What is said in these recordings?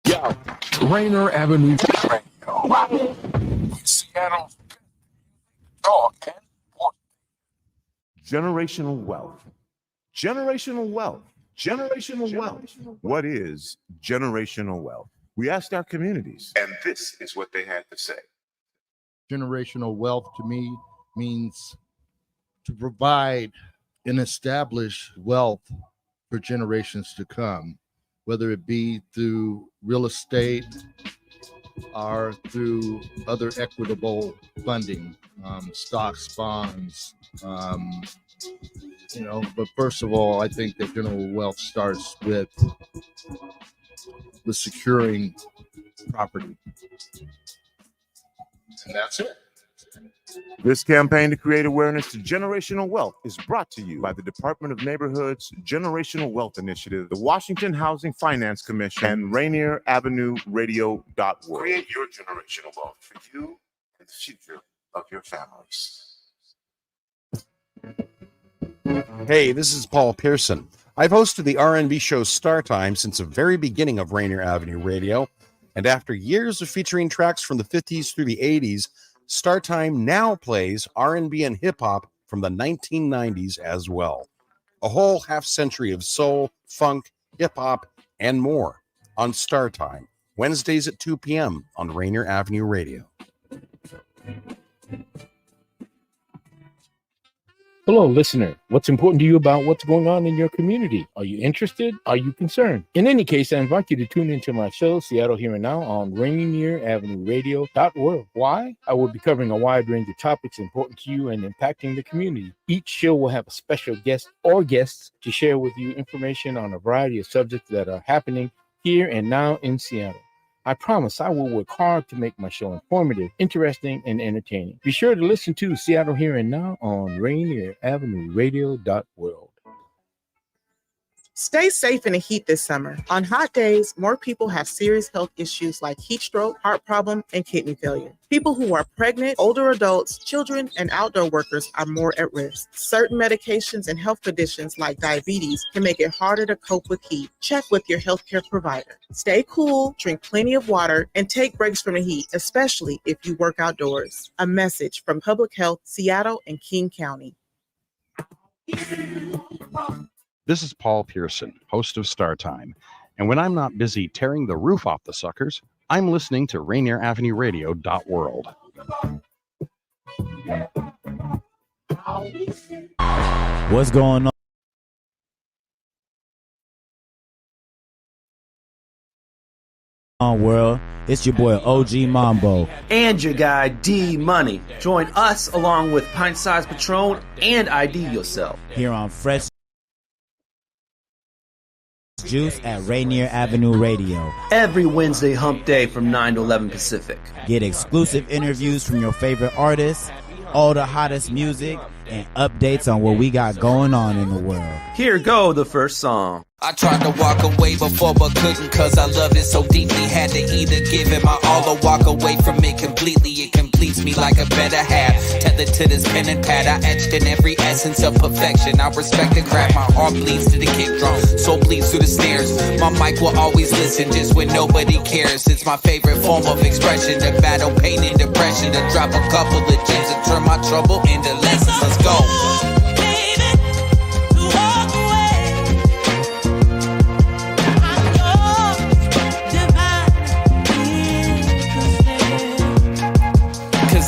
Yo, Rainier Avenue Radio. Seattle's talk and walk. Generational wealth. Generational wealth. Generational wealth. What is generational wealth? We asked our communities, and this is what they had to say. Generational wealth to me means to provide and establish wealth for generations to come, whether it be through real estate or through other equitable funding, stocks, bonds, but first of all, I think that general wealth starts with securing property. And that's it. This campaign to create awareness to generational wealth is brought to you by the Department of Neighborhood's Generational Wealth Initiative, the Washington Housing Finance Commission, and Rainier Avenue Radio.org. Create your generational wealth for you and the future of your families. Hey, this is Paul Pearson. I've hosted the R&B show Star Time since the very beginning of Rainier Avenue Radio, and after years of featuring tracks from the 50s through the 80s, Star Time now plays R&B and hip-hop from the 1990s as well. A whole half-century of soul, funk, hip-hop, and more on Star Time, Wednesdays at 2 p.m. on Rainier Avenue Radio. Hello, listener. What's important to you about what's going on in your community? Are you interested? Are you concerned? In any case, I invite you to tune into my show, Seattle Here and Now, on Rainier Avenue Radio.org. Why? I will be covering a wide range of topics important to you and impacting the community. Each show will have a special guest or guests to share with you information on a variety of subjects that are happening here and now in Seattle. I promise I will work hard to make my show informative, interesting, and entertaining. Be sure to listen to Seattle Here and Now on Rainier Avenue Radio.world. Stay safe in the heat this summer. On hot days, more people have serious health issues like heat stroke, heart problem, and kidney failure. People who are pregnant, older adults, children, and outdoor workers are more at risk. Certain medications and health conditions like diabetes can make it harder to cope with heat. Check with your healthcare provider. Stay cool, drink plenty of water, and take breaks from the heat, especially if you work outdoors. A message from Public Health, Seattle, and King County. This is Paul Pearson, host of Star Time. And when I'm not busy tearing the roof off the suckers, I'm listening to Rainier Avenue Radio.world. What's going on, world? It's your boy OG Mambo and your guy D Money. Join us along with Pint Size Patron and ID Yourself here on Fresh Juice at Rainier Avenue Radio every Wednesday hump day from 9 to 11 Pacific. Get exclusive interviews from your favorite artists, all the hottest music, and updates on what we got going on in the world. Here go the first song. I tried to walk away before but couldn't, cause I love it so deeply. Had to either give it my all or walk away from it completely. It completes me like a better half. Tethered to this pen and pad, I etched in every essence of perfection. I respect the craft, my heart bleeds to the kick drum, soul bleeds through the stairs. My mic will always listen just when nobody cares. It's my favorite form of expression, to battle pain and depression, to drop a couple of gems and turn my trouble into lessons. Let's go.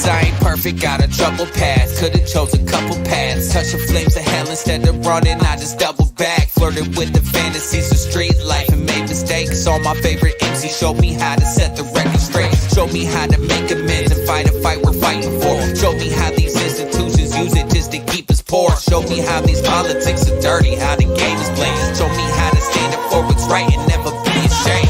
I ain't perfect, got a troubled past. Could've chose a couple paths. Touch the flames of hell instead of running, I just doubled back. Flirted with the fantasies of street life and made mistakes. All my favorite MCs showed me how to set the record straight. Showed me how to make amends and fight a fight we're fighting for. Showed me how these institutions use it just to keep us poor. Showed me how these politics are dirty, how the game is played. Showed me how to stand up for what's right and never be ashamed.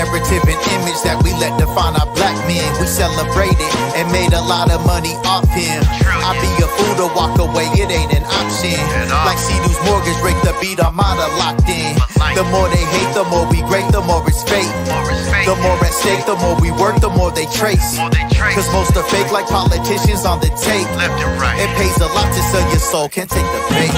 narrative and image that we let define our black men. We celebrated and made a lot of money off him. I'd be a fool to walk away, it ain't an option. Like Cedu's mortgage rate, the Beat Armada locked in. The more they hate, the more we great, the more it's fake. The more at stake, the more we work, the more they trace. Cause most are fake like politicians on the tape. It pays a lot to sell your soul, can't take the bait.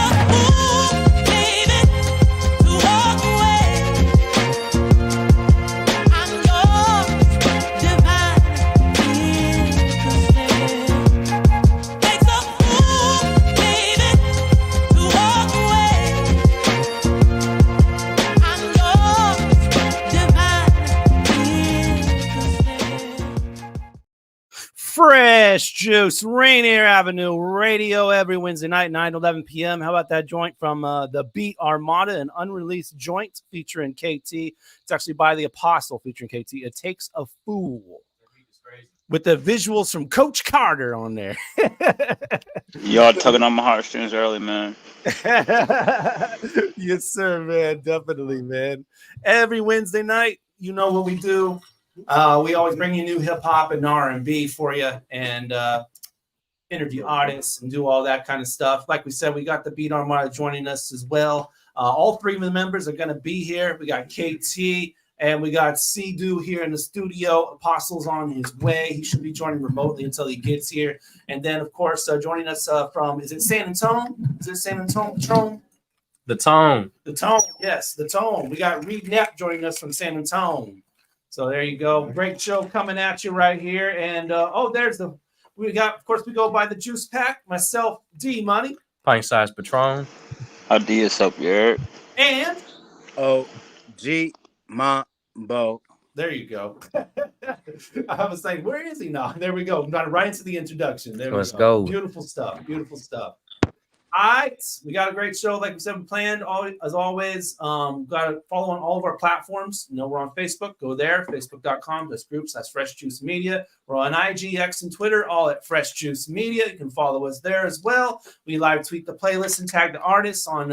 Fresh Juice, Rainier Avenue Radio every Wednesday night, 9 to 11 p.m. How about that joint from the Beat Armada, an unreleased joint featuring KT. It's actually by The Apostle featuring KT. It Takes a Fool. With the visuals from Coach Carter on there. Y'all tugging on my heartstrings early, man. Yes, sir, man. Definitely, man. Every Wednesday night, you know what we do. We always bring you new hip hop and R&B for you, and interview artists and do all that kind of stuff. Like we said, we got the Beat Armada joining us as well. All three of the members are going to be here. We got KT and we got Cedu here in the studio. Apostle's on his way. He should be joining remotely until he gets here. And then, of course, joining us from, is it San Antonio? Is it San Antonio? The Tone. The Tone, yes, the Tone. We got Reid Knepp joining us from San Antonio. So there you go. Great show coming at you right here. And we go by the Juice Pack. Myself, D Money. Pint Size Patron. IDYourself, you heard? And OG Mambo. There you go. I was like, where is he now? There we go. Got right into the introduction. Let's go. Beautiful stuff. Beautiful stuff. All right, we got a great show. Like we said, we planned as always. Got to follow on all of our platforms. You know, we're on Facebook. Go there, facebook.com/groups/Fresh Juice Media. We're on IG, X, and Twitter, all at Fresh Juice Media. You can follow us there as well. We live tweet the playlist and tag the artists on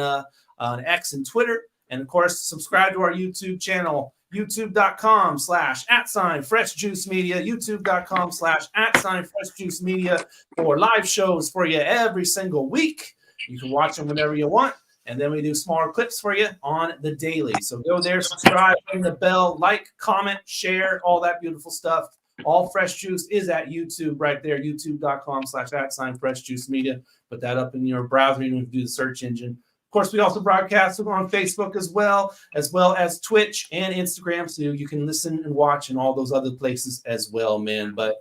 X and Twitter. And of course, subscribe to our YouTube channel, youtube.com/@Fresh Juice Media, youtube.com/@Fresh Juice Media for live shows for you every single week. You can watch them whenever you want. And then we do smaller clips for you on the daily. So go there, subscribe, ring the bell, like, comment, share, all that beautiful stuff. All Fresh Juice is at YouTube right there, youtube.com/@Fresh Juice Media. Put that up in your browser. You can do the search engine. Of course, we also broadcast on Facebook as well as Twitch and Instagram. So you can listen and watch in all those other places as well, man. But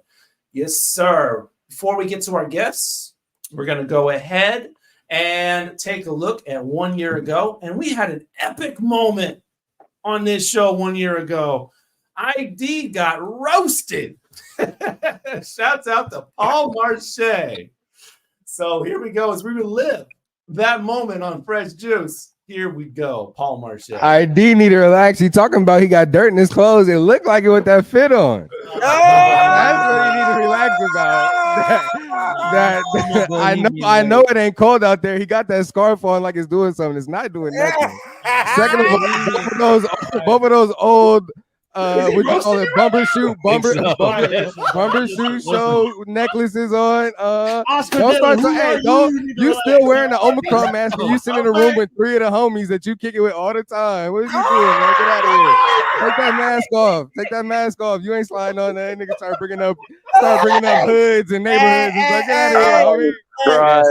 yes, sir. Before we get to our guests, we're going to go ahead and take a look at 1 year ago. And we had an epic moment on this show 1 year ago. ID got roasted. Shouts out to Paul Marche. So here we go as we relive that moment on Fresh Juice. Here we go, Paul Marche. ID need to relax. He talking about he got dirt in his clothes. It looked like it with that fit on. That's what he need to relax about. I know it ain't cold out there. He got that scarf on like it's doing something. It's not doing nothing. Second of all, both of those old what you call it, bumper shoe show necklaces on. You still wearing the Omicron mask and you sit in a room with three of the homies that you kick it with all the time. What are you doing, man? Get out of here. Take that mask off. You ain't sliding on that. Nigga start bringing up hoods and neighborhoods. It's like, get out of here. Don't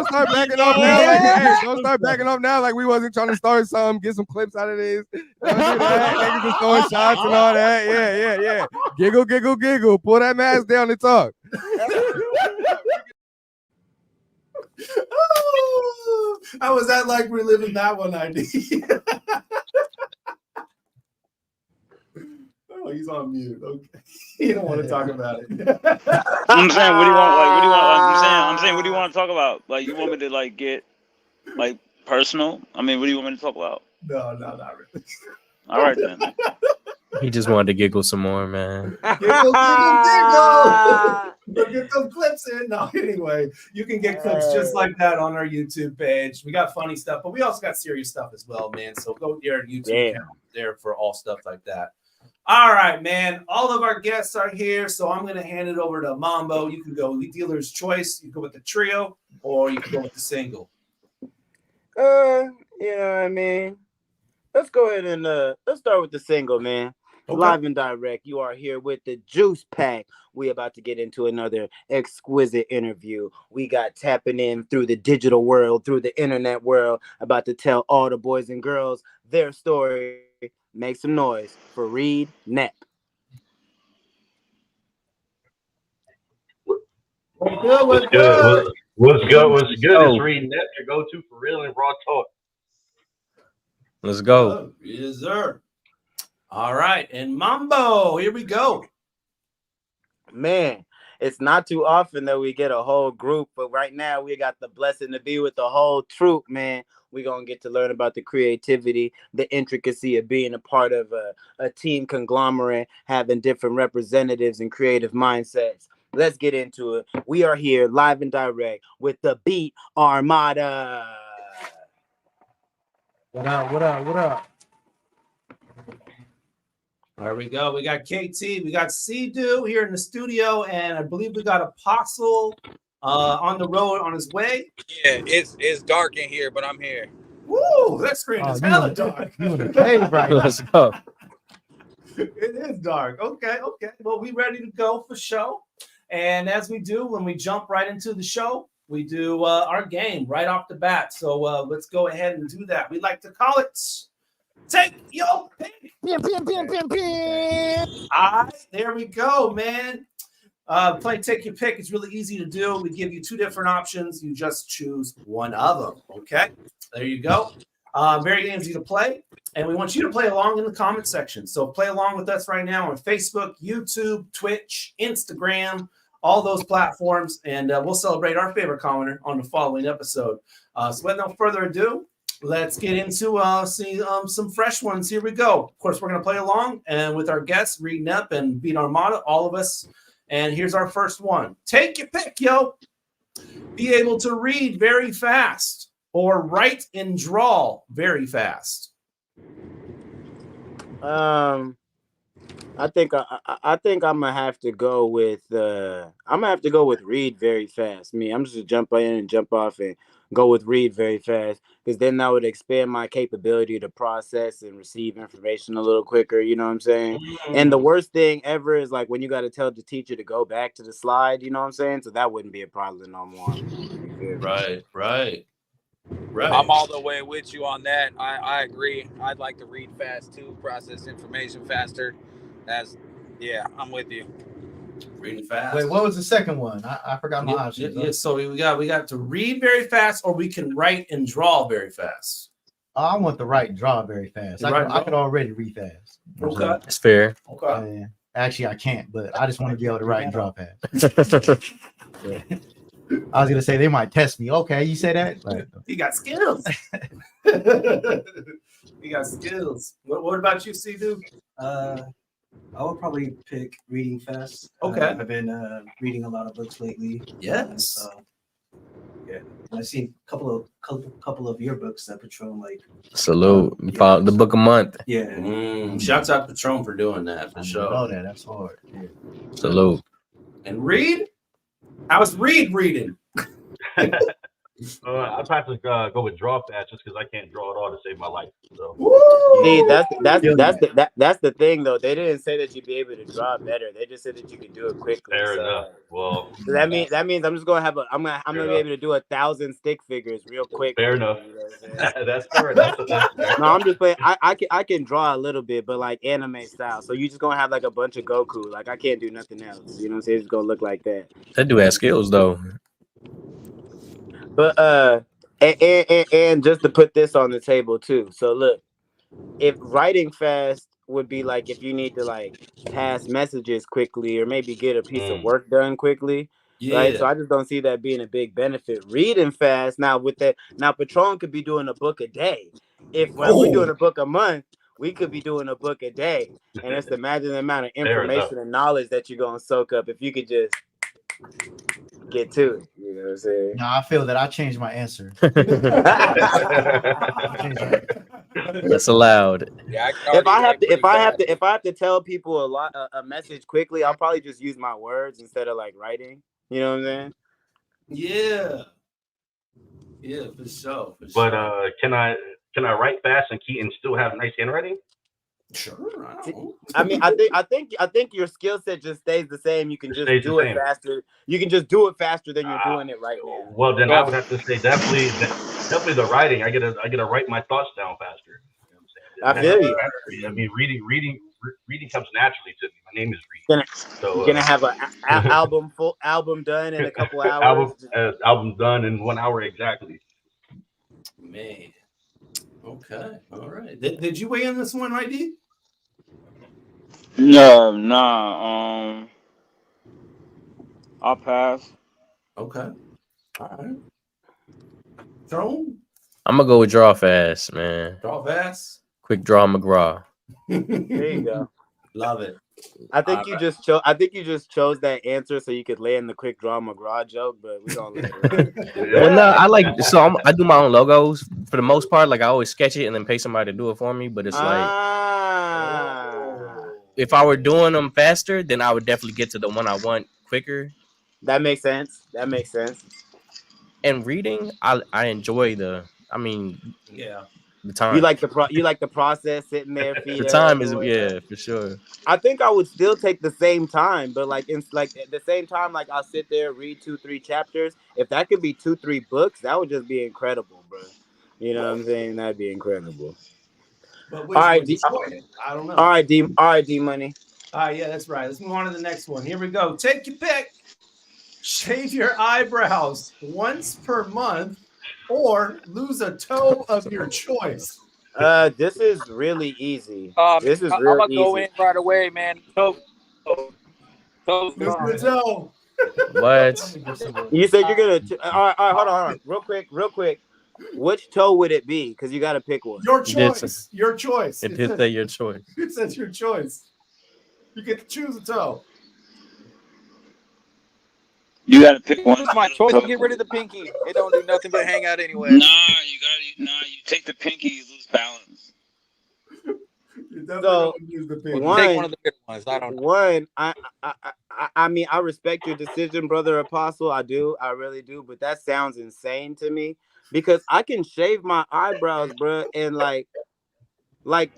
start backing up now. Don't start backing up now like we wasn't trying to start something. Get some clips out of this. Don't do that. Niggas just throwing shots and all that. Yeah. Giggle. Pull that mask down and talk. How was that like reliving that one, ID? Oh, he's on mute. Okay. You don't want to talk about it. I'm saying, what do you want? What do you want to talk about? Like, you want me to get personal? I mean, what do you want me to talk about? No, not really. All right then. He just wanted to giggle some more, man. Giggle. We'll get those clips in. No, anyway, you can get clips just like that on our YouTube page. We got funny stuff, but we also got serious stuff as well, man. So go to your YouTube account there for all stuff like that. All right, man. All of our guests are here, so I'm going to hand it over to Mambo. You can go dealer's choice. You can go with the trio, or you can go with the single. You know what I mean? Let's go ahead and let's start with the single, man. Okay. Live and direct. You are here with the Juice Pack. We about to get into another exquisite interview. We got tapping in through the digital world, through the internet world, about to tell all the boys and girls their story. Make some noise for Reid Knepp. What's good? It's Reid Knepp, your go-to for real and raw talk. Let's go. Yes, sir. All right, and Mambo, here we go. Man, it's not too often that we get a whole group, but right now we got the blessing to be with the whole troop, man. We're going to get to learn about the creativity, the intricacy of being a part of a team conglomerate, having different representatives and creative mindsets. Let's get into it. We are here live and direct with the Beat Armada. What up? There we go. We got KT. We got C-Do here in the studio, and I believe we got Apostle on the road on his way. Yeah, it's dark in here, but I'm here. Woo! That screen is hella dark. You in the cave right now. Let's go. It is dark. Okay. Well, we ready to go for show. And as we do, when we jump right into the show, we do our game right off the bat. So let's go ahead and do that. We like to call it Take Your Pick. All right, there we go, man. Play Take Your Pick. It's really easy to do. We give you two different options. You just choose one of them. Okay, there you go. Very easy to play. And we want you to play along in the comment section. So play along with us right now on Facebook, YouTube, Twitch, Instagram, all those platforms. And we'll celebrate our favorite commenter on the following episode. So with no further ado, let's get into some fresh ones. Here we go. Of course, we're going to play along and with our guests, Reid Knepp and Beat Armada, all of us. And here's our first one. Take your pick, yo. Be able to read very fast or write and draw very fast. I think I'm gonna have to go with read very fast. I'm just gonna jump in and jump off and go with read very fast, because then that would expand my capability to process and receive information a little quicker. You know what I'm saying? And the worst thing ever is like when you got to tell the teacher to go back to the slide. You know what I'm saying? So that wouldn't be a problem no more. Right. I'm all the way with you on that. I agree. I'd like to read fast too, process information faster. I'm with you. Reading fast. Wait, what was the second one? I forgot my options. Yeah, so we got to read very fast, or we can write and draw very fast. I want the write and draw very fast. I could already read fast. Okay, that's fair. Okay. Actually, I can't, but I just want to be able to write and draw fast. I was gonna say they might test me. Okay, you say that? But he got skills. He got skills. What about you, C-Do? I would probably pick reading fast. Okay. I've been reading a lot of books lately. Yes. Yeah, I've seen a couple of your books that Patron like. Salute. The book a month. Yeah. Shouts out to Patron for doing that for sure. Oh, that's hard. Yeah. Salute. And Reid? How's Reid reading? I'd have to go with draw fast just because I can't draw at all to save my life. So. See, that's the thing though. They didn't say that you'd be able to draw better. They just said that you could do it quickly. Fair enough. Well, so that means I'm just gonna have I'm gonna be able to do 1,000 stick figures real quick. Fair enough. That's fair. That's fair. No, I'm just playing. I can draw a little bit, but like anime style. So you just gonna have like a bunch of Goku. Like I can't do nothing else. You know what I'm saying? It's gonna look like that. That dude has skills though. But and just to put this on the table too. So look, if writing fast would be like if you need to like pass messages quickly or maybe get a piece of work done quickly. Yeah. Right. So I just don't see that being a big benefit. Reading fast now with that. Now Patron could be doing a book a day. If we're doing a book a month, we could be doing a book a day. And just imagine the amount of Fair enough. information and knowledge that you're gonna soak up if you could just get to it. You know what I'm saying? No, I feel that I changed my answer. That's allowed. Yeah, If I have to tell people a message quickly, I'll probably just use my words instead of like writing. You know what I'm saying? Yeah. Yeah, for sure. But can I write fast and still have nice handwriting? Sure. I mean, I think your skill set just stays the same. You can just do it faster. You can just do it faster than you're doing it right now. Well, then I would have to say definitely the writing. I gotta write my thoughts down faster. You know what I'm saying? I feel you. I mean, reading comes naturally to me. My name is Reid. You're gonna have an album done in a couple hours. Album done in 1 hour exactly. Man. Okay. All right. Did you weigh in this one, right, D? Nah. I'll pass. Okay. All right. Throne? I'm gonna go with draw fast, man. Draw fast. Quick draw McGraw. There you go. Love it. I think you just chose that answer so you could lay in the quick draw McGraw joke, but we don't let it. Well, no, I do my own logos for the most part. Like I always sketch it and then pay somebody to do it for me. But it's like if I were doing them faster, then I would definitely get to the one I want quicker. That makes sense. And reading, I enjoy the time. You like the process sitting there. The time is for sure. I think I would still take the same time, but like it's like at the same time, like I'll sit there, read 2-3 chapters. If that could be 2-3 books, that would just be incredible, bro. You know what I'm saying? That'd be incredible. But all right, I don't know. All right, D Money. All right, yeah, that's right. Let's move on to the next one. Here we go. Take your pick. Shave your eyebrows once per month, or lose a toe of your choice. This is really easy. This is I'm real gonna go easy. in right away, man. Toe. What? You said you're gonna. All right, hold on. Real quick. Which toe would it be? Because you got to pick one. Your choice. Your choice. It did say your choice. It says your choice. You get to choose a toe. You gotta pick one. Use my choice to get rid of the pinky. It don't do nothing but hang out anyway. You take the pinky, you lose balance. So Take one of the good ones. I don't know. I mean, I respect your decision, brother Apostle. I do, I really do. But that sounds insane to me because I can shave my eyebrows, bro, and like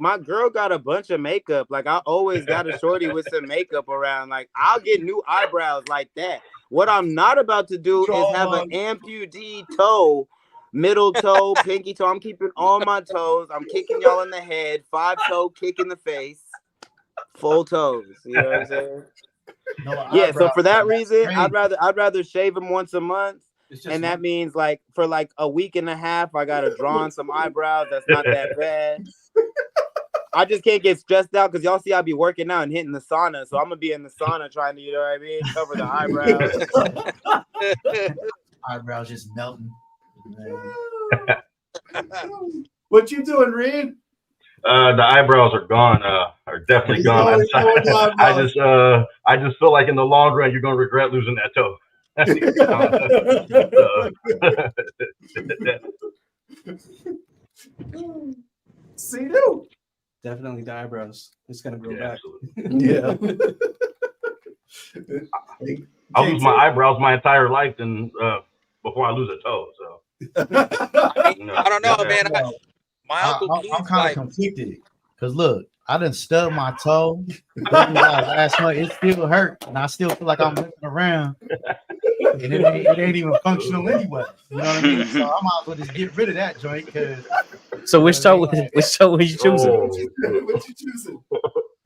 my girl got a bunch of makeup. Like I always got a shorty with some makeup around. Like I'll get new eyebrows like that. What I'm not about to do is have an amputee toe, middle toe, pinky toe. I'm keeping all my toes. I'm kicking y'all in the head. 5-toe kick in the face. Full toes. You know what I'm saying? Yeah. So for that reason, I'd rather shave them once a month, and that means like for like a week and a half, I gotta draw on some eyebrows. That's not that bad. I just can't get stressed out because y'all see I be working out and hitting the sauna. So I'm going to be in the sauna trying to, you know what I mean, cover the eyebrows. Eyebrows just melting. What you doing, Reid? The eyebrows are gone. Are definitely gone. I just feel like in the long run you're gonna regret losing that toe. See you. Definitely the eyebrows. It's gonna grow back. Yeah. I'll lose my eyebrows my entire life and before I lose a toe. So I don't know, man. My uncle I'm kind of conflicted because look, I done stubbed my toe last month. It still hurt, and I still feel like I'm looking around, and it ain't even functional anyway. You know what I mean? So I might as well just get rid of that joint. So which toe was you choosing? What you choosing?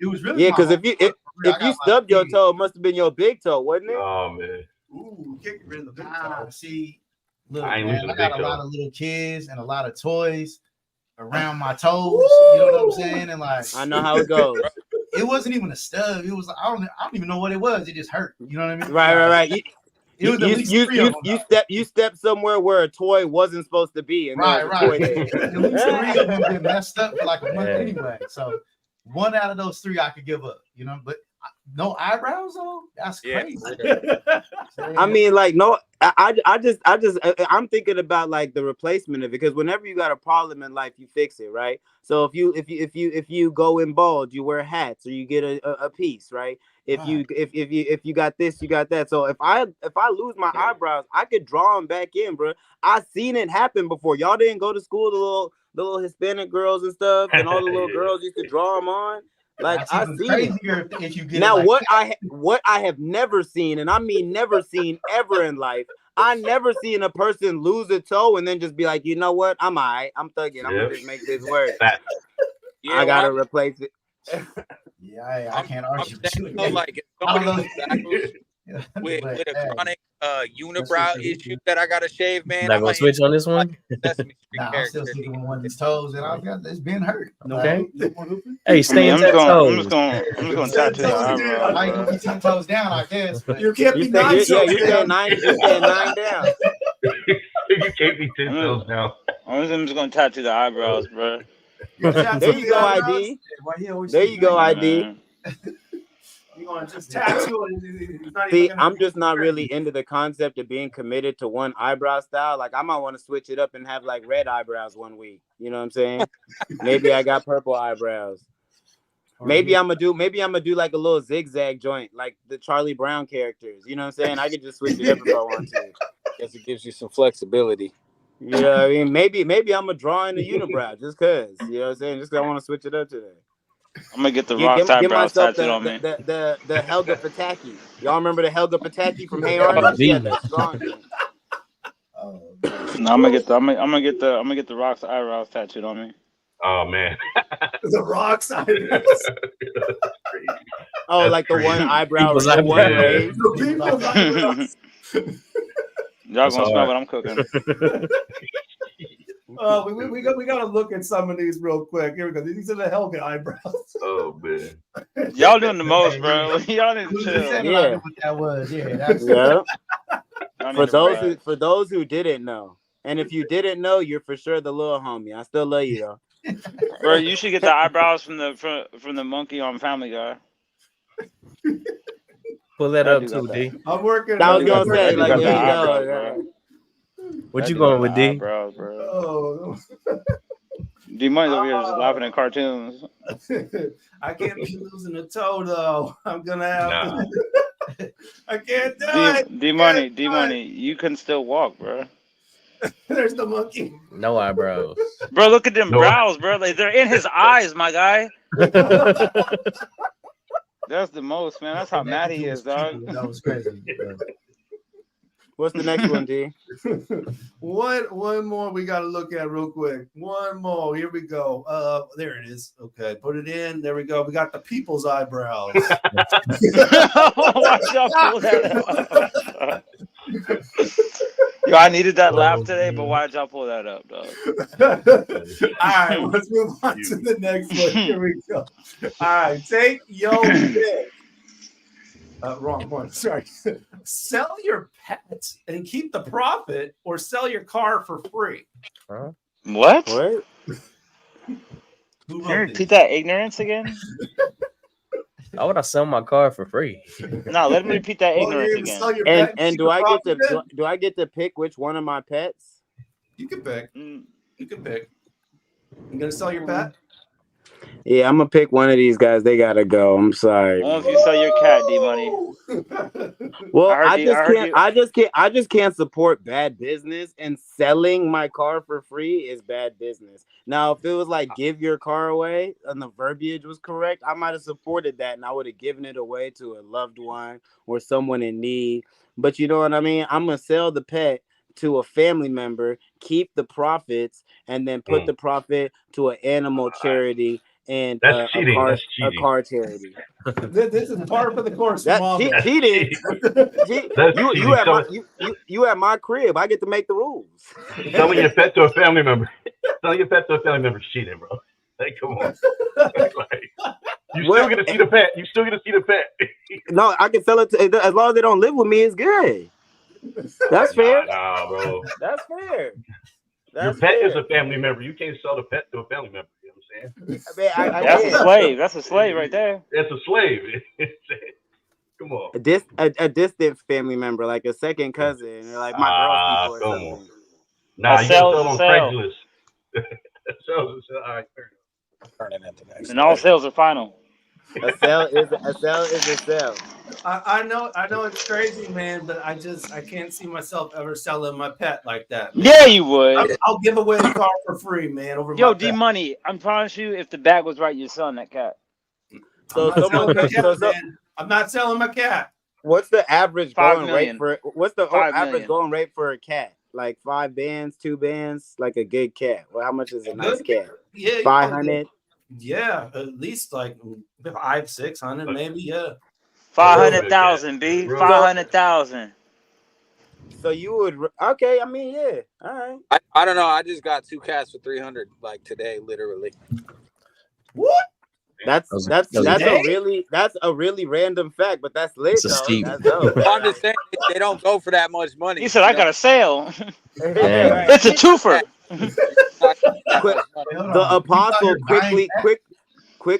It was really because if you stubbed your toe, it must have been your big toe, wasn't it? Oh man. Ooh, get rid of the big toe. See, look, I got a lot of little kids and a lot of toys around my toes. You know what I'm saying? And like, I know how it goes. It wasn't even a stub. It was I don't even know what it was. It just hurt. You know what I mean? Right. It was at least three of them. You step somewhere where a toy wasn't supposed to be, and Right. Toy there. At least three of them been messed up for like a month anyway. So one out of those three I could give up, you know. But no eyebrows though. That's crazy. I mean, like, no, I'm thinking about like the replacement of it, because whenever you got a problem in life, you fix it, right? So if you go in bald, you wear hats or you get a piece, right? If you got this, you got that. So if I lose my eyebrows, I could draw them back in, bro. I seen it happen before. Y'all didn't go to school, the little Hispanic girls and stuff, and all the little girls used to draw them on. Like, I see if you get now it like what I have never seen, and I mean never seen ever in life. I never seen a person lose a toe and then just be like, you know what? I'm all right. I'm thugging. I'm gonna just make this work. I gotta replace it. Yeah, I can't argue. Like if somebody with a chronic unibrow issue that I gotta shave, man. Not gonna switch on this one. I'm still sticking with one of these toes, and it's been hurt. Okay. Hey, stay in that toe. I'm just gonna tattoo the eyebrow. I ain't gonna be 10 toes down, I guess. But you can't be 9 toes down. You said 9 down. You can't be 10 toes down. I'm just gonna tattoo the eyebrows, bro. There you go, ID. There you go, ID. You're gonna just tattoo it. See, I'm just not really into the concept of being committed to one eyebrow style. Like, I might want to switch it up and have like red eyebrows one week. You know what I'm saying? Maybe I got purple eyebrows. Maybe I'm gonna do like a little zigzag joint, like the Charlie Brown characters. You know what I'm saying? I could just switch it up if I want to. Guess it gives you some flexibility. You know what I mean? Maybe I'm gonna draw in the unibrow just cause. You know what I'm saying? Just cause I want to switch it up today. I'm gonna get the Rock's eyebrows tattooed on me. The Helga Pataki. Y'all remember the Helga Pataki from Hey Arnold? Yeah, that's strong. No, I'm gonna get the Rock's eyebrows tattooed on me. Oh man. The Rock's eyebrows. Oh, like the one eyebrow. The one raised. Y'all gonna smell what I'm cooking. We gotta look at some of these real quick. Here we go. These are the Helga eyebrows. Oh man. Y'all doing the most, bro. Y'all need to chill. Yeah, what that was. Yeah, that's For those who didn't know, and if you didn't know, you're for sure the little homie. I still love you though. Bro, you should get the eyebrows from the monkey on Family Guy. Pull that up too, D. I'm working. I was gonna say, like, there you go. What you going with, D? Eyebrows, bro. Oh. D Money's over here just laughing at cartoons. I can't be losing a toe though. I'm gonna have to. I can't do it. D Money, you can still walk, bro. There's the monkey. No eyebrows. Bro, look at them brows, bro. Like, they're in his eyes, my guy. That's the most, man. That's how mad he is, dog. That was crazy. What's the next one, D? One more we got to look at real quick. One more. Here we go. There it is. Okay, put it in. There we go. We got the people's eyebrows. Watch out, pull that up. Yo, I needed that laugh today, but why'd y'all pull that up, dog? All right, let's move on to the next one. Here we go. All right, take your pick. Wrong one. Sorry. Sell your pets and keep the profit, or sell your car for free. What? What? Can you repeat that ignorance again? How would I sell my car for free? No, let me repeat that ignorance again. And do I get to pick which one of my pets? You can pick. You can pick. You gonna sell your pet? Yeah, I'm gonna pick one of these guys. They gotta go. I'm sorry. Only if you sell your cat, D Money. Well, I just can't support bad business, and selling my car for free is bad business. Now, if it was like give your car away and the verbiage was correct, I might have supported that, and I would have given it away to a loved one or someone in need. But you know what I mean? I'm gonna sell the pet to a family member, keep the profits, and then put the profit to an animal charity and a car charity. This is part of the course. Cheating. You at my crib. I get to make the rules. Selling your pet to a family member. Selling your pet to a family member is cheating, bro. Like, come on. You still get to see the pet. You still get to see the pet. No, I can sell it to, as long as they don't live with me. It's good. That's fair. Nah, bro. That's fair. Your pet is a family member. You can't sell the pet to a family member. You know what I'm saying? That's a slave. That's a slave right there. It's a slave. Come on. A distant family member, like a second cousin, or like my girl's people or something. On. Nah, you sell can is sell a on sell. Craigslist. All right, turning into next. And all sales are final. A sell is a sell. I know it's crazy, man, but I can't see myself ever selling my pet like that. Man. Yeah, you would. I'll give away the car for free, man. Over Yo, my D pet. Money, I promise you, if the bag was right, you're selling that cat. So I'm not selling my cat. What's the average $5 going rate million. for? What's the $5 average million. going rate for a cat? Like 5 bands, 2 bands, like a good cat. Well, how much is a nice cat? Yeah, 500. Yeah, at least like 500-600, maybe. Yeah. 500,000, B. 500,000. So you would okay? I mean, yeah. All right. I don't know. I just got 2 cats for 300 like today, literally. What? That's a really random fact, but that's lit though. That's dope. I'm just saying they don't go for that much money. He said, "I got a sale." Yeah. It's a twofer. The apostle quickly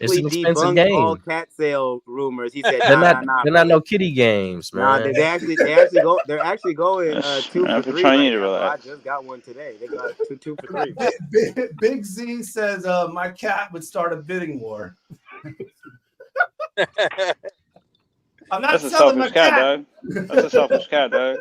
It's an expensive debunked game. all cat sale rumors. He said, They're "Nah, not no kitty games, man. Nah, they're actually going 2 for 3 right now. I just got one today. They got 2 for 3. Big Z says, "My cat would start a bidding war." I'm not That's a selling my selfish cat, dog. That's a selfish cat, dog.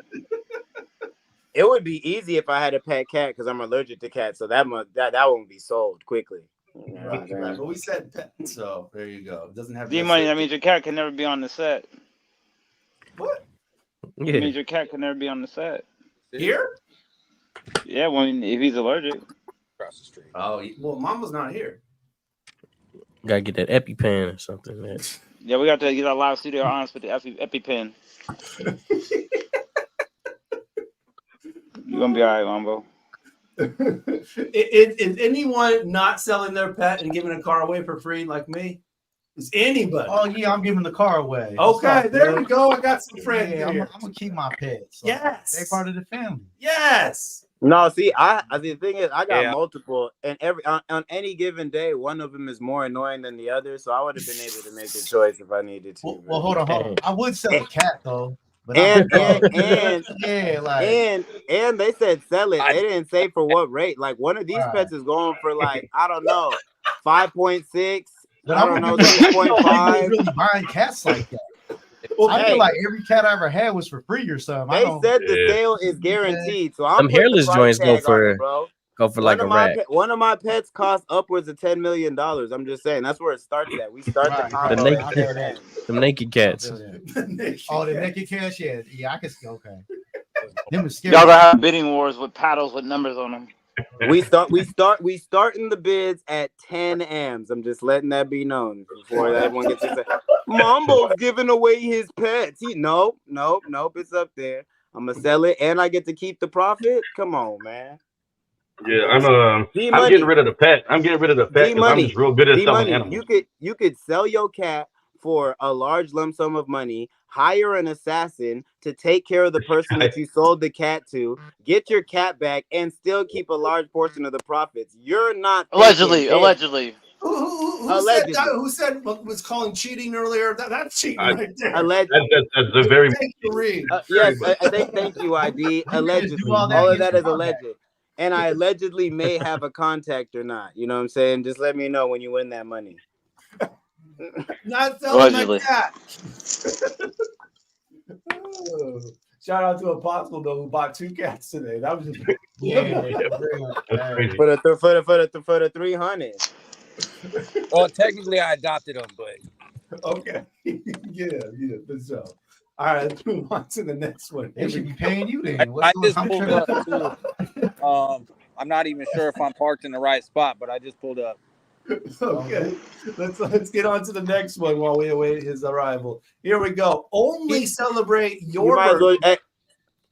It would be easy if I had a pet cat because I'm allergic to cats, so that won't be sold quickly. Right, but we said pet, so there you go. It doesn't have D Money. That means your cat can never be on the set. What? Yeah. That means your cat can never be on the set. Here? Yeah, if he's allergic. Across the street. Oh, well, Mama's not here. Gotta get that EpiPen or something. Man. Yeah, we got to get our live studio honest with the EpiPen. You're gonna be all right, Mambo. Is anyone not selling their pet and giving a car away for free like me? Is anybody? Oh yeah, I'm giving the car away. Okay, there we go. I got some friends Yeah, here. I'm gonna keep my pets. Yes, they're part of the family. Yes. No, see, the thing is, I got Yeah. multiple, and on any given day, one of them is more annoying than the other. So I would have been able to make a choice if I needed to. Well, hold on. I would sell a cat though. But And they said sell it. They didn't say for what rate. Like one of these pets is going for like I don't know, 5.6. But I don't know, really 6.5. buying cats like that. Well, I hey. feel like every cat I ever had was for free or something. They said the sale is guaranteed. So I'm Them putting hairless the price joints tag on it, bro. go for like a rack. One of my pets costs upwards of $10 million. I'm just saying that's where it starts at. We start the combo. Them naked cats. Oh, the naked cats, yeah, I can see. Okay, them was scary. Y'all gonna have bidding wars with paddles with numbers on them. We starting the bids at 10 M's. I'm just letting that be known before everyone gets to say Mambo's giving away his pets. Nope. It's up there. I'm gonna sell it and I get to keep the profit. Come on, man. Yeah, I'm getting rid of the pet. I'm getting rid of the pet because I'm just real good at selling animals. You could sell your cat for a large lump sum of money, hire an assassin to take care of the person that you sold the cat to, get your cat back, and still keep a large portion of the profits. You're not Allegedly. Who said was calling cheating earlier? That's cheating right there. Alleged. That's a very Yes, thank you, ID. Allegedly, all of that is alleged. And I allegedly may have a contact or not. You know what I'm saying? Just let me know when you win that money. Not selling my Allegedly. cat. Shout out to Apostle though, who bought 2 cats today. That was just For the 300. Well, technically, I adopted them, but okay. yeah, for sure. All right, let's move on to the next one. They should be paying you then. I just pulled up too. I'm not even sure if I'm parked in the right spot, but I just pulled up. Okay, let's get on to the next one while we await his arrival. Here we go. Only celebrate your birthday,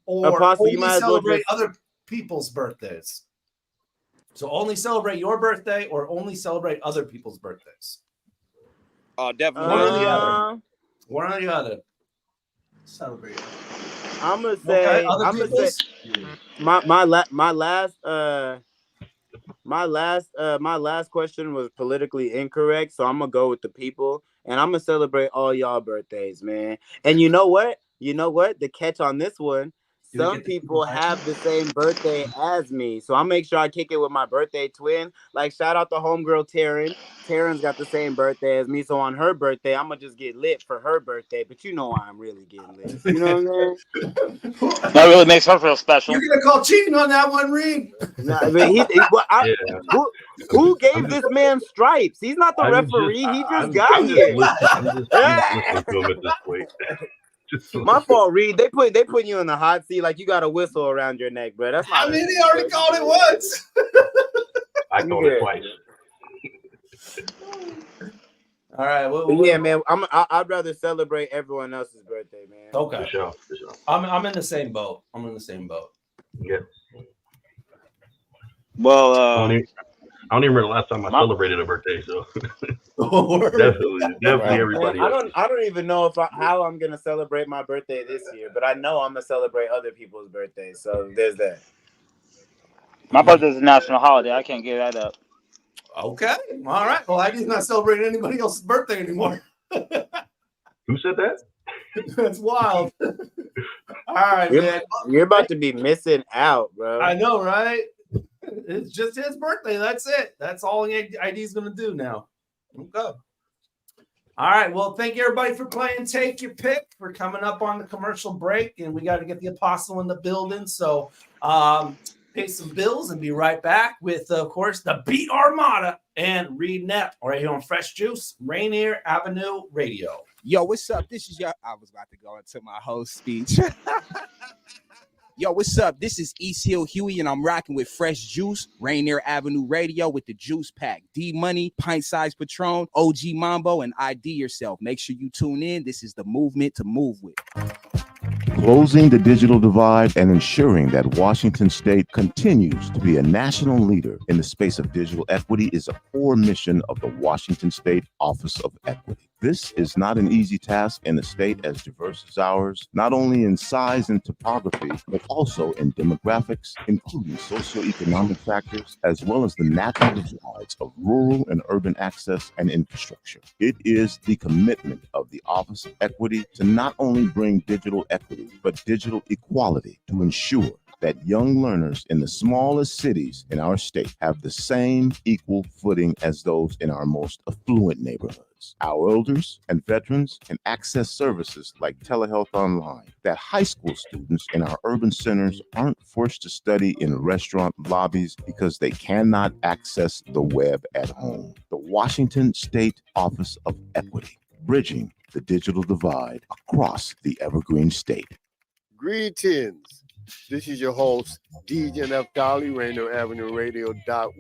or Apostle, only you might as well celebrate just- other people's birthdays. So only celebrate your birthday, or only celebrate other people's birthdays. Oh, definitely One or the other. One or the other. Celebrate. I'm gonna say my last question was politically incorrect, so I'm gonna go with the people, and I'm gonna celebrate all y'all birthdays, man. And you know what? The catch on this one, some people have the same birthday as me, so I'll make sure I kick it with my birthday twin. Like, shout out to homegirl Taryn. Taryn's got the same birthday as me, so on her birthday, I'm gonna just get lit for her birthday. But you know why I'm really getting lit. You know what I'm saying? That really makes her feel special. You're gonna call cheating on that one, Reid? Nah, I mean, who gave this man stripes? He's not the referee. He just got here. My fault, Reid. They put you in the hot seat like you got a whistle around your neck, bro. That's not. I mean, he already called it once. I called it twice. All right. Yeah, man. I'd rather celebrate everyone else's birthday, man. Okay. For sure. I'm in the same boat. Yeah. Well, I don't even remember the last time I celebrated a birthday, so definitely everybody else. I don't even know how I'm gonna celebrate my birthday this year, but I know I'm gonna celebrate other people's birthdays. So there's that. my birthday's a national holiday. I can't give that up. Okay. All right. Well, ID's not celebrating anybody else's birthday anymore. Who said that? That's wild. All right, man. You're about to be missing out, bro. I know, right? It's just his birthday. That's it. That's all ID's going to do now. Okay. All right. Well, thank you, everybody, for playing Take Your Pick. We're coming up on the commercial break, and we got to get the Apostle in the building. So pay some bills and be right back with, of course, the Beat Armada and Reid Knepp right here on Fresh Juice, Rainier Avenue Radio. Yo, what's up? This is I was about to go into my whole speech. Yo, what's up? This is East Hill Huey, and I'm rocking with Fresh Juice, Rainier Avenue Radio with the Juice Pack, D-Money, Pint Size Patron, OG Mambo, and ID Yourself. Make sure you tune in. This is the movement to move with. Closing the digital divide and ensuring that Washington State continues to be a national leader in the space of digital equity is a core mission of the Washington State Office of Equity. This is not an easy task in a state as diverse as ours, not only in size and topography, but also in demographics, including socioeconomic factors, as well as the natural divides of rural and urban access and infrastructure. It is the commitment of the Office of Equity to not only bring digital equity, but digital equality to ensure that young learners in the smallest cities in our state have the same equal footing as those in our most affluent neighborhoods. Our elders and veterans can access services like telehealth online, that high school students in our urban centers aren't forced to study in restaurant lobbies because they cannot access the web at home. The Washington State Office of Equity, bridging the digital divide across the Evergreen State. Greetings. This is your host, DJ Neftali, Rainier Avenue Radio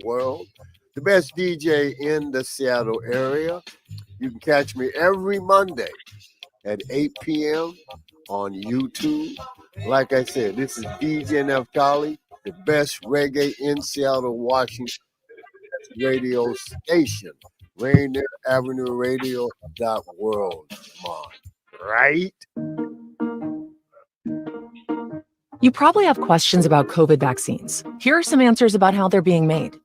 .world, the best DJ in the Seattle area. You can catch me every Monday at 8 p.m. on YouTube. Like I said, this is DJ Neftali, the best reggae in Seattle, Washington radio station, Rainier Avenue Radio .world. Come on, right? You probably have questions about COVID vaccines. Here are some answers about how they're being made.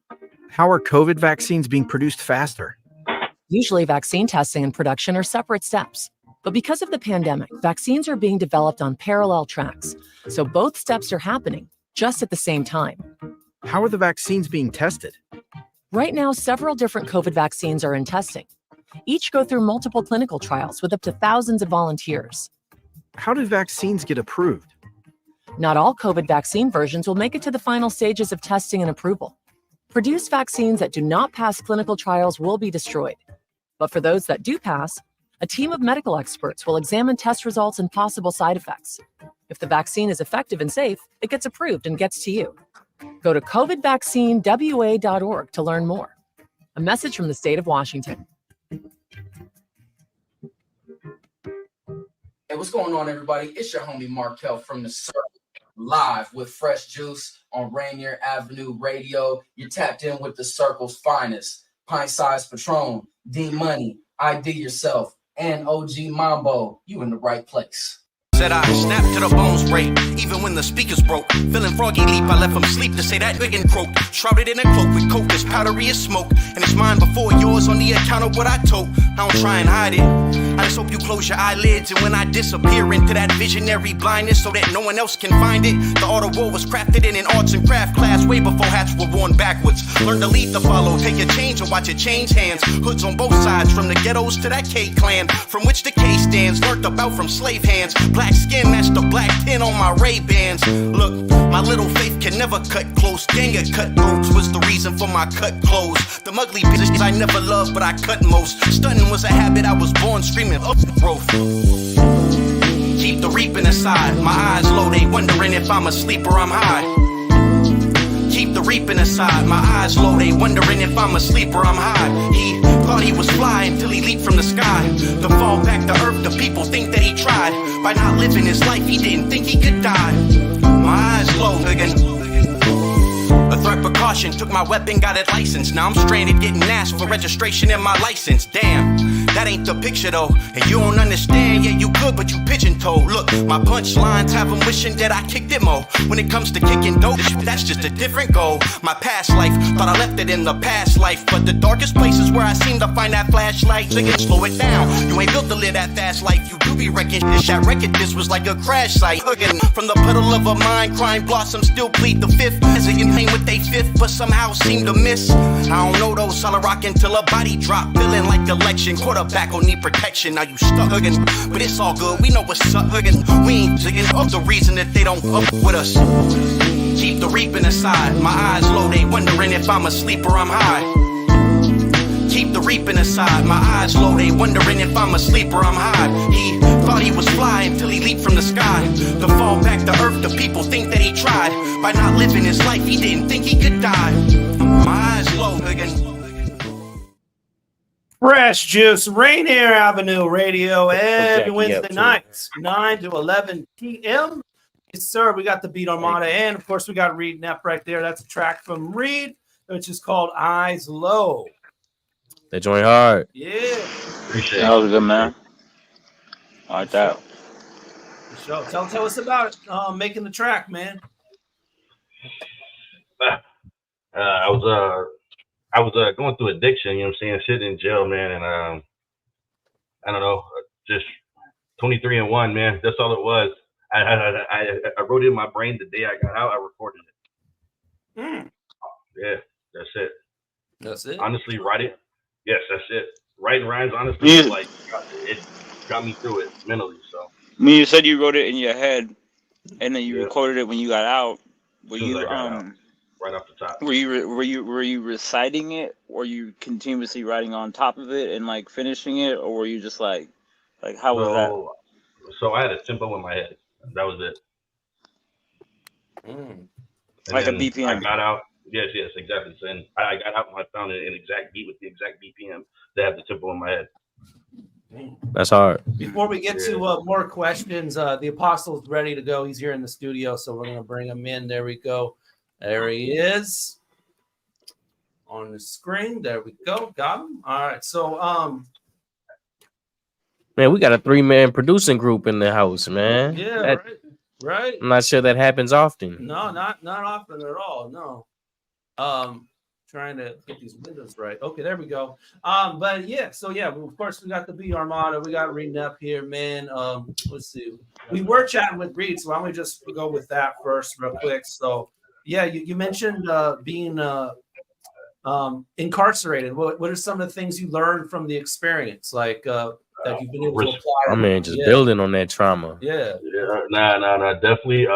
How are COVID vaccines being produced faster? Usually, vaccine testing and production are separate steps. But because of the pandemic, vaccines are being developed on parallel tracks. So both steps are happening just at the same time. How are the vaccines being tested? Right now, several different COVID vaccines are in testing. Each go through multiple clinical trials with up to thousands of volunteers. How do vaccines get approved? Not all COVID vaccine versions will make it to the final stages of testing and approval. Produced vaccines that do not pass clinical trials will be destroyed. But for those that do pass, a team of medical experts will examine test results and possible side effects. If the vaccine is effective and safe, it gets approved and gets to you. Go to covidvaccinewa.org to learn more. A message from the state of Washington. Hey, what's going on, everybody? It's your homie Markel from the Circle, live with Fresh Juice on Rainier Avenue Radio. You're tapped in with the Circle's finest, Pint Size Patron, D-Money, ID Yourself, and OG Mambo. You in the right place. said I snapped to the bones break, even when the speakers broke. Feeling froggy leap, I left him sleep to say that big and croak. Shrouded in a cloak with coke as powdery as smoke, and it's mine before yours on the account of what I told. I don't try and hide it, I just hope you close your eyelids, and when I disappear into that visionary blindness so that no one else can find it. The art of war was crafted in an arts and craft class way before hats were worn backwards. Learn to lead the follow, take a change or watch it change hands. Hoods on both sides, from the ghettos to that K-clan, from which the K stands, learned about from slave hands. Black skin, that's the black pin on my Ray-Bans. Look, my little faith can never cut close. Gang of cutthroats was the reason for my cut clothes. The ugly bitches I never loved, but I cut most. Stunting was a habit, I was born screaming up growth. Keep the reaping aside, my eyes low, they wondering if I'm asleep or I'm high. Keep the reaping aside, my eyes low, they wondering if I'm asleep or I'm high. He thought he was fly until he leaped from the sky. To fall back to earth, the people think that he tried. By not living his life, he didn't think he could die. My eyes low again. A threat precaution, took my weapon, got it licensed. Now I'm stranded getting asked for registration and my license. Damn, that ain't the picture though. And you don't understand, yeah you could, but you pigeon-toed. Look, my punchlines have them wishing that I kicked it more. When it comes to kicking dope, that's just a different goal. My past life, thought I left it in the past life, but the darkest places where I seem to find that flashlight. Nigga, slow it down, you ain't built to live that fast life. You do be wrecking shit, shot wreckage, this was like a crash site. Hooking from the puddle of a mind, crying blossom, still plead the fifth. As a pain with they fifth, but somehow seem to miss. I don't know though, solid rock until a body drop. Feeling like election, quarterback gon' need protection. Now you stuck hugging, but it's all good, we know what's up hugging. We ain't zigging up the reason that they don't up with us. Keep the reaping aside, my eyes low, they wondering if I'm asleep or I'm high. Keep the reaping aside, my eyes low, they wondering if I'm asleep or I'm high. He thought he was fly until he leaped from the sky. To fall back to earth, the people think that he tried. By not living his life, he didn't think he could die. My eyes low again. Fresh Juice, Rainier Avenue Radio, every Wednesday nights, 9 to 11 p.m. Yes, sir. We got the Beat Armada, and of course, we got Reid Knepp right there. That's a track from Reid, which is called Eyes Low. They join hard. Yeah. Appreciate it. That was good, man. I like that. So tell us about it, making the track, man. I was going through addiction, you know what I'm saying, sitting in jail, man, and I don't know, just 23 and 1, man. That's all it was. I wrote it in my brain the day I got out. I recorded it. Yeah, that's it. That's it. Honestly, write it. Yes, that's it. Writing rhymes, honestly, like it got me through it mentally. So. I mean, you said you wrote it in your head, and then you recorded it when you got out. Were you right off the top? Were you reciting it, or you continuously writing on top of it and like finishing it, or were you just like how was that? So I had a tempo in my head. That was it. Like a BPM. I got out. Yes, exactly. And I got out and I found an exact beat with the exact BPM that had the tempo in my head. That's hard. Before we get to more questions, the Apostle's ready to go. He's here in the studio, so we're going to bring him in. There we go. There he is on the screen. There we go. Got him. All right. So, man, we got a 3-man producing group in the house, man. Yeah, right. I'm not sure that happens often. No, not often at all. No. Trying to get these windows right. Okay, there we go. But yeah, so yeah, of course we got the Beat Armada. We got Reid Knepp here, man. Let's see. We were chatting with Reid, so why don't we just go with that first, real quick? So yeah, you mentioned being incarcerated. What are some of the things you learned from the experience, like that you've been able to apply? I mean, just building on that trauma. Yeah. No. Definitely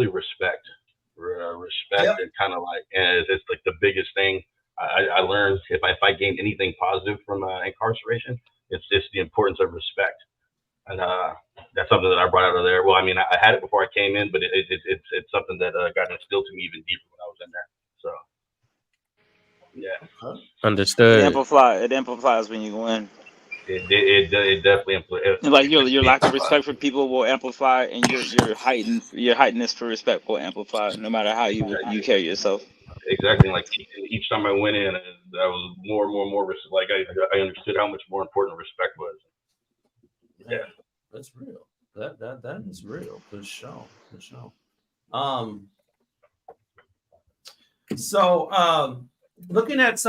respect. Respect and kind of like, and it's like the biggest thing I learned. If I gained anything positive from incarceration, it's just the importance of respect, and that's something that I brought out of there. Well, I mean, I had it before I came in, but it's something that got instilled to me even deeper when I was in there. So yeah, understood. It amplifies when you go in. It definitely amplifies. Like your lack of respect for people will amplify, and your heightenedness for respect will amplify, no matter how you carry yourself. Exactly. Like each time I went in, I was more like I understood how much more important respect was. Yeah, that's real. That is real for sure. So looking at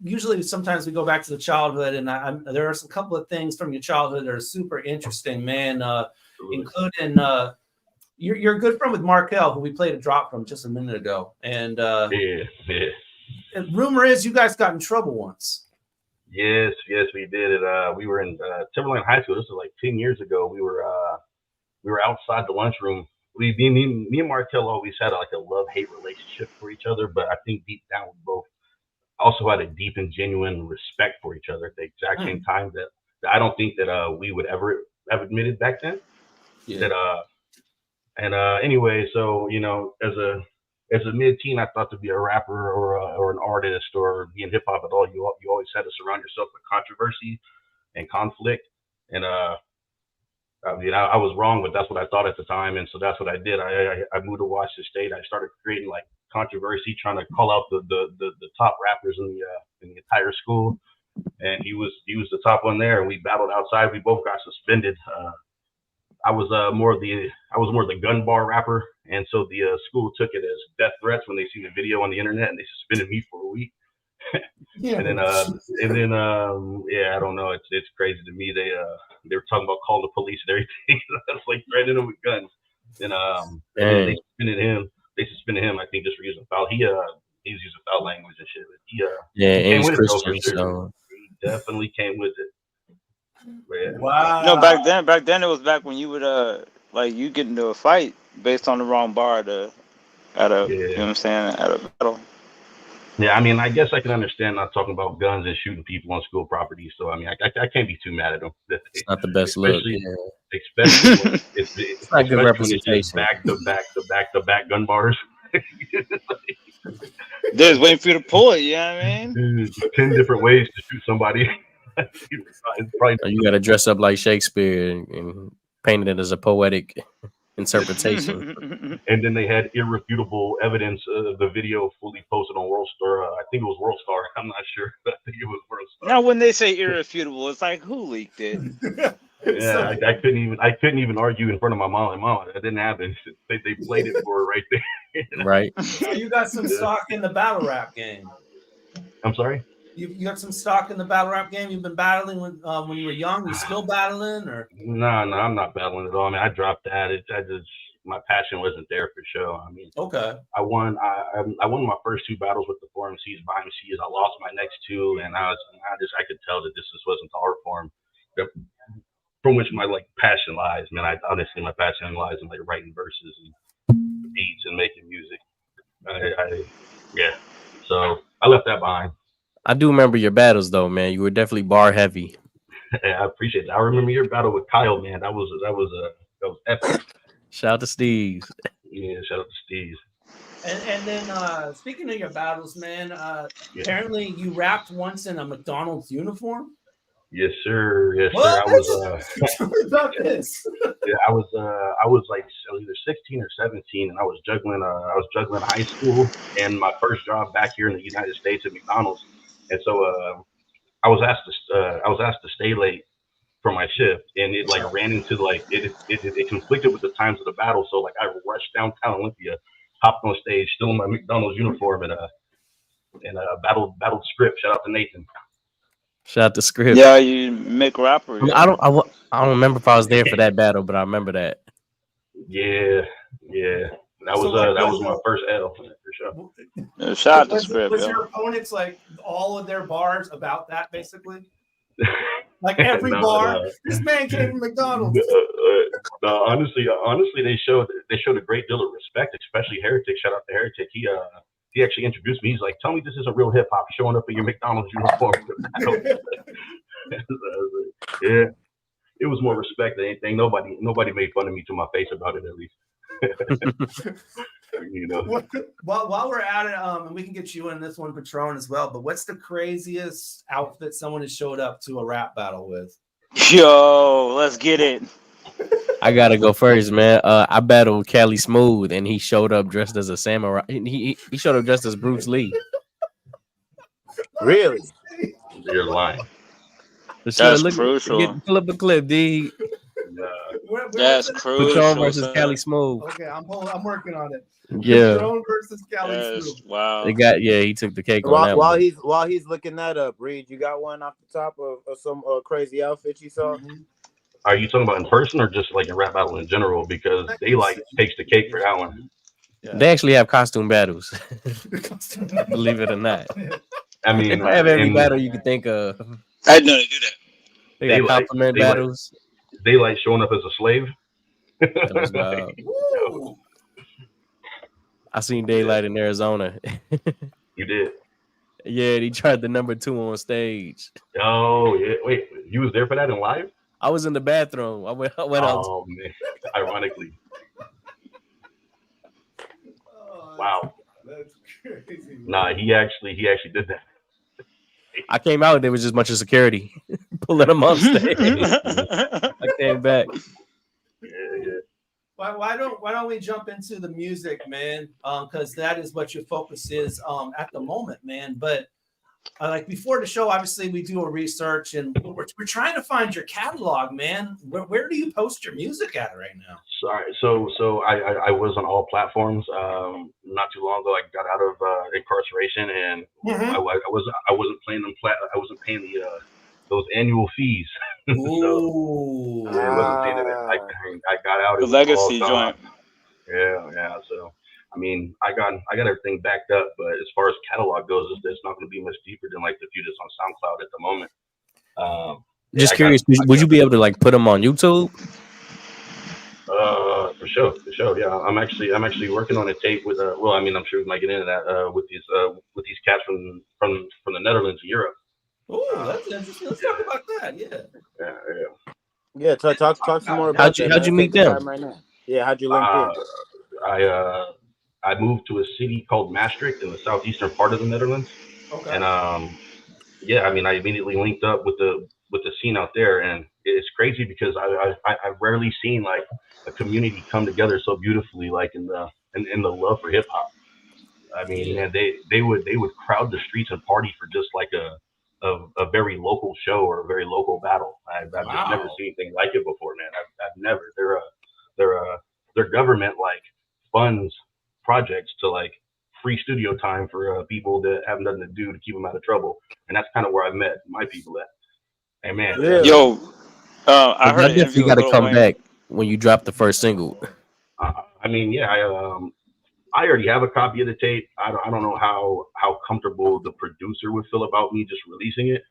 usually sometimes we go back to the childhood, and there are a couple of things from your childhood that are super interesting, man. Including you're a good friend with Markel, who we played a drop from just a minute ago, and and rumor is you guys got in trouble once. Yes, we did it. We were in Timberline High School. This was like 10 years ago. We were outside the lunchroom. Me and Markel always had like a love-hate relationship for each other, but I think deep down we both also had a deep and genuine respect for each other at the exact same time that I don't think that we would ever have admitted back then. Anyway, so as a mid-teen, I thought to be a rapper or an artist or be in hip hop at all, you always had to surround yourself with controversy and conflict. And I was wrong, but that's what I thought at the time, and so that's what I did. I moved to Washington State. I started creating like controversy, trying to call out the top rappers in the entire school, and he was the top one there. And we battled outside. We both got suspended. I was more of the gun bar rapper, and so the school took it as death threats when they seen the video on the internet, and they suspended me for a week. I don't know. It's crazy to me. They were talking about calling the police and everything. That's like threatening them with guns. And then they suspended him. I think just for using foul. He was using foul language and shit. But he he's Christian, so he definitely came with it. Yeah. Wow. No, back then it was back when you would like you get into a fight based on the wrong bar you know what I'm saying, at a battle. Yeah, I mean, I guess I can understand not talking about guns and shooting people on school property. So I mean, I can't be too mad at them. It's not the best look. Especially when it's not good representation. Back to back gun bars. They're just waiting for you to pull it. You know what I mean? 10 different ways to shoot somebody. You got to dress up like Shakespeare and paint it as a poetic interpretation. And then they had irrefutable evidence of the video fully posted on World Star. I think it was World Star. I'm not sure. I think it was World Star. Now, when they say irrefutable, it's like, who leaked it? Yeah, I couldn't even argue in front of my mom. And mom, that didn't happen. They played it for her right there. Right. So you got some stock in the battle rap game. I'm sorry? You got some stock in the battle rap game. You've been battling when you were young. You still battling, or? No, I'm not battling at all. I mean, I dropped that. My passion wasn't there for sure. I mean, okay. I won my first 2 battles with the 4 MCs by MCs. I lost my next 2, and I could tell that this just wasn't the art form from which my like passion lies. Man, honestly, my passion lies in like writing verses and beats and making music. So I left that behind. I do remember your battles though, man. You were definitely bar heavy. I appreciate it. I remember your battle with Kyle, man. That was epic. Shout out to Steve. Yeah, shout out to Steve. And then speaking of your battles, man, apparently you rapped once in a McDonald's uniform. Yes, sir. Yes, what? Sir. I was. Tell me about this. Yeah, I was like either 16 or 17, and I was juggling high school and my first job back here in the United States at McDonald's. And so I was asked to stay late for my shift, and it like ran into like it conflicted with the times of the battle. So like I rushed downtown Olympia, hopped on stage, still in my McDonald's uniform, and battled Script. Shout out to Nathan. Shout out to Script. Yeah, you make rapper. Yeah. I don't remember if I was there for that battle, but I remember that. Yeah. That was my first L for sure. Shout out to Script. Was your opponents like all of their bars about that basically? Like every bar, this man came from McDonald's. Honestly, they showed a great deal of respect, especially Heretic. Shout out to Heretic. He actually introduced me. He's like, "Tell me this isn't real hip hop showing up in your McDonald's uniform." Yeah, it was more respect than anything. Nobody made fun of me to my face about it, at least. You know. While we're at it, and we can get you in this one, Patron, as well. But what's the craziest outfit someone has showed up to a rap battle with? Yo, let's get it. I gotta go first, man. I battled Cali Smooth, and he showed up dressed as a samurai. He showed up dressed as Bruce Lee. Really? You're lying. That's crucial. Pull up a clip, D. That's crucial. Patron versus son. Cali Smooth. Okay, I'm working on it. Yeah. Patron versus Cali Smooth. Wow. He took the cake on that one. While he's looking that up, Reid, you got one off the top of some crazy outfit you saw? Are you talking about in person or just like a rap battle in general? Because Daylight takes the cake for that one. They actually have costume battles. Believe it or not. I mean, they have every battle you can think of. I didn't know they do that. They got compliment battles. Daylight showing up as a slave. That was wild. I seen Daylight in Arizona. You did? Yeah, he tried the number 2 on stage. Oh, yeah. Wait, you was there for that in live? I was in the bathroom. I went out. Oh, man. Ironically. Wow. That's crazy. Nah, he actually did that. I came out and there was just a bunch of security pulling him on stage. I came back. Why don't we jump into the music, man? Because that is what your focus is at the moment, man. But like before the show, obviously we do a research and we're trying to find your catalog, man. Where do you post your music at right now? Sorry, so I was on all platforms. Not too long ago, I got out of incarceration, and I wasn't paying them. I wasn't paying those annual fees. So I wasn't paying it. I got out. The legacy joint. Yeah. So I mean, I got everything backed up, but as far as catalog goes, it's not going to be much deeper than like the few that's on SoundCloud at the moment. Just curious, would you be able to like put them on YouTube? For sure. Yeah, I'm actually working on a tape with well, I mean, I'm sure we might get into that with these cats from the Netherlands and Europe. Oh, that's interesting. Let's talk about that. Yeah. Talk some more about that. How'd you meet them? Right now. Yeah, how'd you link in? I moved to a city called Maastricht in the southeastern part of the Netherlands. Okay. And yeah, I mean, I immediately linked up with the scene out there, and it's crazy because I've rarely seen like a community come together so beautifully, like in the love for hip hop. I mean, man, they would crowd the streets and party for just like a very local show or a very local battle. I've just never seen anything like it before, man. I've never. Their government like funds projects to like free studio time for people that have nothing to do to keep them out of trouble, and that's kind of where I met my people at. Hey man, yo, I heard you got to come back when you drop the first single. I mean, yeah, I already have a copy of the tape. I don't know how comfortable the producer would feel about me just releasing it,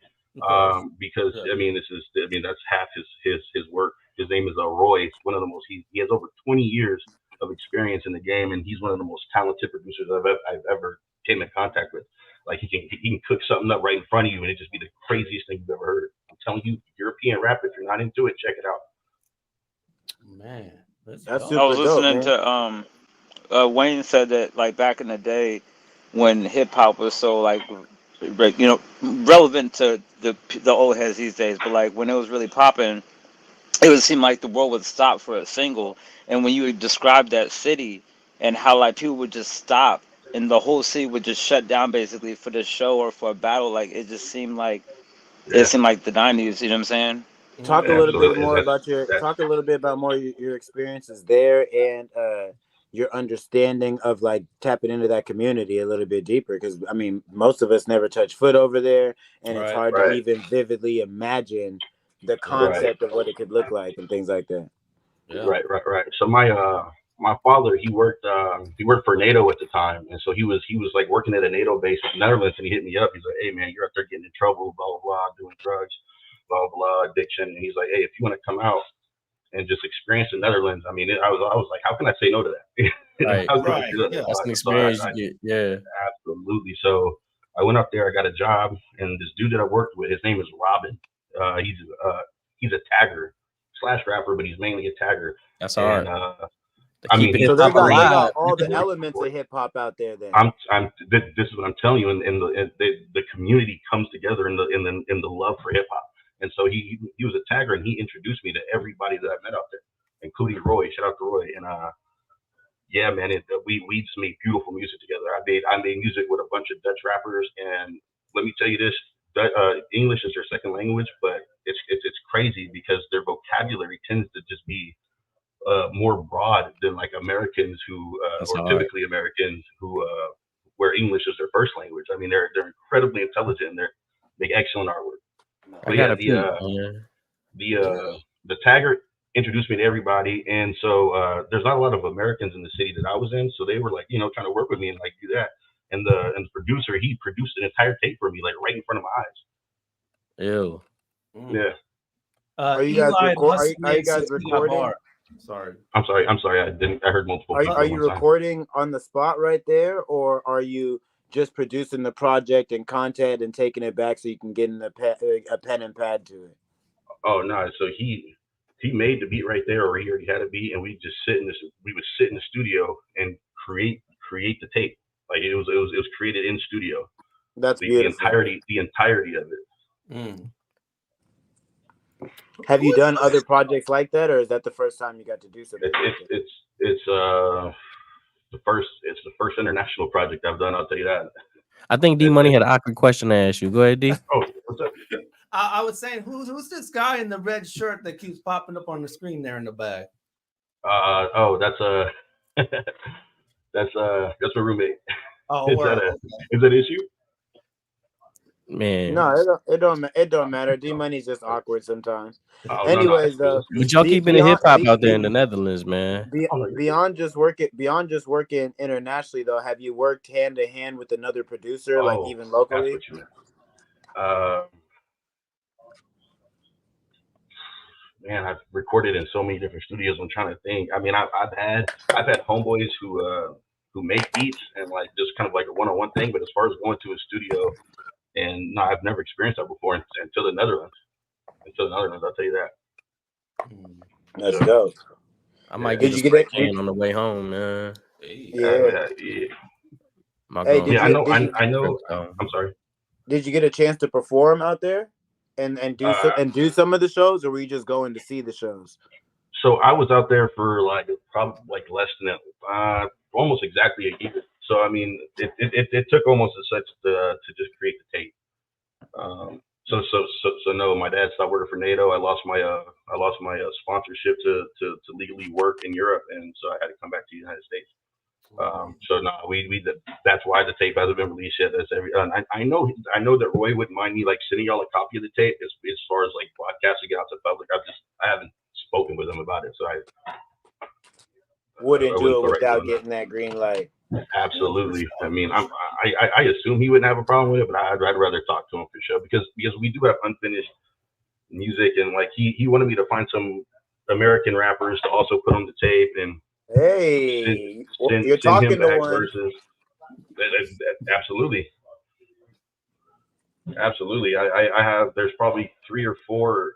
because I mean that's half his work. His name is Roy. One of the most he has over 20 years of experience in the game, and he's one of the most talented producers I've ever came in contact with. Like he can cook something up right in front of you, and it just be the craziest thing you've ever heard. I'm telling you, European rap. If you're not into it, check it out. Man, I was listening to Wayne said that like back in the day when hip hop was so like relevant to the old heads these days, but like when it was really popping, it would seem like the world would stop for a single. And when you would describe that city and how like people would just stop and the whole city would just shut down basically for the show or for a battle, like it just seemed like it seemed like the 90s. You know what I'm saying? Talk a little bit more about your experiences there and your understanding of like tapping into that community a little bit deeper, because I mean most of us never touch foot over there, and it's hard to even vividly imagine the concept of what it could look like and things like that. Right. So my father, he worked for NATO at the time, and so he was like working at a NATO base in the Netherlands, and he hit me up. He's like, "Hey man, you're out there getting in trouble, blah blah blah, doing drugs, blah blah, addiction." And he's like, "Hey, if you want to come out and just experience the Netherlands," I mean, I was like, "How can I say no to that?" That's an experience. Absolutely. So I went up there. I got a job, and this dude that I worked with, his name is Robin. He's a tagger / rapper, but he's mainly a tagger. That's hard. I mean, so they got all the elements of hip hop out there. Then this is what I'm telling you, and the community comes together in the love for hip hop. And so he was a tagger, and he introduced me to everybody that I met out there, including Roy. Shout out to Roy. And yeah, man, we just made beautiful music together. I made music with a bunch of Dutch rappers, and let me tell you this. English is their second language, but it's crazy because their vocabulary tends to just be more broad than like Americans who, or typically Americans who where English is their first language. I mean, they're incredibly intelligent and they make excellent artwork. But yeah, the tagger introduced me to everybody, and so there's not a lot of Americans in the city that I was in, so they were like, you know, trying to work with me and like do that. And the producer, he produced an entire tape for me, like right in front of my eyes. Ew. Yeah. Are you guys recording? Sorry. I'm sorry. I heard multiple. Are you recording on the spot right there, or are you just producing the project and content and taking it back so you can get in a pen and pad to it? Oh no! So he made the beat right there, or he already had a beat, and we would sit in the studio and create the tape. Like it was created in studio. That's beautiful. The entirety of it. Have you done other projects like that, or is that the first time you got to do something? It's the first international project I've done. I'll tell you that. I think D Money had an awkward question to ask you. Go ahead, D. Oh, what's up? I was saying, who's this guy in the red shirt that keeps popping up on the screen there in the back? That's my roommate. Oh, is that an issue? Man, no, it don't matter. D Money's just awkward sometimes. Anyways, though, but y'all keeping the hip hop out there in the Netherlands, man. Beyond just working internationally, though, have you worked hand to hand with another producer, like even locally? Man, I've recorded in so many different studios. I'm trying to think. I mean, I've had homeboys who make beats and like just kind of like a one-on-one thing. But as far as going to a studio, and no, I've never experienced that before until the Netherlands. I'll tell you that. That's dope. I might get a on the way home, man. Yeah. I know. I'm sorry. Did you get a chance to perform out there and do some of the shows, or were you just going to see the shows? So I was out there for probably less than almost exactly a year. So I mean, it took almost as such to just create the tape. So no, my dad stopped working for NATO. I lost my sponsorship to legally work in Europe, and so I had to come back to the United States. So no, that's why the tape hasn't been released yet. That's I know that Roy wouldn't mind me like sending y'all a copy of the tape as far as like broadcasting it out to the public. I haven't spoken with him about it, so I wouldn't do it without getting that green light. Absolutely. I mean, I assume he wouldn't have a problem with it, but I'd rather talk to him for sure because we do have unfinished music, and like he wanted me to find some American rappers to also put on the tape and you're talking to one. Verses. Absolutely. I have. There's probably 3 or 4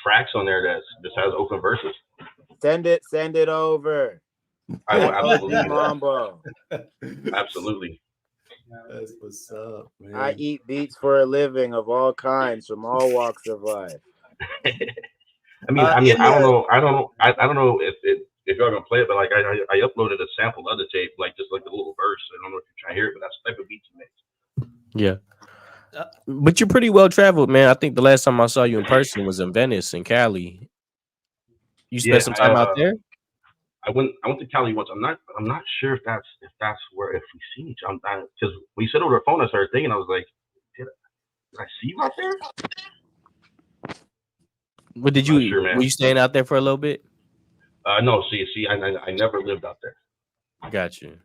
tracks on there that just has open verses. Send it over. I will absolutely. Mambo. Absolutely. That's what's up, man. I eat beats for a living of all kinds from all walks of life. I mean, I don't know if y'all gonna play it, but like I uploaded a sample of the tape, like just like the little verse. I don't know if you're trying to hear it, but that's the type of beat you make. Yeah. But you're pretty well traveled, man. I think the last time I saw you in person was in Venice and Cali. You spent some time out there? I went to Cali once. I'm not sure if that's where if we see each other. Because when you said over the phone, I started thinking. I was like, did I see you out there? But did you? Sure, were you staying out there for a little bit? No. See, I never lived out there. Got you.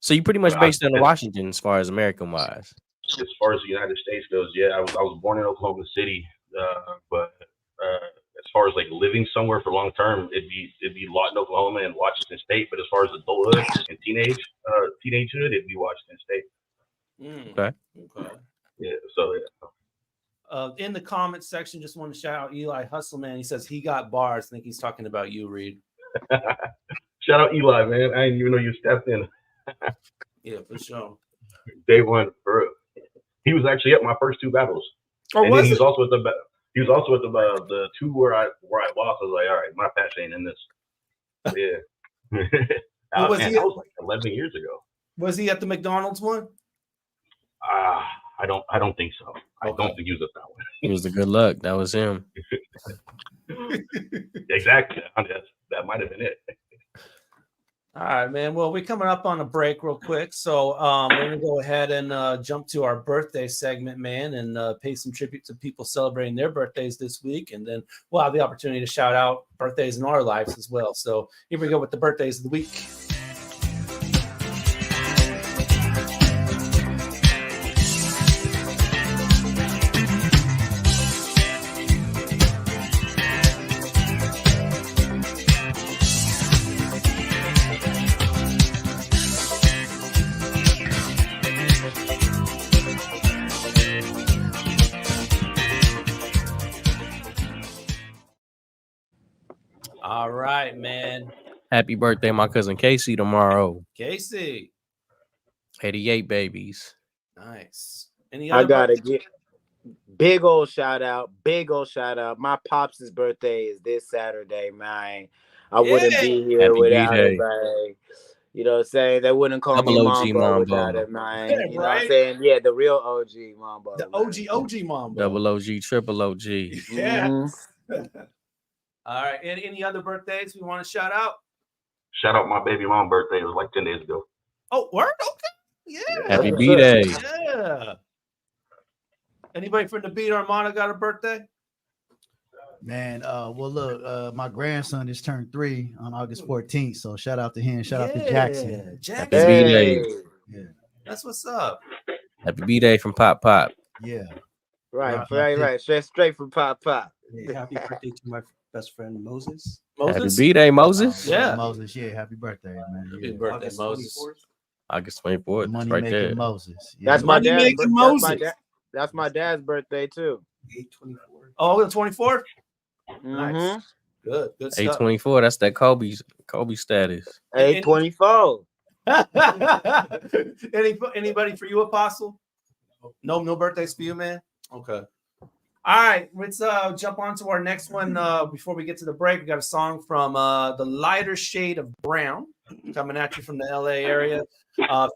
So you pretty much based in Washington, as far as American wise. As far as the United States goes, yeah, I was born in Oklahoma City, but as far as like living somewhere for long term, it'd be Lawton, Oklahoma, and Washington State. But as far as adulthood and teenagehood, it'd be Washington State. Okay. Yeah. So yeah. In the comments section, just want to shout out Eli Hustleman. He says he got bars. I think he's talking about you, Reid. Shout out Eli, man. I didn't even know you stepped in. Yeah, for sure. Day one, bro. He was actually at my first 2 battles. Oh, and then he was also at the 2 where I lost. I was like, all right, my patch ain't in this. Yeah. That was like 11 years ago. Was he at the McDonald's one? I don't think so. I don't think he was at that one. It was the good luck. That was him. Exactly. That might have been it. All right, man. Well, we're coming up on a break real quick. So we're going to go ahead and jump to our birthday segment, man, and pay some tribute to people celebrating their birthdays this week. And then we'll have the opportunity to shout out birthdays in our lives as well. So here we go with the birthdays of the week. All right, man. Happy birthday, my cousin Casey, tomorrow. Casey. 88 babies. Nice. I gotta get big old shout out. My pops' birthday is this Saturday, man. I wouldn't be here Happy without B-Day. it, man. You know what I'm saying? They wouldn't call me Double OG Mambo Mambo. without it, man. Yeah, You know what I'm right? saying? Yeah, the real OG Mambo. The OG Mambo. Double OG, triple OG. Yeah. Mm-hmm. All right. Any other birthdays we want to shout out? Shout out my baby mom birthday. It was like 10 days ago. Oh, word? Okay. Yeah. Happy B-Day. Yeah. Anybody from the Beat Armada got a birthday? Man, well, look, my grandson just turned 3 on August 14th, so shout out to him. Shout out to Jackson. Happy B-Day. Yeah. That's what's up. Happy B-Day from Pop Pop. Yeah. Right. Straight from Pop. Hey, happy birthday to my best friend Moses. Happy B-Day, Moses. Yeah. Moses, yeah. Happy birthday, man. Happy Yeah. birthday, Moses. 24th. August 24th. Money Right making there. Moses. Yeah. That's my dad's Making birthday. Moses. That's my dad's birthday too. 8/24. Oh, the 24th? Mm-hmm. Nice. Good stuff. 824. That's that Kobe status. 824. Anybody for you, Apostle? No birthdays for you, man? Okay. All right, let's jump on to our next one. Before we get to the break, we got a song from The Lighter Shade of Brown coming at you from the LA area,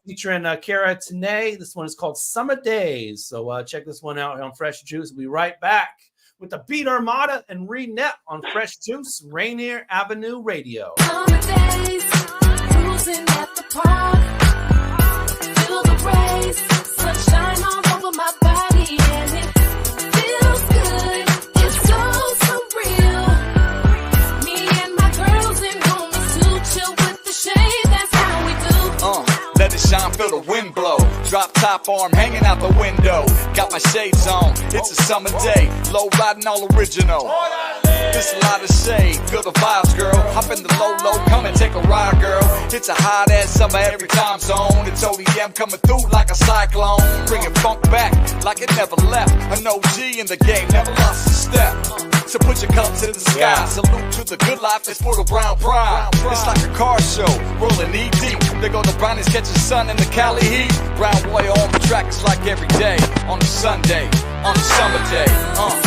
featuring Kara Tanay. This one is called Summer Days. So check this one out on Fresh Juice. We'll be right back with the Beat Armada and Reid Knepp on Fresh Juice, Rainier Avenue Radio. Summer days, cruising at the park. Feel the rays, sunshine all over my body, and it feels good. It's so real. Me and my girls and homies too chill with the shade. That's how we do. Let it shine, feel the wind blow. Drop top arm hanging out the window. Got my shades on, it's a summer day. Low riding all original. This a lot of shade, feel the vibes, girl. Hop in the low, come and take a ride, girl. It's a hot ass summer every time zone. It's ODM coming through like a cyclone. Bringing funk back like it never left. An OG in the game, never lost a step. So put your cups in the sky. Salute to the good life, it's for the brown pride. It's like a car show, rolling knee deep. They go the brownies catching sun in the Cali heat. Brown boy on the track, it's like every day. On a Sunday, on a summer day.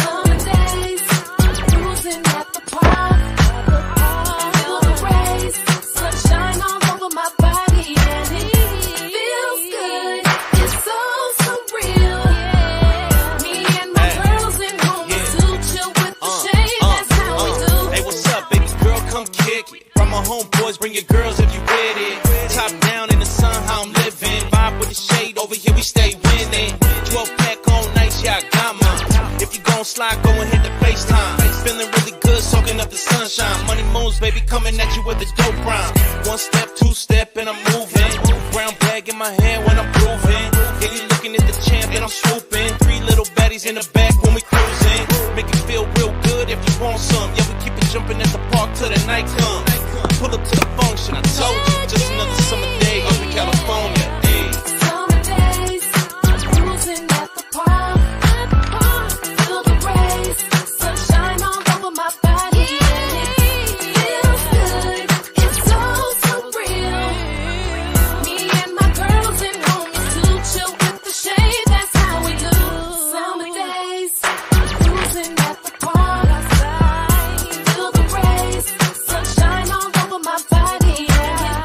Summer days, cruising at the park. Feel the rays, sunshine all over my body, and it feels good. It's so real. Me and my girls and homies too chill with the shade. That's how we do. Hey, what's up, baby girl? Come kick it. From my homeboys, bring your girls if you with it. Top down in the sun, how I'm living. Vibe with the shade over here, we stay winning. 12 pack on nights, yeah, I got mine. If you gon' slide, go and hit the FaceTime. Feeling really good, soaking up the sunshine. Money moves, baby, coming at you with the dope rhyme. 1 step, 2 step, and I'm moving. Brown bag in my hand when I'm proving. Yeah, you looking at the champ, and I'm swooping. 3 little baddies in the back when we cruising. Make it feel real good if you want some. Yeah, we keep it jumping at the park till the night comes. Pull up to the function, I told you. Just another summer day up in California. Summer days, cruising at the park. Feel the rays, sunshine all over my body, and it feels good. It's so real. Me and my girls and homies too chill with the shade. That's how we do. Summer days, cruising at the park. Feel the rays, sunshine all over my body, and it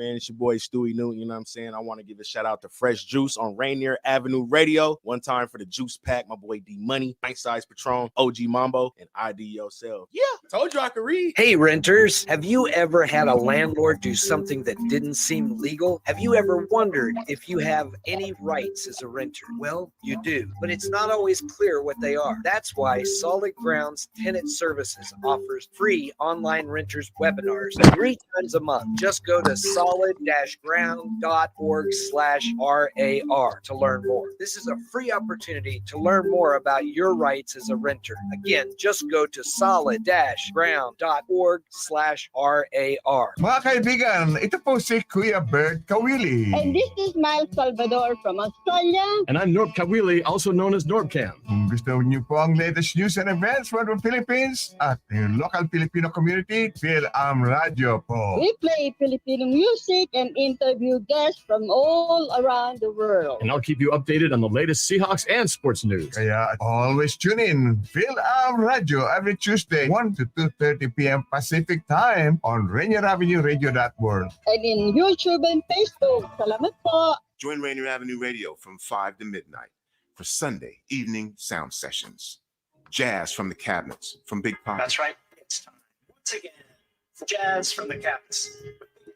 man? It's your boy Stewie Newton. You know what I'm saying? I want to give a shout out to Fresh Juice on Rainier Avenue Radio. One time for the Juice Pack, my boy D Money, Pint Size Patron, OG Mambo, and ID Yourself. Yeah, told you I could read. Hey, renters, have you ever had a landlord do something that didn't seem legal? Have you ever wondered if you have any rights as a renter? Well, you do, but it's not always clear what they are. That's why Solid Grounds Tenant Services offers free online renters webinars 3 times a month. Just go to solid-ground.org/RAR to learn more. This is a free opportunity to learn more about your rights as a renter. Again, just go to solid-ground.org/RAR. Mga kaibigan, ito po si Kuya Bert Kawili. And this is Miles Salvador from Australia. And I'm Norb Kawili, also known as Norbcam. Kung gusto niyo po ang latest news and events from the Philippines at the local Filipino community, Phil Radio po. We play Filipino music and interview guests from all around the world. And I'll keep you updated on the latest Seahawks and sports news. Kaya always tune in. Phil Radio every Tuesday, 1 to 2:30 p.m. Pacific Time on Rainier Avenue Radio.world. And in YouTube and Facebook. Salamat po. Join Rainier Avenue Radio from 5 to midnight for Sunday evening sound sessions. Jazz from the cabinets from Big Pop. That's right. It's time once again for Jazz from the Cabinets.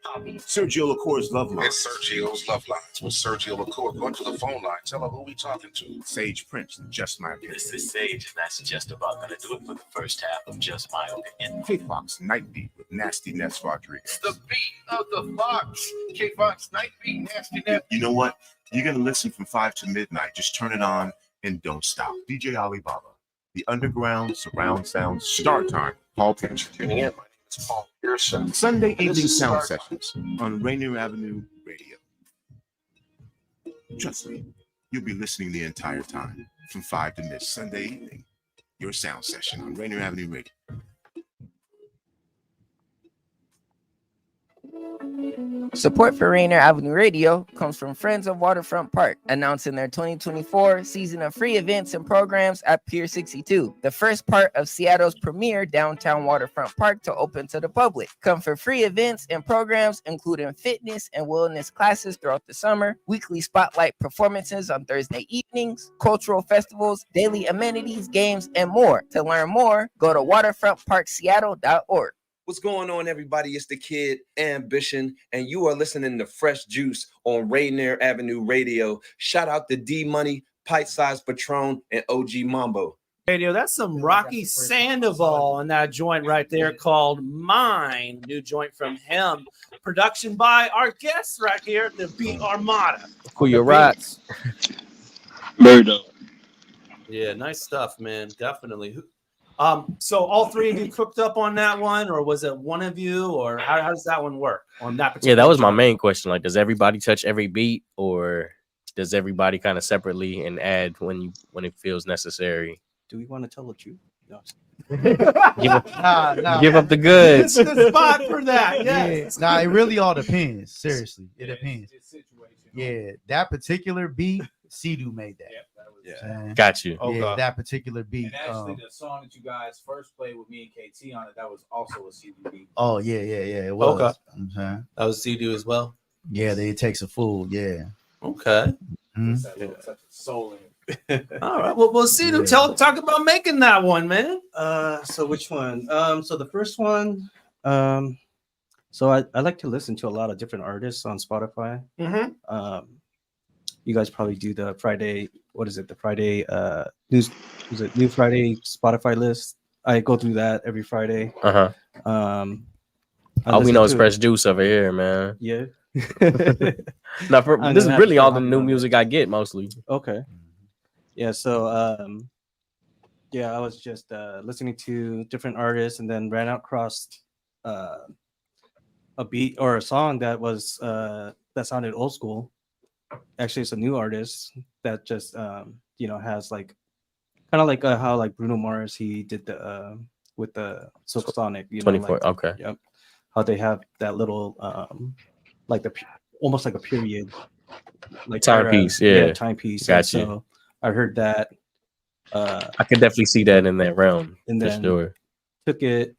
Poppy. Sergio LaCour's Love Line. It's Sergio's Love Lines with Sergio LaCour. Go to the phone line. Tell her who we talking to. Sage Prince, Just My Opinion. This is Sage, and that's just about going to do it for the first half of Just My Opinion. K-Fox Night Beat with Nasty Ness Rodriguez. The beat of the Fox. K-Fox Night Beat, Nasty Ness. You know what? You're going to listen from 5 to midnight. Just turn it on and don't stop. DJ Alibaba, the underground surround sound start time. Paul Pinch. Tuning in. My name is Paul Pearson. Sunday evening sound sessions on Rainier Avenue Radio. Trust me, you'll be listening the entire time from 5 to midnight. Sunday evening, your sound session on Rainier Avenue Radio. Support for Rainier Avenue Radio comes from Friends of Waterfront Park, announcing their 2024 season of free events and programs at Pier 62, the first part of Seattle's premier downtown waterfront park to open to the public. Come for free events and programs, including fitness and wellness classes throughout the summer, weekly spotlight performances on Thursday evenings, cultural festivals, daily amenities, games, and more. To learn more, go to waterfrontparkseattle.org. What's going on, everybody? It's the Kid Ambition, and you are listening to Fresh Juice on Rainier Avenue Radio. Shout out to D Money, Pint Size Patron, and OG Mambo. Radio, that's some Rocky Sandoval on that joint right there called Mine. New joint from him. Production by our guests right here, the Beat Armada. Cool your rats. Murder. Yeah, nice stuff, man. Definitely. So all three of you cooked up on that one, or was it one of you, or how does that one work on that particular? Yeah, that was my main question. Like, does everybody touch every beat, or does everybody kind of separately and add when it feels necessary? Do we want to tell the truth? No. Give up the goods. It's the spot for that. Yes. Yeah. Nah, it really all depends. Seriously, it depends. Yeah, that particular beat, Sidu made that. Yeah. Got you. Yeah, that particular beat. And actually, the song that you guys first played with me and KT on it, that was also a CD beat. Oh yeah, it was. Okay. Okay. That was CD as well. Yeah, it takes a fool. Yeah. Okay. Such a soul in it. All right. Well, CD, talk about making that one, man. So which one? So the first one. So I like to listen to a lot of different artists on Spotify. Mm-hmm. You guys probably do the Friday. What is it? The Friday news? Is it New Friday Spotify list? I go through that every Friday. All we know is Fresh Juice over here, man. Yeah. Now, this is really all the new music I get mostly. Okay. Yeah. So yeah, I was just listening to different artists, and then ran across a beat or a song that was that sounded old school. Actually, it's a new artist that just has like kind of like how like Bruno Mars, he did the with the Silk Sonic, 24. like, okay. Yep. How they have that little like almost like a period, like timepiece. Timepiece. Got you. So I heard that. I could definitely see that in that realm. And for then sure. Took it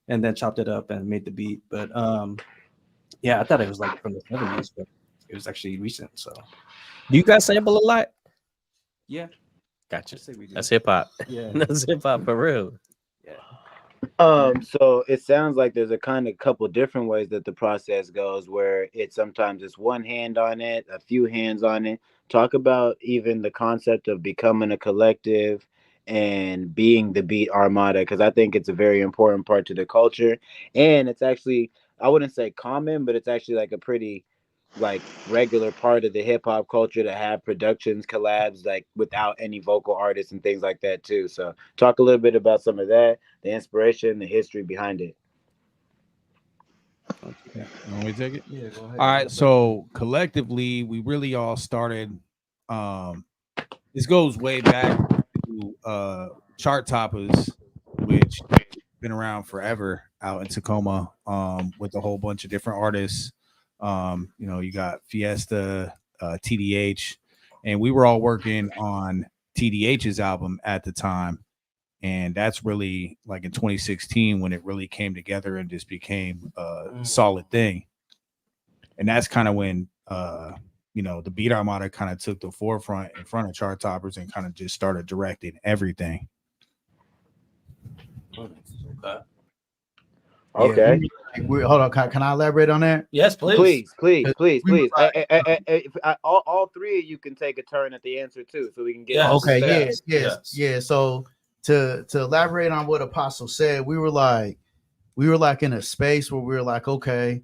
and then chopped it up and made the beat. But Yeah, I thought it was like from the 70s, but it was actually recent. So Do you guys sample a lot? yeah, Gotcha. I'd say we do. That's hip hop. Yeah. That's hip hop for real. So it sounds like there's a kind of couple different ways that the process goes, where it sometimes it's one hand on it, a few hands on it. Talk about even the concept of becoming a collective and being the Beat Armada, because I think it's a very important part to the culture, and it's actually, I wouldn't say common, but it's actually like a pretty like regular part of the hip hop culture to have productions collabs like without any vocal artists and things like that too. So talk a little bit about some of that, the inspiration, the history behind it. You want me to take it? Yeah, go ahead. All right. So collectively, we really all started. This goes way back to Chart Toppers, which been around forever out in Tacoma, with a whole bunch of different artists. You got Fiesta, TDH, and we were all working on TDH's album at the time. And that's really like in 2016 when it really came together and just became a solid thing. And that's kind of when, the Beat Armada kind of took the forefront in front of Chart Toppers and kind of just started directing everything. Okay. Hold on. Can I elaborate on that? Yes, please. Please. All three of you can take a turn at the answer too, so we can get. Okay. Yes. So to elaborate on what Apostle said, we were like in a space where we were like, okay,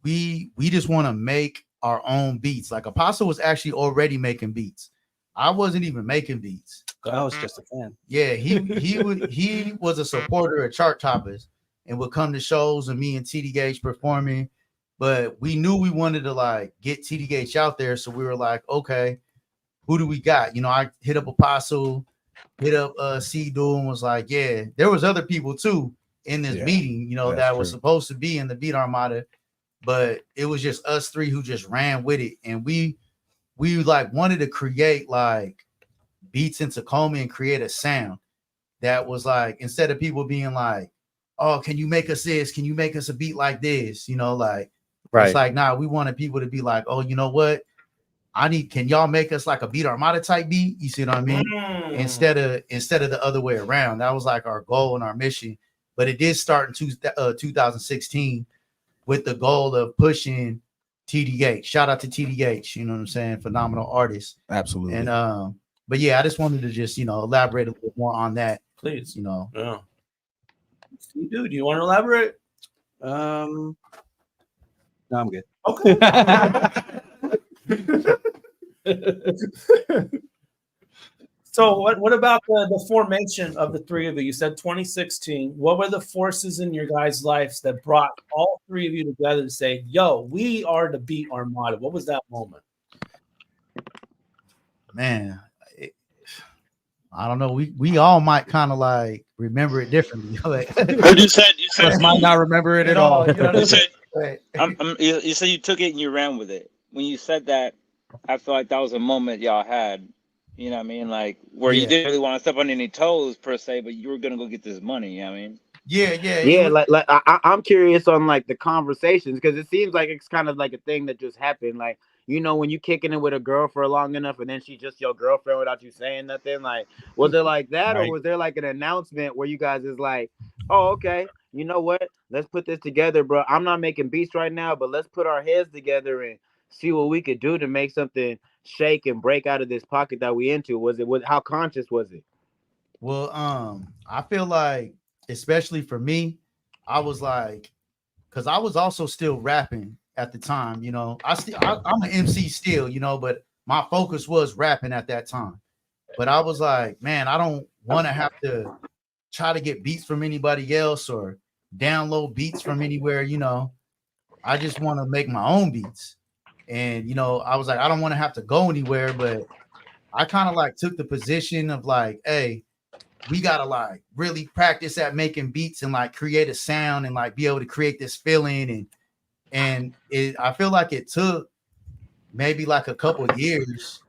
we just want to make our own beats. Like Apostle was actually already making beats. I wasn't even making beats. I was just a fan. Yeah, he was a supporter of Chart Toppers and would come to shows and me and TD Gage performing. But we knew we wanted to like get TD Gage out there, so we were like, okay, who do we got? I hit up Apostle, hit up C-Duel, and was like, yeah, there was other people too in this meeting, that was supposed to be in the Beat Armada, but it was just us three who just ran with it, and we like wanted to create like beats in Tacoma and create a sound that was like, instead of people being like, oh, can you make us this? Can you make us a beat like this? Right. It's like, nah, we wanted people to be like, oh, you know what? Can y'all make us like a Beat Armada type beat? You see what I mean? Instead of the other way around. That was like our goal and our mission. But it did start in 2016 with the goal of pushing TDH. Shout out to TDH, you know what I'm saying? Phenomenal artist. Absolutely. And but yeah, I just wanted to just elaborate a little more on that. Please. Yeah. Dude, do you want to elaborate? No, I'm good. Okay. So what about the formation of the three of you? You said 2016. What were the forces in your guys' lives that brought all three of you together to say, yo, we are the Beat Armada? What was that moment? Man, I don't know. We all might kind of like remember it differently. You said might not remember it at all. You said you took it and you ran with it. When you said that, I feel like that was a moment y'all had. You know what I mean? Like where you didn't really want to step on any toes per se, but you were gonna go get this money. You know what I mean? Yeah. Like I'm curious on like the conversations, because it seems like it's kind of like a thing that just happened. Like, when you kicking it with a girl for long enough and then she's just your girlfriend without you saying nothing. Like, was it like that, or was there like an announcement where you guys is like, oh, okay, you know what? Let's put this together, bro. I'm not making beats right now, but let's put our heads together and see what we could do to make something shake and break out of this pocket that we into. How conscious was it? Well, I feel like, especially for me, I was like, because I was also still rapping at the time, I'm an MC still, but my focus was rapping at that time. But I was like, man, I don't want to have to try to get beats from anybody else or download beats from anywhere, I just want to make my own beats. And, I was like, I don't want to have to go anywhere, but I kind of like took the position of like, hey, we got to like really practice at making beats and like create a sound and like be able to create this feeling. And I feel like it took maybe like a couple of years.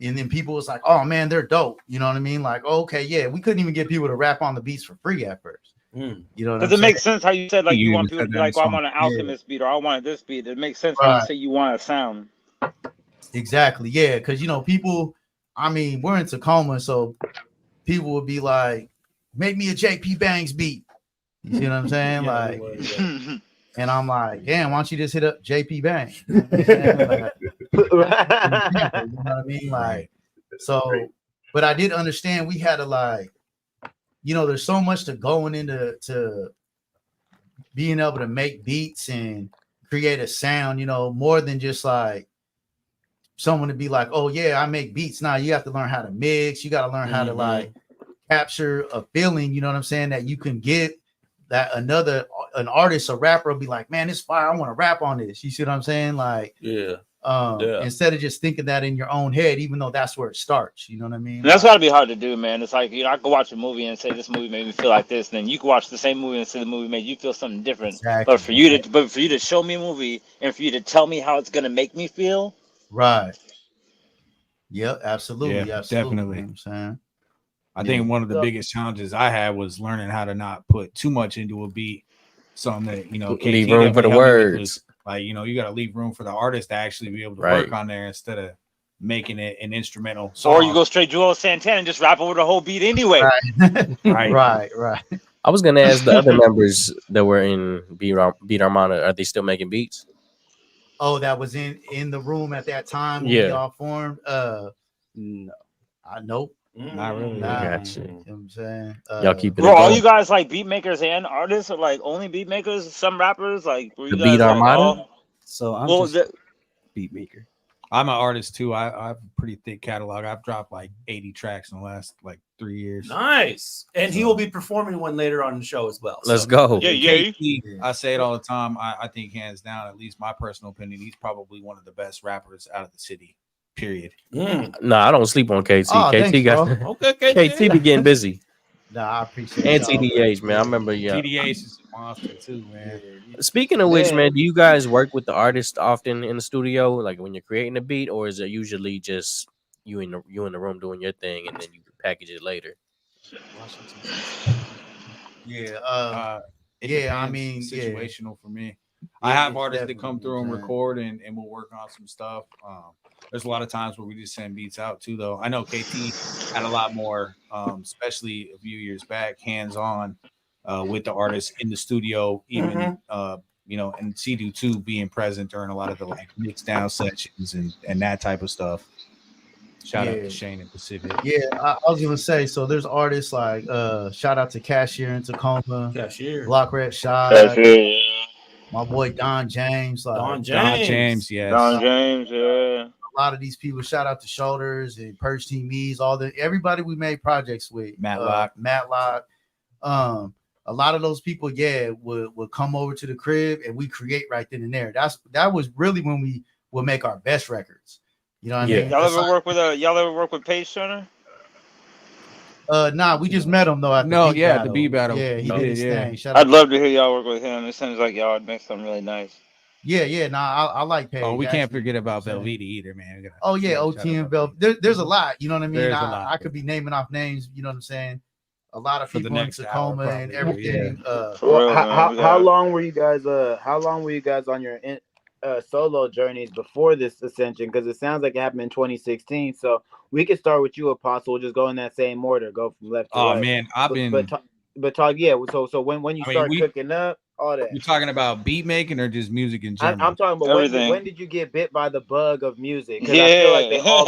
And then people was like, oh man, they're dope. You know what I mean? Like, okay, yeah, we couldn't even get people to rap on the beats for free at first. You know what I'm Because it saying? makes sense how you said like you You want even people to said be that in like, the oh, I song. want an Alchemist beat or I want this beat. It makes sense when you Right. say you want a sound. Exactly. Yeah, because people. I mean, we're in Tacoma, so people would be like, "Make me a JP Bangs beat." You see what I'm saying? Yeah, like, we would, yeah. and I'm like, "Damn, why don't you just hit up JP Bangs?" You know what I'm saying? Like, you know what I mean? Like, so, but I did understand we had to like, there's so much to going into being able to make beats and create a sound. More than just like someone to be like, oh yeah, I make beats. Now you have to learn how to mix. You got to learn how to like capture a feeling. You know what I'm saying? That you can get that an artist, a rapper will be like, man, this fire. I want to rap on this. You see what I'm saying? Like, Yeah. Instead of just thinking that in your own head, even though that's where it starts. You know what I mean? And that's gotta be hard to do, man. It's like, I could watch a movie and say this movie made me feel like this, and then you can watch the same movie and say the movie made you feel something different. Exactly. But for you to show me a movie and for you to tell me how it's gonna make me feel, Right. Yep, absolutely. Yeah, absolutely. definitely. You know what I'm saying? I think one of the biggest challenges I had was learning how to not put too much into a beat. Something that Leave KT room for the definitely helped me with words. was, like, you got to leave room for the artist to actually be able to Right. work on there instead of making it an instrumental or song. you go straight Joel Santana and just rap over the whole beat anyway. Right. Right. I was gonna ask the other members that were in Beat Armada, are they still making beats? Oh, that was in the room at that time when we Yeah. all formed. No, nope, not really. Nah, Gotcha. you know what I'm saying? Y'all keeping Bro, it all going. you guys like beat makers and artists, or like only beat makers? Some rappers, like were you The guys Beat like Armada? all? So I'm Well, just beat maker. I'm an artist too. I have a pretty thick catalog. I've dropped like 80 tracks in the last like 3 years. Nice. And he will be performing one later on the show as well. Let's go. Yeah. KT, I say it all the time. I think hands down, at least my personal opinion, he's probably one of the best rappers out of the city. Period. No, I don't sleep on KT. Oh, KT thanks, got bro. Okay, KT be getting busy. Nah, I appreciate And y'all, TDH, man. I remember, yeah. TDH is a monster too, man. Speaking of which, man, do you guys work with the artist often in the studio, like when you're creating a beat, or is it usually just you in the room doing your thing and then you package it later? Yeah. It Yeah, I depends. mean, yeah. Situational for me. Yeah, I have it's artists that come definitely, through and man. record and we'll work on some stuff. There's a lot of times where we just send beats out too, though. I know KT had a lot more, especially a few years back, hands-on with the artists in the studio, even and C2 too being present during a lot of the like mix down sessions and that type of stuff. Shout out Yeah. to Shane and Pacific. Yeah, I was gonna say. So there's artists like shout out to Cashier in Tacoma, Cashier, Block Red Shot, Cashier. my boy Don James, like Don Don James, yes. Don James, yeah. a lot of these people. Shout out to Shoulders and Purge Team E's, everybody we made projects with. Matlock. A lot of those people, would come over to the crib and we create right then and there. That was really when we would make our best records. You know what I mean? Y'all ever work with Paige Turner? Nah, we just met him though at the beat battle. the beat battle. Yeah, he No, did his yeah. thing. Shout out I'd love to hear y'all work with him. It seems like y'all would make something really nice. Yeah. Nah, I like Paige. Oh, we can't actually. forget about Velveeta either, man. We gotta- Oh yeah, shout OT out and Velvet. There's a lot. You know what I mean? There's a lot. I could be naming off names. You know what I'm saying? A lot of For the people in next hour, Tacoma and probably, everything. Well, how long were you guys? How long were you guys on your solo journeys before this ascension? Because it sounds like it happened in 2016. So we could start with you, Apostle. We'll just go in that same order. Go from left to right. Oh man, I've been. But talk. Yeah. So when you start cooking up, all that. You talking about beat making or just music in general? I'm talking about Everything. when did you get bit by the bug of music? 'Cause I feel like they all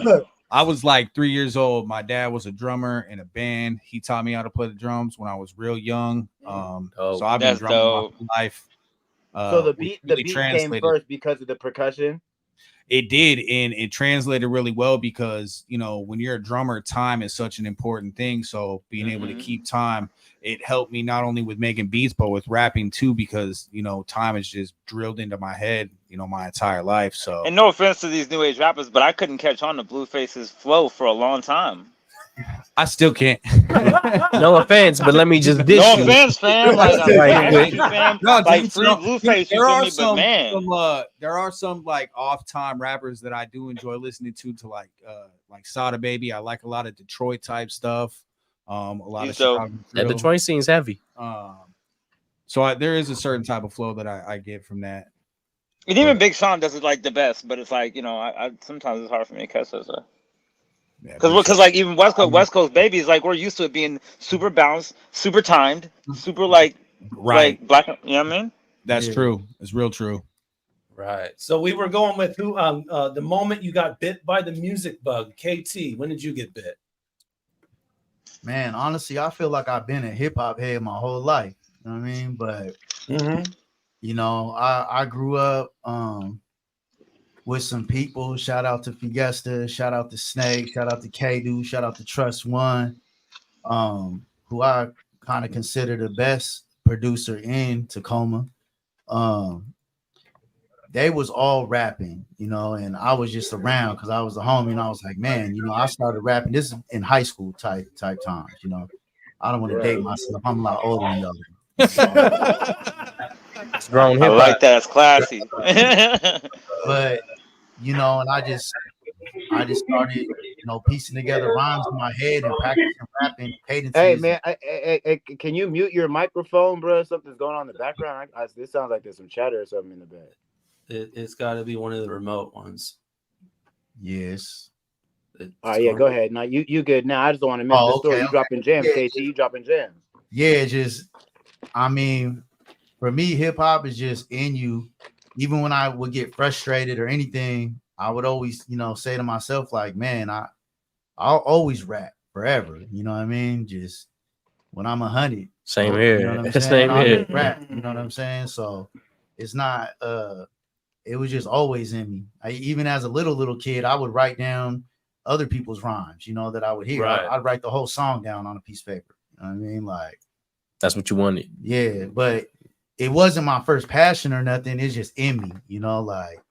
four. I was like 3 years old. My dad was a drummer in a band. He taught me how to play the drums when I was real young. So I've been That's drumming dope. my whole life. So the which beat really came translated. first because of the percussion. It did, and it translated really well because when you're a drummer, time is such an important thing. So being able to keep time, it helped me not only with making beats but with rapping too, because time is just drilled into my head, my entire life. So And no offense to these new age rappers, but I couldn't catch on to Blueface's flow for a long time. I still can't. No offense, but let me just dish No you. offense, fam. Like, Right quick. fam. No, Like dude, free Blueface, you feel me? But man, there are some like off-time rappers that I do enjoy listening to like Sada Baby. I like a lot of Detroit type stuff. A lot You of so Chicago That drill. Detroit scene's heavy. So there is a certain type of flow that I get from that. and even Big Sean does it like the best, but it's like, you know, I sometimes it's hard for me to catch those. Because like even West Coast Baby is like we're used to it being super balanced, super timed, super like Right. like black. You know what I mean? That's true. It's real true. Right. So we were going with who the moment you got bit by the music bug. KT, when did you get bit? Man, honestly, I feel like I've been a hip hop head my whole life. You know what I mean? But you know, I grew up with some people. Shout out to Fiesta, shout out to Snake, shout out to K-Do, shout out to Trust One, who I kind of consider the best producer in Tacoma. They was all rapping, you know, and I was just around because I was a homie, and I was like, man, you know, I started rapping. This is in high school type times, you know. I don't want to date myself. I'm a lot older than y'all. It's grown I hip like hop. that. It's classy. But you know, and I just started, you know, piecing together rhymes in my head and practicing rapping cadences. Hey man, hey, can you mute your microphone, bro? Something's going on in the background. This sounds like there's some chatter or something in the back. It's got to be one of the remote ones. Yes. All right, yeah, go ahead. Now you good now. I just don't want to miss the story. You dropping jams, Yeah. KT. You dropping jams. Yeah, just I mean, for me, hip hop is just in you. Even when I would get frustrated or anything, I would always, you know, say to myself, like, man, I'll always rap forever. You know what I mean? Just when I'm 100. Same you here. know what I'm saying? Same I'll here. just rap. You know what I'm saying? So it's not it was just always in me. Even as a little kid, I would write down other people's rhymes, you know, that I would hear. Right. I'd write the whole song down on a piece of paper. You know what I mean? Like, that's what you wanted. yeah, but it wasn't my first passion or nothing. It's just in me, you know, like,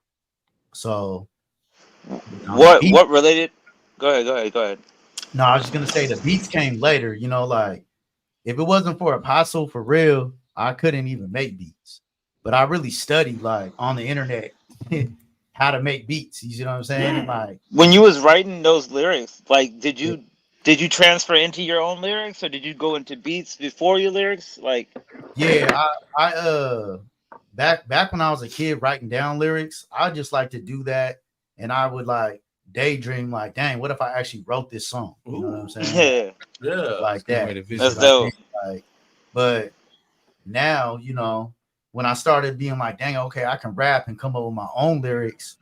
so. What related? Go ahead. No, I was just gonna say the beats came later, you know, like if it wasn't for Apostle for real, I couldn't even make beats. But I really studied like on the internet how to make beats. You know what I'm saying? Like When you was writing those lyrics, like did you transfer into your own lyrics, or did you go into beats before your lyrics? Like, yeah, I back when I was a kid writing down lyrics, I just like to do that, and I would like daydream, like, dang, what if I actually wrote this song? You know what I'm saying? Yeah. Like that. That's dope. Like, but now, you know, when I started being like, dang, okay, I can rap and come up with my own lyrics.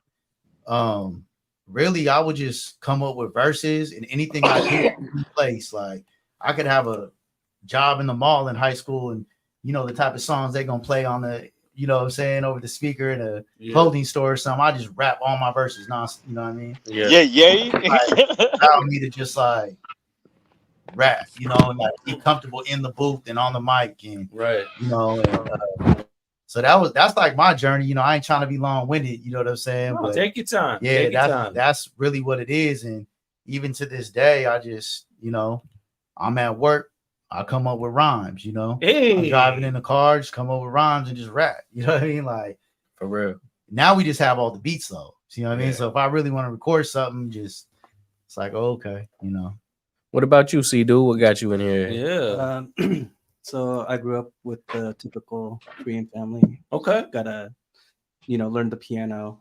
Really, I would just come up with verses and anything I do in place. Like, I could have a job in the mall in high school, and you know the type of songs they're gonna play on the, you know what I'm saying, over the speaker in a clothing store or something. I just rap all my verses you know what I mean? Yeah. Like, allow me to just like rap, you know, and like be comfortable in the booth and on the mic, and you know, and, so that's like my journey. You know, I ain't trying to be long-winded, you know what I'm saying? No, But take your time. Yeah, Take your time. that's really what it is. And even to this day, I just, you know, I'm at work, I come up with rhymes, you know. I'm driving in the car, just come up with rhymes and just rap. You know what I mean? Like, for real. Now we just have all the beats though. You know what I mean? So if I really want to record something, just it's like, oh, okay, you know. What about you, C-Dude? What got you in here? Yeah. So I grew up with the typical Korean family. Okay. Gotta, you know, learn the piano.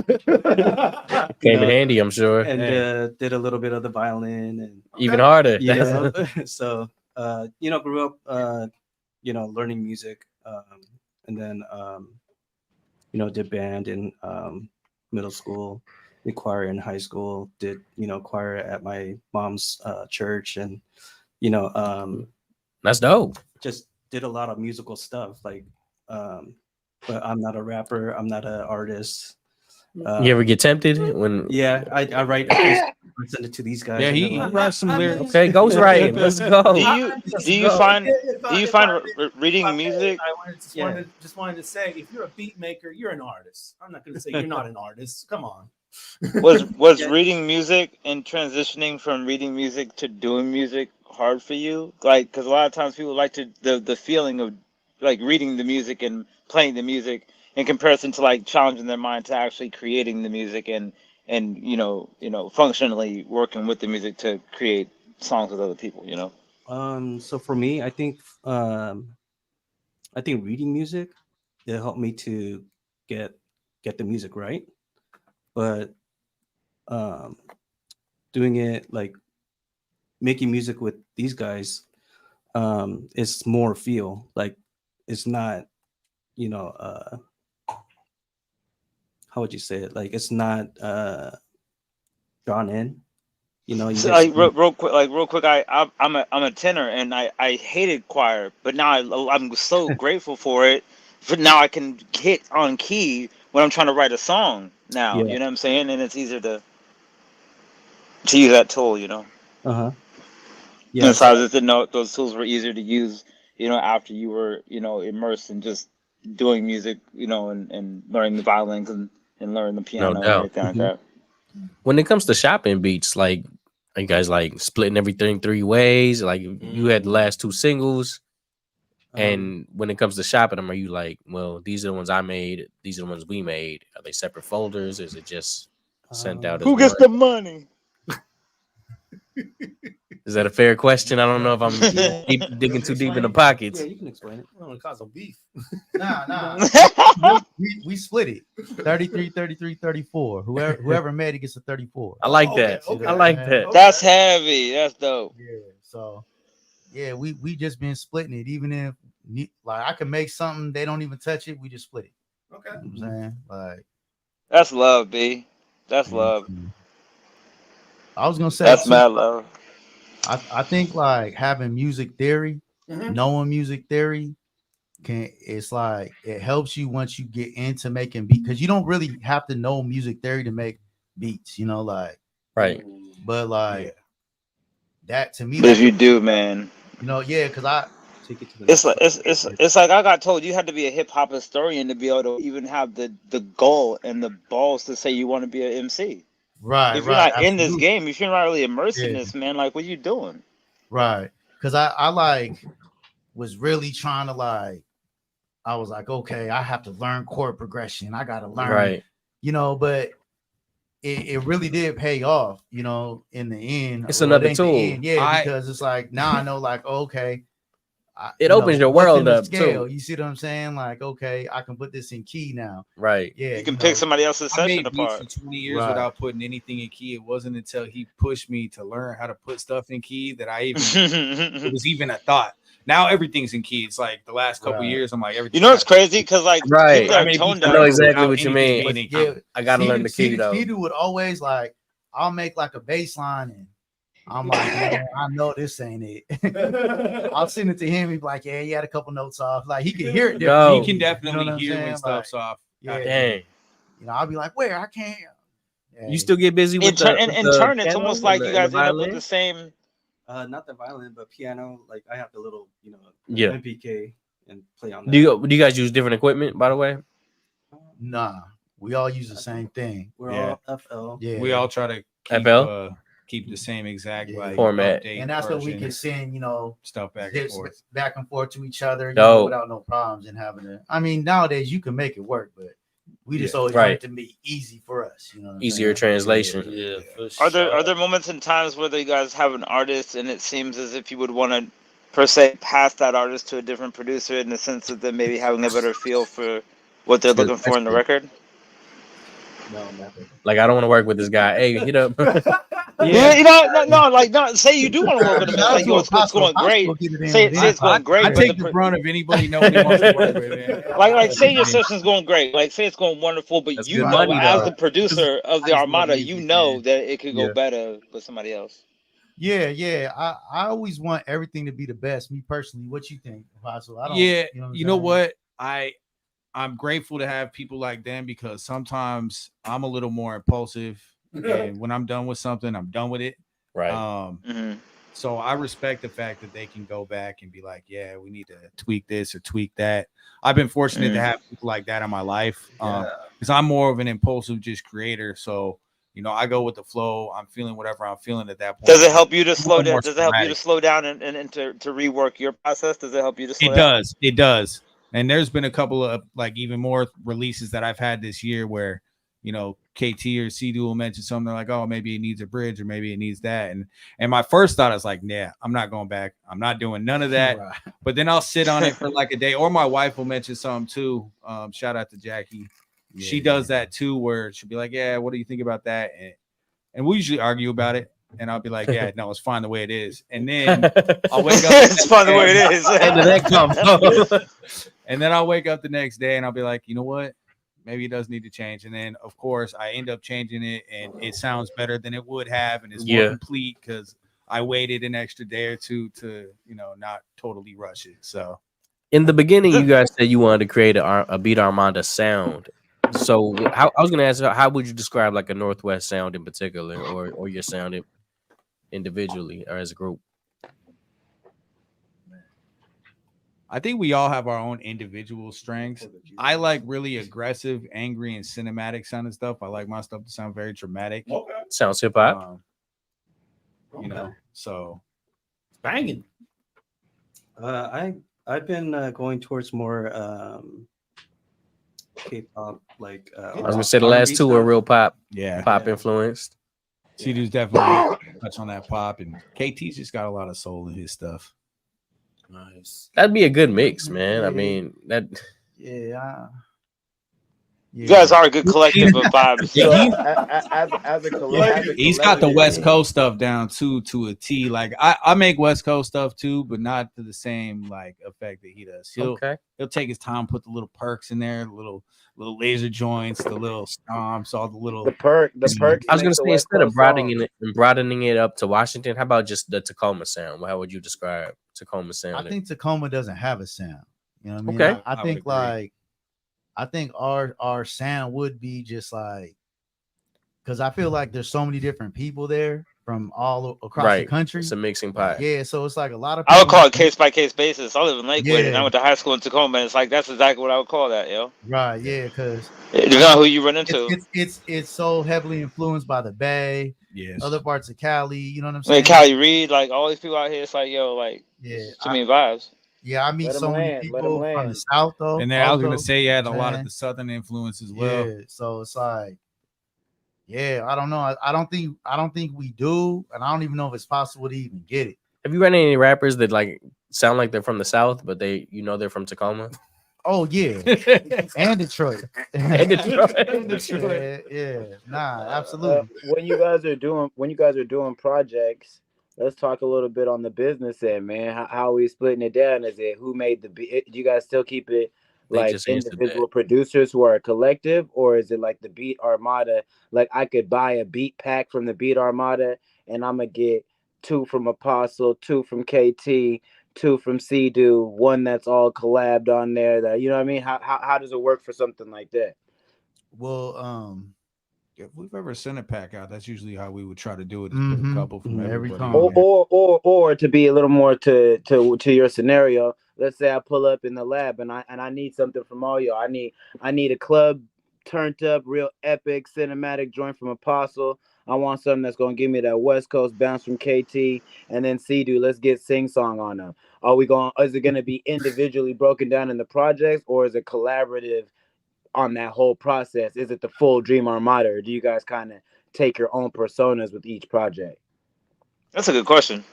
Came in handy, I'm sure. And did a little bit of the violin and even harder. You know? So you know, grew up you know, learning music. And then you know, did band in middle school, did choir in high school, did, you know, choir at my mom's church, and you know, that's dope. Just did a lot of musical stuff, like but I'm not a rapper, I'm not an artist. You ever get tempted when? Yeah, I write. I send it to these guys. Yeah, and he they're like, writes some lyrics. Okay, ghostwriting. Let's go. Do you find reading music? I just wanted to say, if you're a beat maker, you're an artist. I'm not going to say you're not an artist. Come on. Was reading music and transitioning from reading music to doing music hard for you? Like, because a lot of times people like to the feeling of like reading the music and playing the music in comparison to like challenging their mind to actually creating the music and you know functionally working with the music to create songs with other people, you know. So for me, I think reading music, it helped me to get the music right. But doing it like making music with these guys, it's more feel. Like it's not, you know, how would you say it? Like it's not drawn in. You know, you So, just real quick, I'm a tenor, and I hated choir, but now I'm so grateful for it. For now, I can hit on key when I'm trying to write a song. Now, yeah. you know what I'm saying, and it's easier to use that tool. You know, Uh-huh. and Yeah, so I so just didn't know if those tools were easier to use. You know, after you were immersed in just doing music, and learning the violins and learning the No piano and doubt. everything like that. When it comes to shopping beats, like, are you guys like splitting everything 3 ways? Like, you had the last 2 singles, and when it comes to shopping them, are you like, well, these are the ones I made, these are the ones we made? Are they separate folders? Is it just sent out as Who gets one? the money? Is that a fair question? I don't know if I'm digging too deep in the pockets. yeah, you can explain it. I don't want to cause some beef. Nah. we split it. 33, 33, 34. Whoever made it gets a 34. I like that. I like that. That's heavy. That's dope. Yeah. So yeah, we just been splitting it. Even if like I can make something, they don't even touch it. We just split it. Okay. You know what I'm saying? Like That's love, B. That's love. I was gonna say That's too, mad love. I think like having music theory, knowing music theory it's like it helps you once you get into making beats, because you don't really have to know music theory to make beats, like right. But like that to me, But if you do, man, because I take it to the it's like it's like I got told you had to be a hip hop historian to be able to even have the goal and the balls to say you want to be an MC. Right. If you're not in this game, if you're not really immersed in this, man, like what you doing? Right. Because I like was really trying to like, I was like, okay, I have to learn chord progression. I got to learn, right. But it really did pay off, in the end. It's another tool. Because it's like, now I know, like, okay. It opens your world up scale, too. You see what I'm saying? Like, okay, I can put this in key now. Right. Yeah. You can pick somebody else's I session made beats apart. for 20 years without putting anything in key. It wasn't until he pushed me to learn how to put stuff in key that I even it was even a thought. Now everything's in key. It's like the last couple years, I'm like everything. You know what's crazy? Because like people that are tone deaf. I know exactly what you mean. I gotta learn the key though. He would always like, I'll make like a bass line and I'm like, man, I know this ain't it. I'll send it to him. He'd be like, yeah, he had a couple notes off. Like he can hear it. He can definitely hear when stuff's off. Yeah. Dang. I'll be like, where? I can't. Yeah. You still get busy with in turn, it's almost like you guys end up with the same. Not the violin, but piano. Like I have the little, Yeah. MPK and play on that. Do you guys use different equipment, by the way? Nah, we all use the same thing. We're all FL. Yeah, we all try to keep, FL? Keep the same exact like format, and that's what we can send, stuff back and forth to each other, without no problems and having it. I mean, nowadays you can make it work, but we just always want it to be easy for us. Easier translation. Yeah. Are there moments and times where you guys have an artist and it seems as if you would want to, per se, pass that artist to a different producer in the sense of them maybe having a better feel for what they're looking for in the record? No, never. Like I don't want to work with this guy. Hey, hit up. Say you do want to work with him. It's like, it's going great. Say it's going great. I take the brunt of anybody knowing he wants to work with it. Like, say your session's going great. Like, say it's going wonderful, but That's you good know, money, as though. the producer of the Armada, you know that it could go better with somebody else. Yeah. I always want everything to be the best. Me personally, what you think, Apostle? I don't. You know what? I'm grateful to have people like them because sometimes I'm a little more impulsive, and when I'm done with something, I'm done with it. Right. So I respect the fact that they can go back and be like, yeah, we need to tweak this or tweak that. I've been fortunate to have people like that in my life because I'm more of an impulsive just creator. So, I go with the flow. I'm feeling whatever I'm feeling at that point. Does it help you to slow down? Does it help you to slow down and to rework your process? Does it help you to slow down? It does. And there's been a couple of like even more releases that I've had this year where, you know, KT or C will mention something. They're like, oh, maybe it needs a bridge or maybe it needs that. And my first thought is like, yeah, I'm not going back. I'm not doing none of that. Right. But then I'll sit on it for like a day, or my wife will mention something too. Shout out to Jackie. She does that too, where she'll be like, yeah, what do you think about that? And we usually argue about it. And I'll be like, yeah, no, it's fine the way it is. And then I'll wake up. It's fine the way it is. And then I'll wake up the next day and I'll be like, you know what? Maybe it does need to change. And then, of course, I end up changing it and it sounds better than it would have. And it's more complete because I waited an extra day or two to, you know, not totally rush it. So in the beginning, you guys said you wanted to create a Beat Armada sound. So I was going to ask, how would you describe like a Northwest sound in particular, or your sound individually or as a group? I think we all have our own individual strengths. I like really aggressive, angry, and cinematic sounding stuff. I like my stuff to sound very dramatic. Sounds hip hop. You know, so banging. I've been going towards more K-pop, like I was gonna say the last two were real pop, pop influenced. C-Dude's definitely touch on that pop, and KT's just got a lot of soul in his stuff. Nice. That'd be a good mix, man. I mean, that. You guys are a good collective of vibes. As a collective, He's got the West Coast stuff down too to a T. Like I make West Coast stuff too, but not to the same like effect that he does. He'll take his time, put the little perks in there, the little laser joints, the little stomps, all the little perks. I was gonna say instead of broadening it up to Washington, how about just the Tacoma sound? How would you describe Tacoma sound? I think Tacoma doesn't have a sound. You know what I mean? Okay. I think like I think our sound would be just like, because I feel like there's so many different people there from all across the country. It's a mixing pot. Yeah, so it's like a lot of I would call it case by case basis. I live in Lakewood and I Yeah. went to high school in Tacoma, and it's like that's exactly what I would call that, yo. Right, yeah, because It depends on who you run into. it's so heavily influenced by the Bay, other parts of Cali. You know what I'm saying? Like Cali Reed, like all these people out here, it's like yo, like too many vibes. Yeah, I meet Let 'em so many land, let 'em people from the land. South though. And then I was gonna also, say, yeah, a lot man. of the Southern influence as well. Yeah, so it's like, yeah, I don't know. I don't think we do, and I don't even know if it's possible to even get it. Have you run any rappers that like sound like they're from the South, but they're from Tacoma? Oh yeah, and Detroit. And Detroit. And Detroit. Yeah, nah, absolutely. When you guys are doing projects, let's talk a little bit on the business end, man. How are we splitting it down? Is it who made the beat? Do you guys still keep it They like just answered individual producers who are a collective, or is it like the Beat Armada? Like I could buy a beat pack from the Beat Armada, and I'm gonna get 2 from Apostle, 2 from KT, 2 from C-Do, 1 that's all collabed on there. That you know what I mean? How does it work for something like that? Well, if we've ever sent a pack out, that's usually how we would try to do it. Is put a couple from everybody. Or to be a little more to your scenario, let's say I pull up in the lab and I need something from all y'all. I need a club turned up, real epic cinematic joint from Apostle. I want something that's gonna give me that West Coast bounce from KT, and then C-Do. Let's get Sing Song on them. Is it gonna be individually broken down in the projects, or is it collaborative on that whole process? Is it the full Dream Armada, or do you guys kind of take your own personas with each project? That's a good question.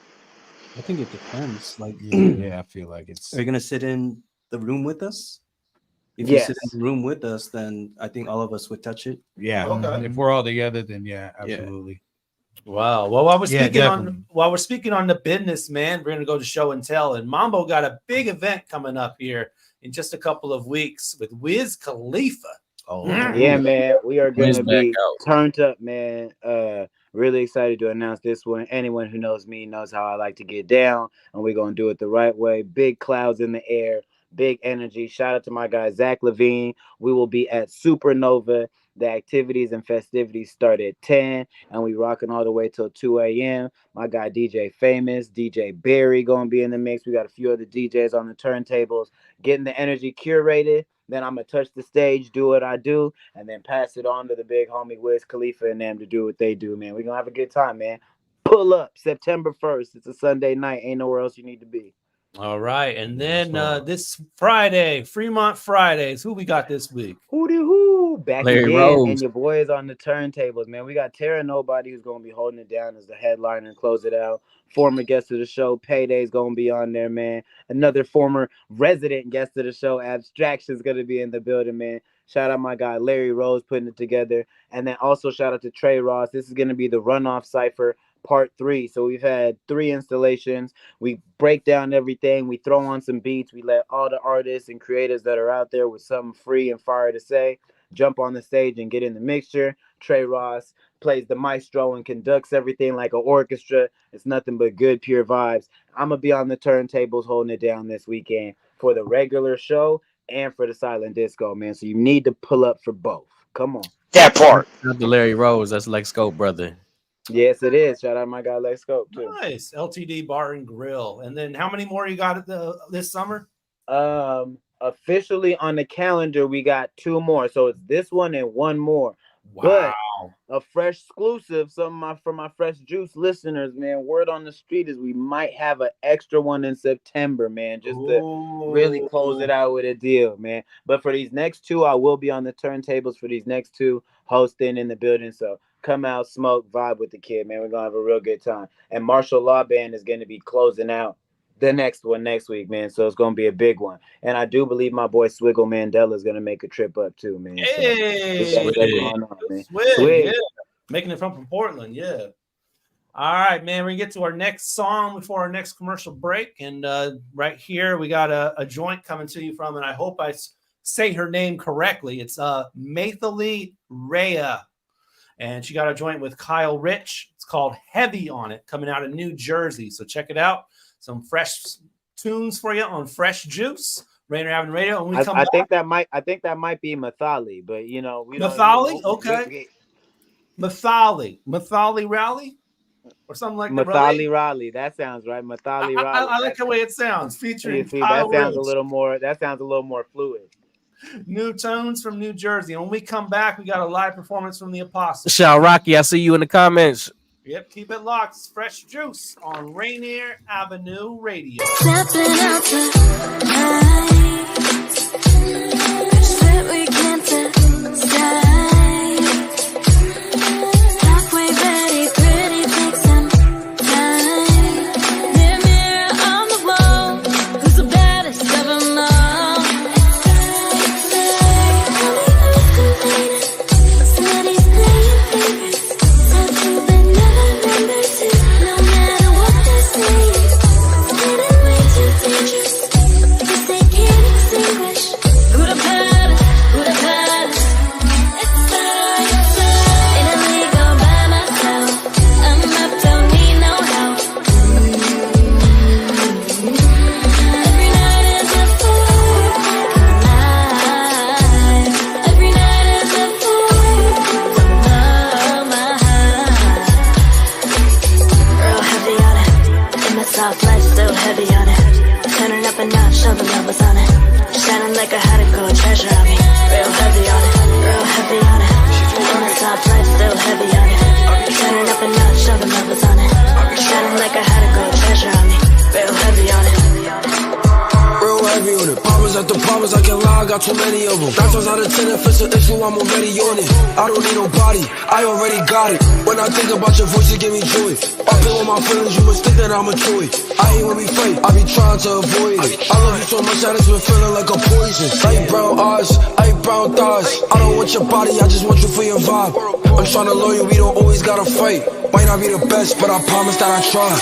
I think it depends. Like, Yeah, I feel like it's. Are you gonna sit in the room with us? If you sit Yes. in the room with us, then I think all of us would touch it. Yeah. Okay. If we're all together, then yeah, absolutely. Wow. Well, while we're Yeah, speaking on the business, man, we're gonna go to show and tell. And Mambo got a big event coming up here in just a couple of weeks with Wiz Khalifa. Oh Yeah, man, we are Wiz gonna back be out. turned up, man. Really excited to announce this one. Anyone who knows me knows how I like to get down, and we're gonna do it the right way. Big clouds in the air, big energy. Shout out to my guy Zach Levine. We will be at Supernova. The activities and festivities start at 10, and we rocking all the way till 2 a.m. My guy DJ Famous, DJ Barry gonna be in the mix. We got a few other DJs on the turntables, getting the energy curated. Then I'm gonna touch the stage, do what I do, and then pass it on to the big homie Wiz Khalifa and them to do what they do, man. We're gonna have a good time, man. Pull up September 1st. It's a Sunday night. Ain't nowhere else you need to be. All right, and then this Friday, Fremont Fridays. Who we got this week? Hooty hoo, back Larry again, Rose. and your boy is on the turntables, man. We got Tara Nobody who's gonna be holding it down as the headliner and close it out. Former guest of the show, Payday's gonna be on there, man. Another former resident guest of the show, Abstraction's gonna be in the building, man. Shout out my guy Larry Rose putting it together, and then also shout out to Trey Ross. This is gonna be the Runoff Cipher Part 3. So we've had 3 installations. We break down everything. We throw on some beats. We let all the artists and creators that are out there with something free and fire to say jump on the stage and get in the mixture. Trey Ross plays the maestro and conducts everything like an orchestra. It's nothing but good, pure vibes. I'm going to be on the turntables holding it down this weekend for the regular show and for the silent disco, man. So you need to pull up for both. Come on. That part. Not the Larry Rose. That's Lex Scope, brother. Yes, it is. Shout out my guy Lex Scope too. Nice. LTD Bar and Grill. And then how many more you got at this summer? Officially on the calendar, we got 2 more. So it's this one and 1 more. Wow. But a fresh exclusive, for my Fresh Juice listeners, man. Word on the street is we might have an extra one in September, man, just to really close it out with a deal, man. But for these next 2, I will be on the turntables for these next 2, hosting in the building. So come out, smoke, vibe with the kid, man. We're gonna have a real good time. And Martial Law Band is gonna be closing out the next one next week, man. So it's gonna be a big one. And I do believe my boy Swiggle Mandela is gonna make a trip up too, man. Hey, so going on, man. Swig, yeah. Making it from Portland, yeah. All right, man. We get to our next song before our next commercial break, and right here we got a joint coming to you from, and I hope I say her name correctly. It's Mathalie Rhea, and she got a joint with Kyle Rich. It's called Heavy on It, coming out of New Jersey. So check it out. Some fresh tunes for you on Fresh Juice, Rainier Avenue Radio. And I think that might be Mathali, but you know, we Mathali, okay. Mathali Raleigh, or something like that. Mathali Raleigh. That sounds right. Mathali Raleigh. I like the way it sounds. Featuring Kyle that sounds a little more. That sounds a little more fluid. New tones from New Jersey. And when we come back, we got a live performance from the Apostles. Shout Rocky, I see you in the comments. Yep, keep it locked. It's Fresh Juice on Rainier Avenue Radio. Stepping out tonight, said we can't decide. Halfway ready, pretty, take some time. Mirror on the wall, who's the baddest of them all? Said he's playing favorites, said you've been never to, no matter what they say. Getting way too dangerous, 'cause they can't extinguish. Who the baddest? Who the baddest? It's fine. In a league all by myself. I'm up, don't need no help. Every night is a fool night. Every night is a fool night. Real heavy on it. In the soft light, still heavy on it. Turning up a notch, show the levels on it. Shining like I had a gold treasure on me. Real heavy on it. Real heavy on it. In the soft light, still heavy on it. Turning up a notch, show the levels on it. Shining like I had a gold treasure on me. Real heavy on it. Real heavy on it. Problems after problems, I can't lie, I got too many of them. 9 times out of 10, if it's an issue, I'm already on it. I don't need nobody, I already got it. When I think about your voice, you give me joy. I've been with my feelings, you must think that I'm a toy. I hate when we fight, I be trying to avoid it. I love you so much that it's been feeling like a poison. Light brown eyes, light brown thighs. I don't want your body, I just want you for your vibe. I'm trying to love you, we don't always gotta fight. Might not be the best, but I promise that I try.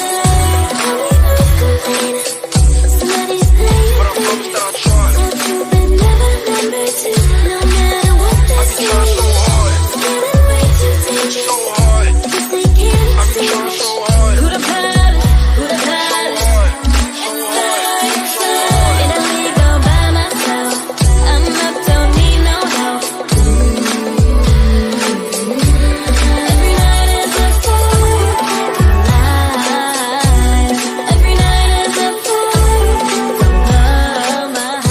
But I promise that I try. No matter what they say. So hard. Getting way too dangerous. So hard. 'Cause they can't I be trying extinguish. so hard. Who the baddest? Who the baddest? It's fine. In a league all by myself. I'm up, don't need no help. Every night is a fool night. Every night is a fool night.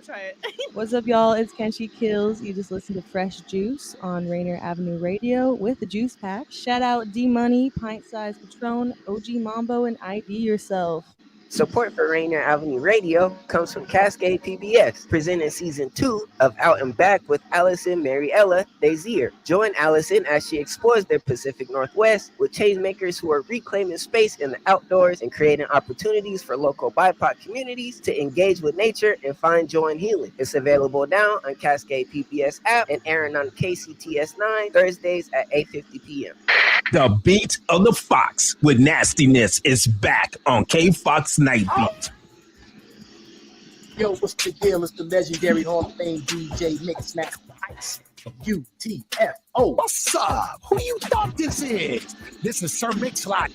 I'll try it. What's up, y'all? It's Kenshi Kills. You just listened to Fresh Juice on Rainier Avenue Radio with the Juice Pack. Shout out D Money, Pint Size Patron, OG Mambo, and ID Yourself. Support for Rainier Avenue Radio comes from Cascade PBS, presenting season 2 of Out and Back with Allison Mariella Desir. Join Allison as she explores the Pacific Northwest with changemakers who are reclaiming space in the outdoors and creating opportunities for local BIPOC communities to engage with nature and find joy and healing. It's available now on Cascade PBS app and airing on KCTS 9 Thursdays at 8:50 p.m. The Beat of the Fox with Nastiness is back on K-Fox Night Beat. Yo, what's the deal? It's the legendary Hall of Fame DJ Mix Max Ice. UTFO. What's up? Who you thought this is? This is Sir Mix-a-Lot.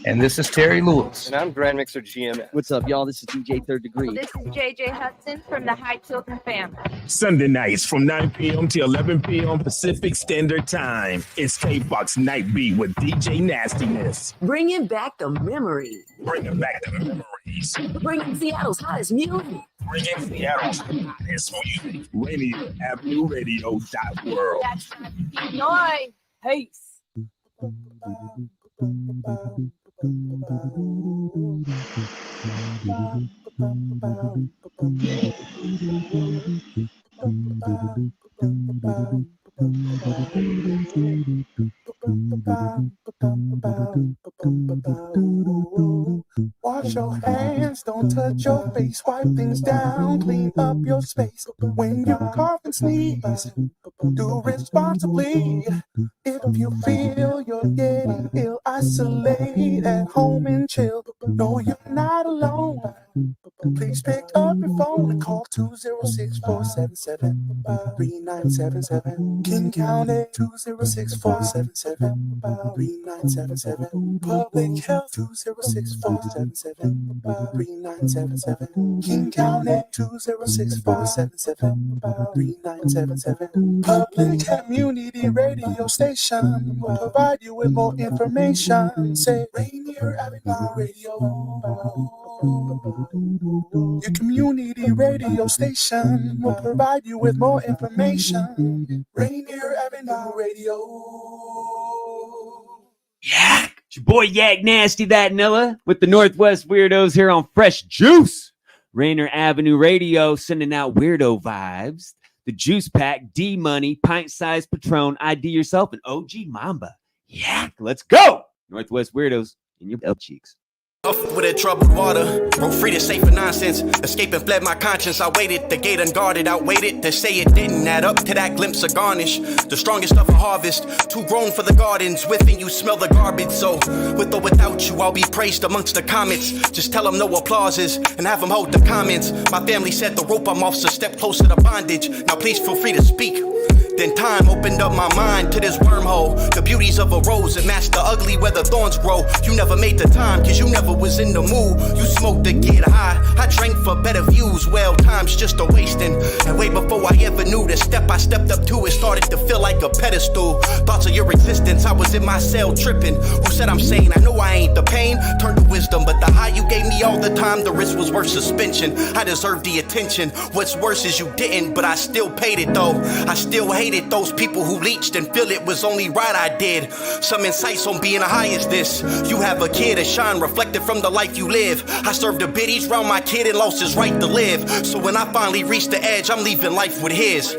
And this is Terry Lewis. And I'm Grand Mixer GM. What's up, y'all? This is DJ Third Degree. This is JJ Hudson from the High Children family. Sunday nights from 9 p.m. to 11 p.m. Pacific Standard Time. It's K-Fox Night Beat with DJ Nastiness. Bringing back the memories. Bringing back the memories. Bringing Seattle's hottest music. Bringing Seattle's hottest music. Rainier Avenue Radio.world. That's right. Peace. Wash your hands, don't touch your face, wipe things down, clean up your space. When you cough and sneeze, do responsibly. If you feel you're getting ill, isolate at home and chill. No, you're not alone. Please pick up your phone and call 206-477-3977. King County 206-477-3977. Public Health 206-477-3977. King County 206-477-3977. Public Community Radio Station will provide you with more information. Say Rainier Avenue Radio. Your community radio station will provide you with more information. Rainier Avenue Radio. Yeah, it's your boy Yak Nasty That Nilla with the Northwest Weirdos here on Fresh Juice. Rainier Avenue Radio sending out weirdo vibes. The Juice Pack, D Money, Pint Size Patron, ID Yourself, and OG Mambo. Yeah, let's go. Northwest Weirdos in your butt cheeks. With a troubled water, broke free to safe for nonsense. Escaping fled my conscience. I waited, the gate unguarded, outwaited to say it didn't add up to that glimpse of garnish. The strongest of a harvest, too grown for the gardens. Within you smell the garbage. So, with or without you, I'll be praised amongst the comets. Just tell them no applauses and have them hold the comments. My family set the rope, I'm off, so step closer to bondage. Now please feel free to speak. Then time opened up my mind to this wormhole. The beauties of a rose that match the ugly where the thorns grow. You never made the time, cause you never was in the mood. You smoked to get high, I drank for better views. Well, time's just a wasting. And way before I ever knew the step I stepped up to, it started to feel like a pedestal. Thoughts of your existence, I was in my cell tripping. Who said I'm sane? I know I ain't. The pain turned to wisdom, but the high you gave me all the time, the risk was worth suspension. I deserve the attention. What's worse is you didn't, but I still paid it though. I still hated those people who leached and feel it was only right I did. Some insights on being high is this: you have a kid, a shine reflected from the life you live. I served the biddies round my kid and lost his right to live. So when I finally reach the edge, I'm leaving life with his.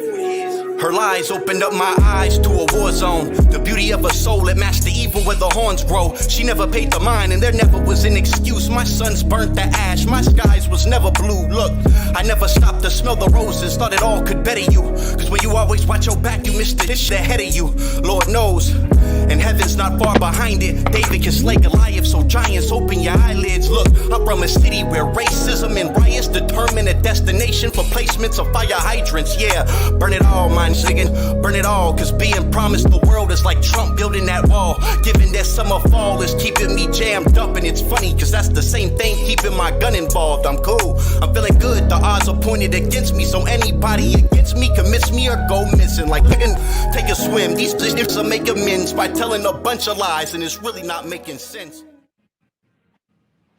Her lies opened up my eyes to a war zone. The beauty of a soul that matched the evil where the horns grow. She never paid the mind and there never was an excuse. My sons burnt the ash, my skies was never blue. Look, I never stopped to smell the roses, thought it all could better you. Cause when you always watch your back, you miss the dish ahead of you. Lord knows, and heaven's not far behind it. David can slay Goliath, so giants open your eyelids. Look, I'm from a city where racism and riots determine a destination for placements of fire hydrants. Yeah, burn it all, mind singing, burn it all. Cause being promised the world is like Trump building that wall. Given that summer fall is keeping me jammed up. And it's funny cause that's the same thing keeping my gun involved. I'm cool, I'm feeling good, the odds are pointed against me. So anybody against me commits me or go missing. Like take a swim, these niggas will make amends by telling a bunch of lies, and it's really not making sense.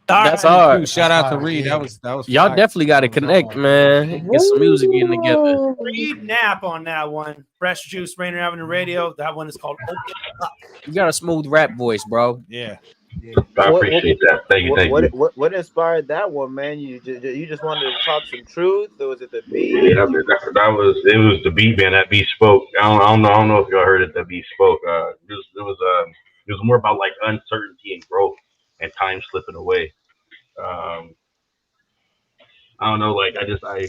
That's hard. Shout out to Reid. That was Y'all fire. definitely got to connect, man. Get some music in together. Reid Knapp on that one. Fresh Juice, Rainier Avenue Radio. That one is called Open Up. You got a smooth rap voice, bro. Yeah. I appreciate that. Thank you. Thank you. What inspired that one, man? You just wanted to talk some truth, or was it the beat? Yeah, that was the beat, man. That beat spoke. I don't know if y'all heard it. That beat spoke. It was more about like uncertainty and growth and time slipping away. I don't know. Like I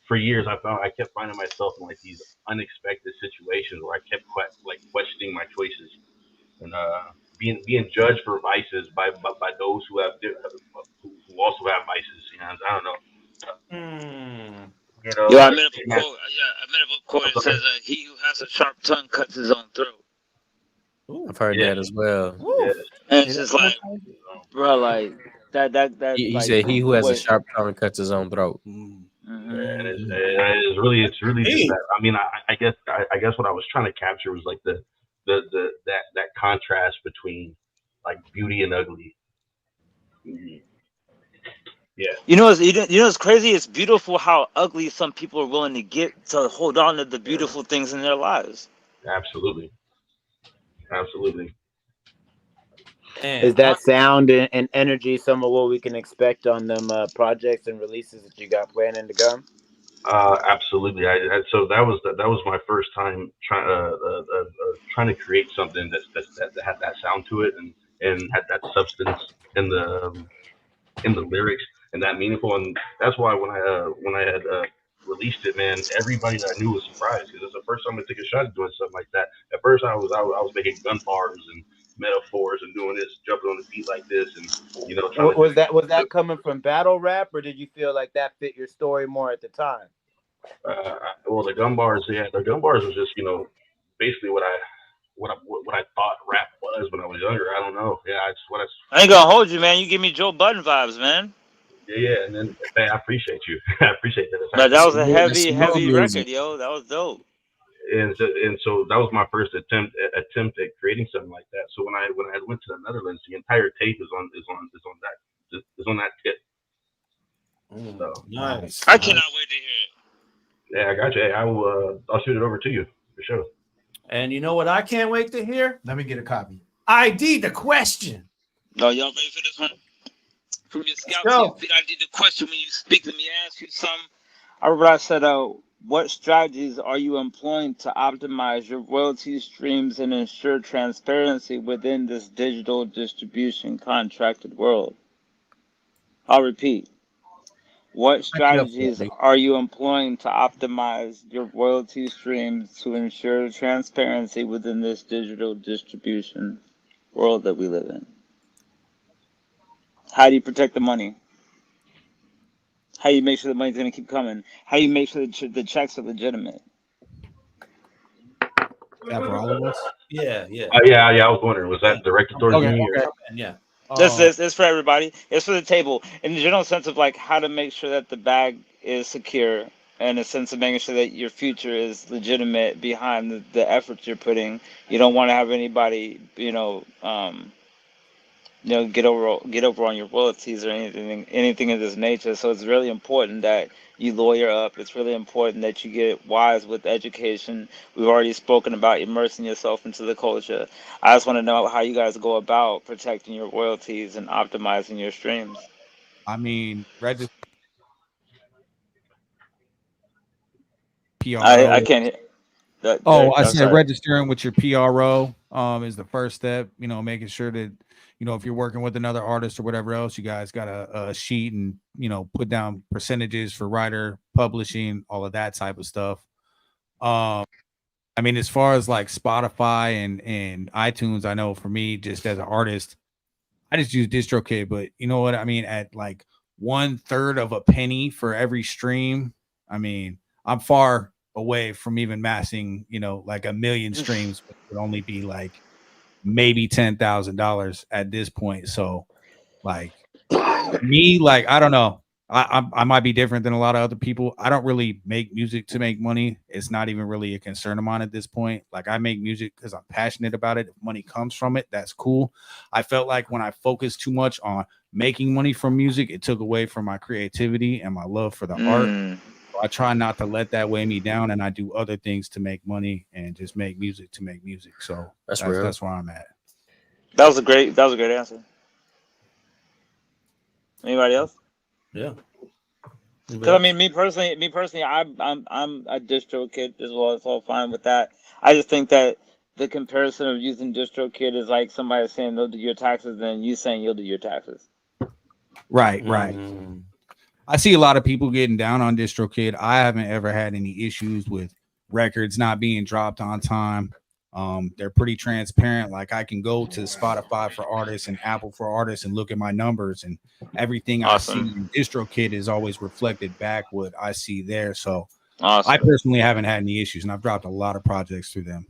for years I kept finding myself in like these unexpected situations where I kept questioning my choices and being judged for vices by those who who also have vices. You know, I don't know. You know, Yo, I made up a quote. I made up a quote. It says, "He who has a sharp tongue cuts his own throat." I've heard that as well. Yeah. And it's just like, bro, like that. He like, said, "He who has a what- sharp tongue cuts his own throat." And it's really just that. I mean, I guess what I was trying to capture was like that contrast between like beauty and ugly. Yeah. You know what's crazy? It's beautiful how ugly some people are willing to get to hold on to the beautiful things in their lives. Absolutely. Is that sound and energy some of what we can expect on them projects and releases that you got planning to come? Absolutely. So that was my first time trying to create something that had that sound to it and had that substance in the lyrics and that meaningful. And that's why when I had released it, man, everybody that I knew was surprised because it's the first time I took a shot at doing something like that. At first, I was making gun bars and metaphors and doing this, jumping on the beat like this, and you know. Was that coming from battle rap, or did you feel like that fit your story more at the time? Well, the gun bars was just basically what I thought rap was when I was younger. I don't know. Yeah, I ain't gonna hold you, man. You give me Joe Budden vibes, man. Yeah, and then man, I appreciate you. I appreciate that. But that was a heavy record, yo. That was dope. And so that was my first attempt at creating something like that. So when I went to the Netherlands, the entire tape is on that tip. So Nice. I cannot wait to hear it. Yeah, I got you. Hey, I'll shoot it over to you for sure. And you know what I can't wait to hear? Let me get a copy. ID the question. No, y'all ready for this one? From your scout team, I did the question when you speak. Let me ask you something. I remember I said, what strategies are you employing to optimize your royalty streams and ensure transparency within this digital distribution contracted world? I'll repeat. What strategies are you employing to optimize your royalty streams to ensure transparency within this digital distribution world that we live in? How do you protect the money? How do you make sure the money's going to keep coming? How do you make sure that the checks are legitimate? That for all of us? Yeah. Yeah. I was wondering, was that directed towards me? Okay. Yeah. This for everybody. It's for the table. In the general sense of like how to make sure that the bag is secure, and a sense of making sure that your future is legitimate behind the efforts you're putting. You don't want to have anybody, get over on your royalties or anything of this nature. So it's really important that you lawyer up. It's really important that you get wise with education. We've already spoken about immersing yourself into the culture. I just want to know how you guys go about protecting your royalties and optimizing your streams. I mean, register. PRO. I can't hear. I said registering with your PRO is the first step. Making sure that if you're working with another artist or whatever else, you guys got a sheet and put down percentages for writer, publishing, all of that type of stuff. I mean, as far as like Spotify and iTunes, I know for me, just as an artist, I just use DistroKid. But you know what I mean? At like 1/3 of a penny for every stream, I mean, I'm far away from even massing, like 1 million streams, which would only be like maybe $10,000 at this point. So like me, like, I don't know. I might be different than a lot of other people. I don't really make music to make money. It's not even really a concern of mine at this point. Like I make music because I'm passionate about it. If money comes from it, that's cool. I felt like when I focused too much on making money from music, it took away from my creativity and my love for the art. So I try not to let that weigh me down, and I do other things to make money and just make music to make music. So That's real. That's where I'm at. That was a great answer. Anybody else? Yeah. Because I mean, me personally, I'm a distro kid as well. It's all fine with that. I just think that the comparison of using distro kid is like somebody saying they'll do your taxes, then you saying you'll do your taxes. Right. I see a lot of people getting down on DistroKid. I haven't ever had any issues with records not being dropped on time. They're pretty transparent. Like I can go to Spotify for artists and Apple for artists and look at my numbers, and everything I see in DistroKid is always reflected back what I see there. So I personally haven't had any issues, and I've dropped a lot of projects through them.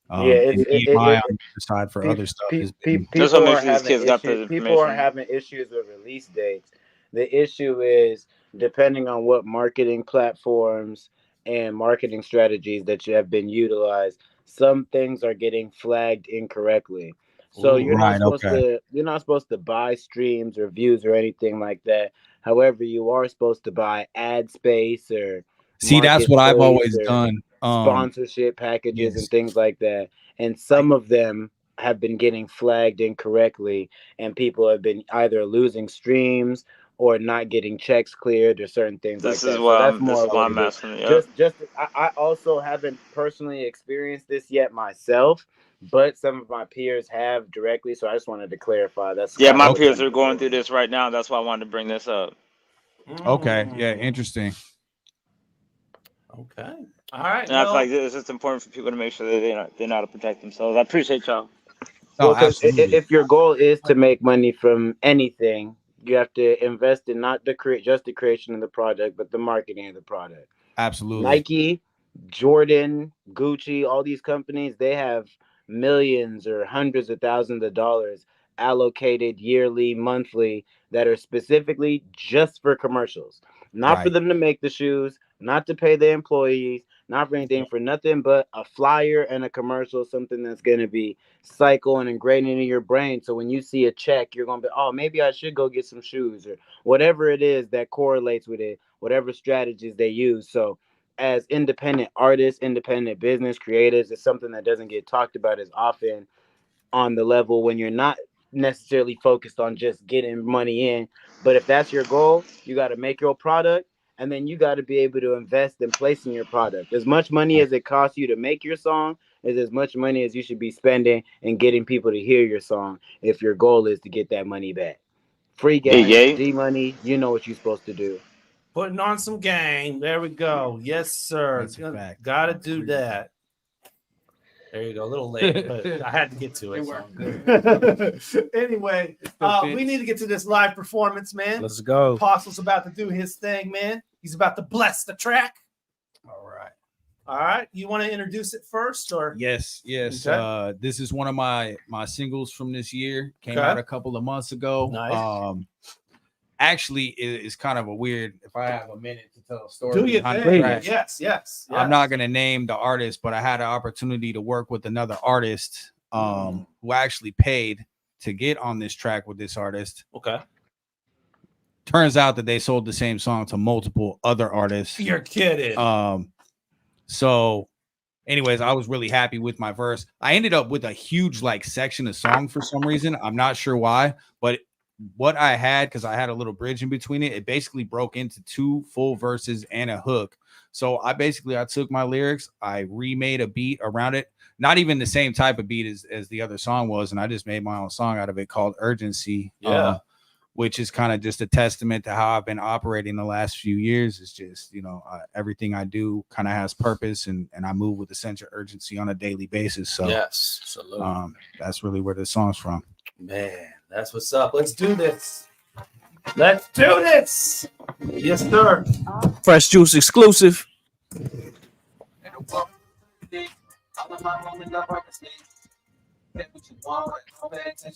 And EMI on the side for other stuff. People are having issues with release dates. The issue is depending on what marketing platforms and marketing strategies that you have been utilized, some things are getting flagged incorrectly. So you're not supposed to buy streams or views or anything like that. However, you are supposed to buy ad space or that's what I've always done. Sponsorship packages and things like that. And some of them have been getting flagged incorrectly, and people have been either losing streams or not getting checks cleared or certain things like that. This is why I'm asking. I also haven't personally experienced this yet myself, but some of my peers have directly. So I just wanted to clarify. My peers are going through this right now. That's why I wanted to bring this up. Okay. Yeah. Interesting. Okay. All right. And I feel like it's just important for people to make sure that they know how to protect themselves. I appreciate y'all. If your goal is to make money from anything, you have to invest in not just the creation of the product, but the marketing of the product. Absolutely. Nike, Jordan, Gucci, all these companies, they have millions or hundreds of thousands of dollars allocated yearly, monthly, that are specifically just for commercials. Not for them to make the shoes, not to pay the employees, not for anything, for nothing but a flyer and a commercial, something that's going to be cycle and ingrained into your brain. So when you see a check, you're going to be, oh, maybe I should go get some shoes, or whatever it is that correlates with it, whatever strategies they use. So as independent artists, independent business creators, it's something that doesn't get talked about as often on the level when you're not necessarily focused on just getting money in. But if that's your goal, you got to make your product, and then you got to be able to invest in placing your product. As much money as it costs you to make your song is as much money as you should be spending and getting people to hear your song if your goal is to get that money back. Free game, D-Money, you know what you're supposed to do. Putting on some game. There we go. Yes, sir. Got to do that. There you go. A little late, but I had to get to it. Anyway, we need to get to this live performance, man. Let's go. Apostle's about to do his thing, man. He's about to bless the track. All right. You want to introduce it first, or? Yes. Okay. This is one of my singles from this year. Came out a couple of months ago. Nice. Actually, it's kind of a weird. If I have a minute to tell a story, do you think? Yes. I'm not going to name the artist, but I had an opportunity to work with another artist who actually paid to get on this track with this artist. Okay. Turns out that they sold the same song to multiple other artists. You're kidding. So anyways, I was really happy with my verse. I ended up with a huge section of song for some reason. I'm not sure why, but what I had, because I had a little bridge in between it basically broke into 2 full verses and a hook. So I took my lyrics, I remade a beat around it, not even the same type of beat as the other song was, and I just made my own song out of it called Urgency. Which is kind of just a testament to how I've been operating the last few years. It's just, everything I do kind of has purpose, and I move with a sense of urgency on a daily basis. So yes, absolutely. That's really where the song's from. Man, that's what's up. Let's do this. Yes, sir. Fresh Juice exclusive.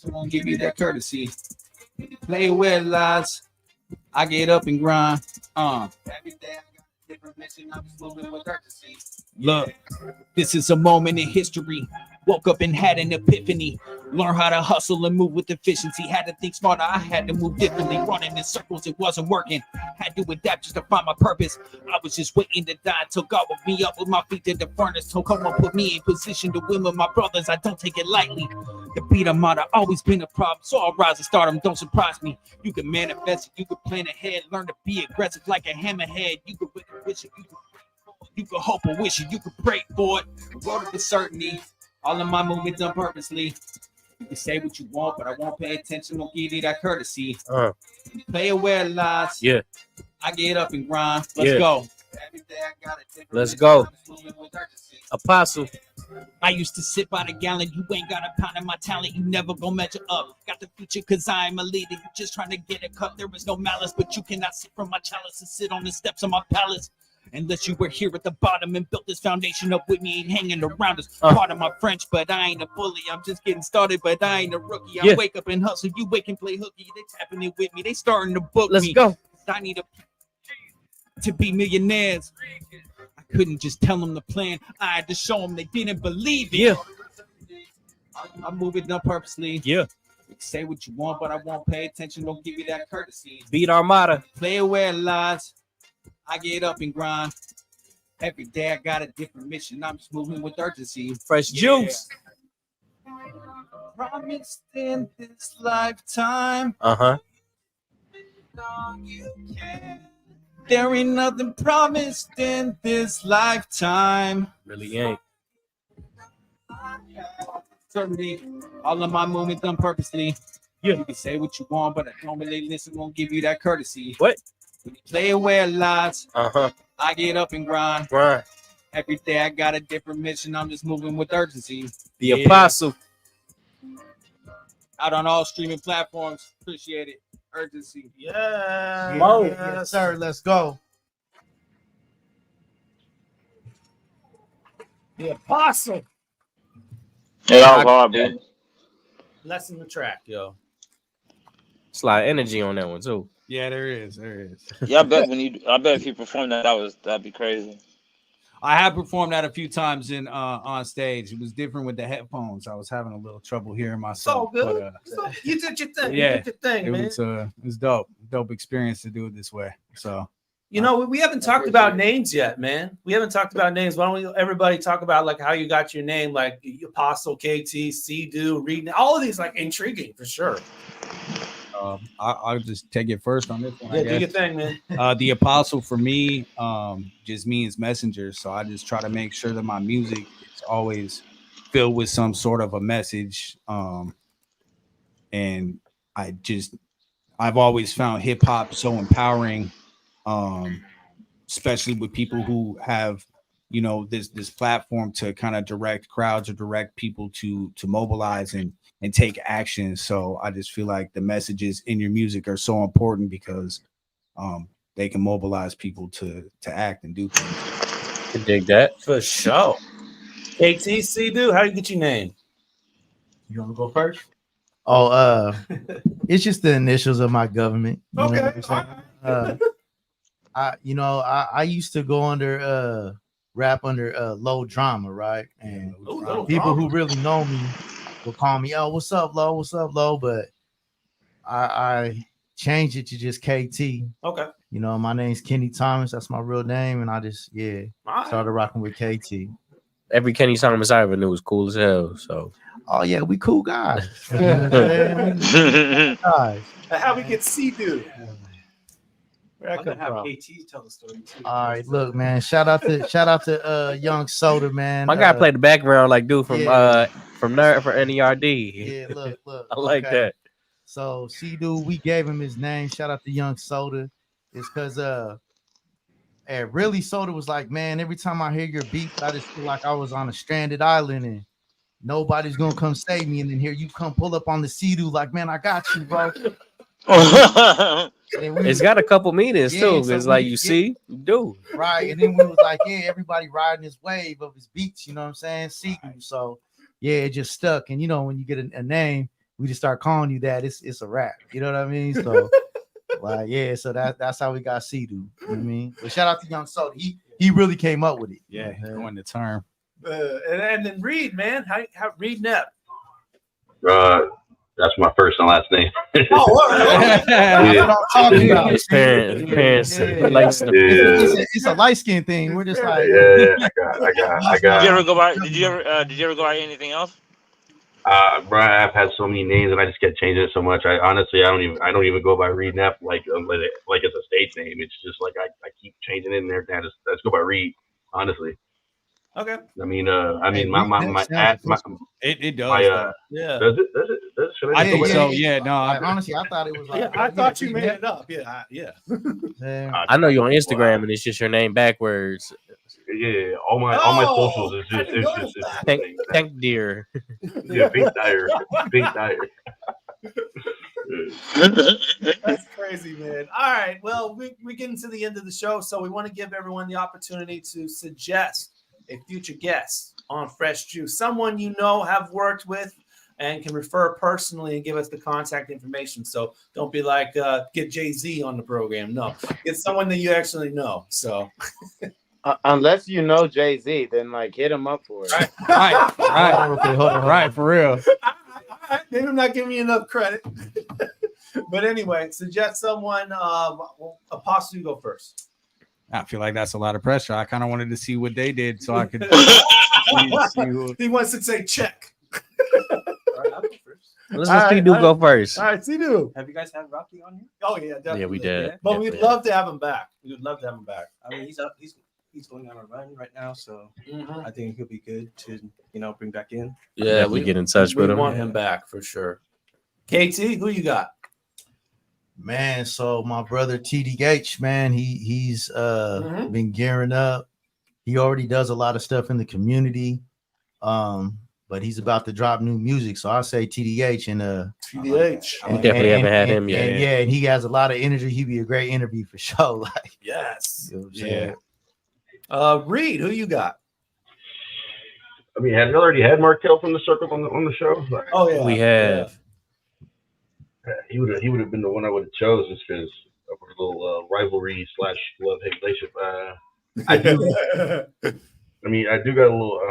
Won't give you that courtesy. Play with lies. I get up and grind. Every day I got a different mission. I'm moving with urgency. Look, this is a moment in history. Woke up and had an epiphany. Learn how to hustle and move with efficiency. Had to think smarter, I had to move differently. Running in circles, it wasn't working. Had to adapt just to find my purpose. I was just waiting to die till God woke me up with my feet to the furnace. So come on, put me in position to win with my brothers. I don't take it lightly. The Beat Armada always been a problem, so I'll rise and stardom. Don't surprise me. You can manifest it, you can plan ahead. Learn to be aggressive like a hammerhead. You can wish it, you can hope or wish it, you can pray for it. Road to certainty. All of my movements done purposely. You can say what you want, but I won't pay attention. Won't give you that courtesy. Play aware lies. Yeah. I get up and grind. Let's Yeah. go. Let's go. Apostle. I used to sit by the gallon. You ain't got a pound of my talent. You never gonna measure up. Got the future cause I am a leader. You just trying to get a cup. There is no malice, but you cannot sit from my chalice and sit on the steps of my palace. Unless you were here at the bottom and built this foundation up with me, ain't hanging around us. Part of my French, but I ain't a bully. I'm just getting started, but I ain't a rookie. I wake up and hustle. You wake and play hooky. They tapping it with me. They starting to book me. Let's go. I need to be millionaires. I couldn't just tell them the plan. I had to show them they didn't believe it. Yeah. I move it done purposely. Yeah. Say what you want, but I won't pay attention. Don't give you that courtesy. Beat Armada. Play aware lies. I get up and grind. Every day I got a different mission. I'm just moving with urgency. Fresh juice. Promised in this lifetime. There ain't nothing promised in this lifetime. Really ain't. Certainly, all of my movements done purposely. Yeah. You can say what you want, but I don't really listen. Won't give you that courtesy. What? When you play aware lies. I get up and grind. Every day I got a different mission. I'm just moving with urgency. The Apostle. Out on all streaming platforms. Appreciate it. Urgency. Yeah. Yes, sir. Let's go. The Apostle. Yeah, that was hard, man. Lesson the track, yo. It's a lot of energy on that one too. Yeah, there is. Yeah, I bet if you perform that'd be crazy. I have performed that a few times on stage. It was different with the headphones. I was having a little trouble hearing myself. So good. You did your thing. Yeah, you did your thing, man. It was dope experience to do it this way. So you know, we haven't talked about names yet, man. We haven't talked about names. Why don't everybody talk about like how you got your name, like Apostle, KT, C-Do, Reid Knepp, all of these like intriguing for sure. I'll just take it first on this one. Yeah, do your thing, man. The Apostle for me just means messenger. So I just try to make sure that my music is always filled with some sort of a message. And I've always found hip hop so empowering, especially with people who have, you know, this platform to kind of direct crowds or direct people to mobilize and take action. So I just feel like the messages in your music are so important because they can mobilize people to act and do things. Can dig that for sure. KT, C-Do, how you get your name? You want to go first? Oh, it's just the initials of my government. Okay. I used to go under rap under Low Drama, right? And people who really know me will call me, "Oh, what's up, Low? What's up, Low?" But I changed it to just KT. Okay. You know, my name's Kenny Thomas. That's my real name, and I just started rocking with KT. Every Kenny Thomas I ever knew was cool as hell. So, oh yeah, we cool guys. How we get C-Do? I'm gonna have KT tell the story too. All right, look, man. Shout out to Young Soda, man. My guy played the background like dude from Nerd for NERD. Yeah, look. I like that. So C-Do, we gave him his name. Shout out to Young Soda. It's because really Soda was like, man, every time I hear your beat, I just feel like I was on a stranded island and nobody's gonna come save me. And then here you come pull up on the C-Do, like, man, I got you, bro. It's got a couple meanings too. So it's like you see, you do. Right. And then we was like, yeah, everybody riding his wave of his beats, you know what I'm saying? C-Do. So yeah, it just stuck. And you know, when you get a name, we just start calling you that, it's a rap. You know what I mean? So like, yeah, so that's how we got C-Do. You know what I mean? But shout out to Young Soda. He really came up with it. Yeah, going to term. And then Reid, man, how Reid Knepp. That's my first and last name. His parents likes the. It's a light skin thing. We're just like, I got. Did you ever go by? Did you ever go by anything else? Bro, I've had so many names and I just kept changing it so much. I don't even go by Reid Knepp like it's a stage name. It's just like I keep changing it and everything. I just go by Reid, honestly. Okay. I mean, my it does. Yeah. Does it? Should I think so. Yeah. No. Honestly, I thought it was like. I thought you made it up. Yeah. I know you on Instagram and it's just your name backwards. Yeah, all my socials is just Tank Deer. Yeah, Pink Dyer. That's crazy, man. All right, well, we're getting to the end of the show, so we want to give everyone the opportunity to suggest a future guest on Fresh Juice, someone you know have worked with and can refer personally and give us the contact information. So don't be like get Jay-Z on the program. No, get someone that you actually know. So. Unless you know Jay-Z, then like hit him up for it. Right, for real. Maybe I'm not giving you enough credit. But anyway, suggest someone. Apostle, you go first. I feel like that's a lot of pressure. I kind of wanted to see what they did so I could see who. He wants to say check. Let's let C-Do go first. All right, C-Do. Have you guys had Rocky on here? Oh yeah, definitely. Yeah, we did. But we'd love to have him back. We would love to have him back. I mean, he's going on a run right now, so I think he'll be good to bring back in. Yeah, we get in touch with him. We want him back for sure. KT, who you got? Man, so my brother TDH, man, he's been gearing up. He already does a lot of stuff in the community, but he's about to drop new music. So I say TDH and TDH. We definitely haven't had him yet. And he has a lot of energy. He'd be a great interview for sure. Like, yes. You know what I'm saying? Reid, who you got? I mean, have you already had Markel from the Circle on the show? Oh yeah, we have. He would have been the one I would have chose just because of a little rivalry / love-hate relationship. I do got a little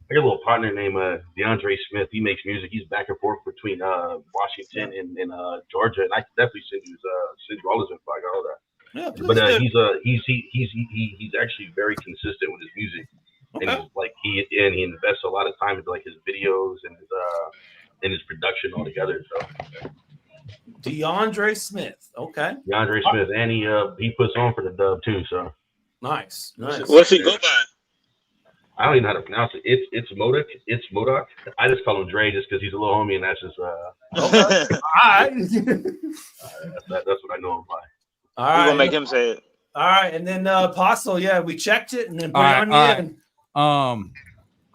I got a little partner named DeAndre Smith. He makes music. He's back and forth between Washington and Georgia, and I can definitely send you all his info. I got all that. Yeah, but he's actually very consistent with his music, and he's like he invests a lot of time into like his videos and his production altogether. So DeAndre Smith, okay. DeAndre Smith, and he puts on for the dub too. So nice. What's he go by? I don't even know how to pronounce it. It's Modoc. It's Modoc. I just call him Dre just because he's a little homie, and that's just okay. All right. That's what I know him by. All right. We're gonna make him say it. All right, and then Apostle, yeah, we checked it, and then All right. in. I'll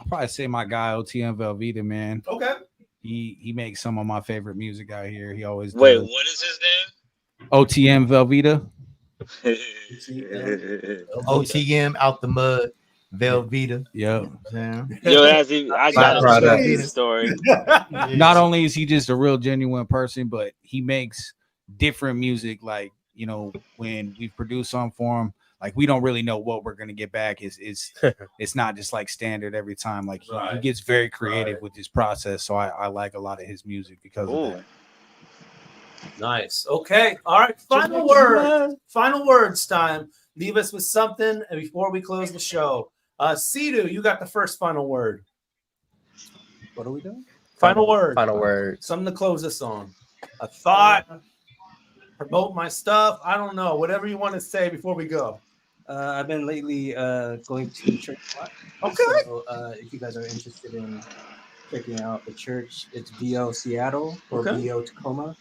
probably say my guy OTM Velveeta, man. Okay. He makes some of my favorite music out here. He always Wait, does. what is his name? OTM Velveeta. OTM out the mud. Velveeta. Yep. Yo, I got a story. Not only is he just a real genuine person, but he makes different music. Like, you know, when we produce something for him, like we don't really know what we're gonna get back. It's not just like standard every time. Like he gets very creative with his process. So I like a lot of his music because of that. Nice. Okay. All right. Final word. Final words time. Leave us with something before we close the show. C-Do, you got the first final word. What are we doing? Final word. Final word. Something to close us on. A thought. Promote my stuff. I don't know. Whatever you want to say before we go. I've been lately going to church a lot. Okay. So if you guys are interested in checking out the church, it's VO Seattle or VO Tacoma.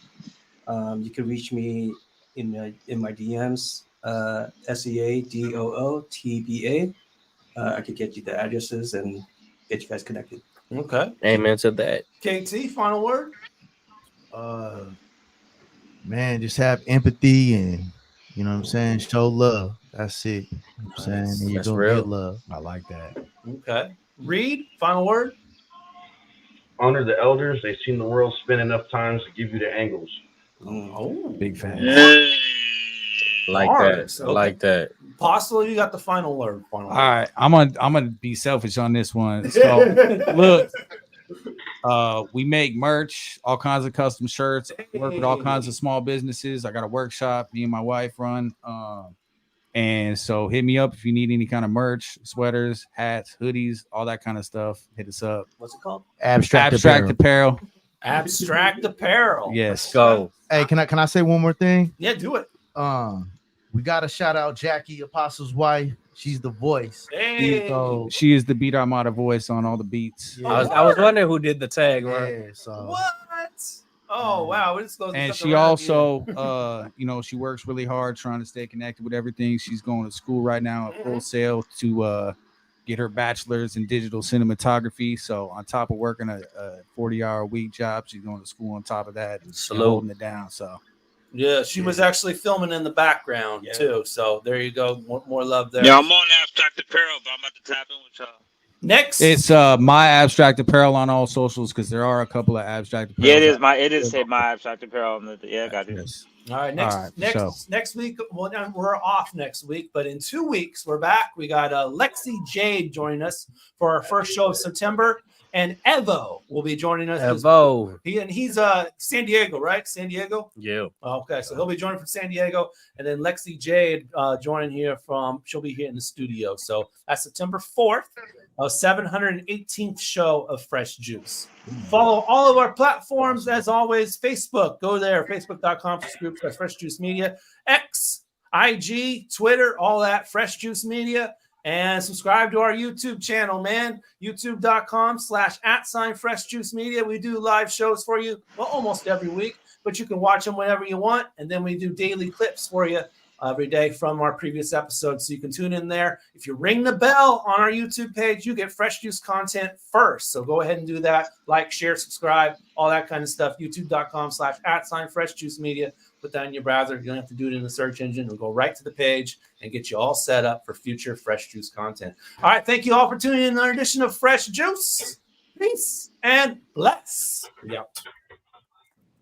You can reach me in my DMs. SEADOOTBA. I could get you the addresses and get you guys connected. Okay. Amen to that. KT, final word. Man, just have empathy and you know what I'm saying, show love. That's it. You know what I'm saying, and you're gonna get love. I like that. Okay. Reid, final word. Honor the elders. They've seen the world spin enough times to give you the angles. Oh, big fan. Like Marvelous. that. I like that. Possible, you got the final word. All right, I'm gonna be selfish on this one. So look, we make merch, all kinds of custom shirts, work with all kinds of small businesses. I got a workshop me and my wife run. And so hit me up if you need any kind of merch, sweaters, hats, hoodies, all that kind of stuff. Hit us up. What's it called? Abstract Apparel. Abstract Apparel. Yes. Go. Hey, can I say one more thing? Yeah, do it. We gotta shout out Jackie, Apostle's wife. She's the voice. Hey. So She is the Beat Armada voice on all the beats. yeah. I was wondering who did the tag, right? Yeah, so What? Oh wow! This goes And stuff she around also, she works really hard trying to stay connected with everything. She's going to school right now at Full Sail to get her bachelor's in digital cinematography. So on top of working a 40-hour week job, she's going to school on top of that and Salute. holding it down. So Yeah, she was actually filming in the background too. So there you go. More love there. Yeah, I'm on Abstract Apparel, but I'm about to tap in with y'all. Next, it's my Abstract Apparel on all socials because there are a couple of Abstract Apparel. Yeah, it is say my Abstract Apparel on the I got it. All right, next week. Well, we're off next week, but in 2 weeks we're back. We got Lexi Jade joining us for our first show of September, and Evo will be joining us. Evo. He's San Diego, right? San Diego. Yeah. Okay, so he'll be joining from San Diego, and then Lexi Jade joining here she'll be here in the studio. So that's September 4th. 718th show of Fresh Juice. Follow all of our platforms as always. Facebook, go there, facebook.com/Fresh Juice Media, X, IG, Twitter, all that, Fresh Juice Media, and subscribe to our YouTube channel, man. YouTube.com/@Fresh Juice Media. We do live shows for you, well, almost every week, but you can watch them whenever you want, and then we do daily clips for you every day from our previous episodes. So you can tune in there. If you ring the bell on our YouTube page, you get Fresh Juice content first. So go ahead and do that. Like, share, subscribe, all that kind of stuff. YouTube.com/@Fresh Juice Media. Put that in your browser. You don't have to do it in the search engine. We'll go right to the page and get you all set up for future Fresh Juice content. All right. Thank you all for tuning in another edition of Fresh Juice. Peace and bless. Yep.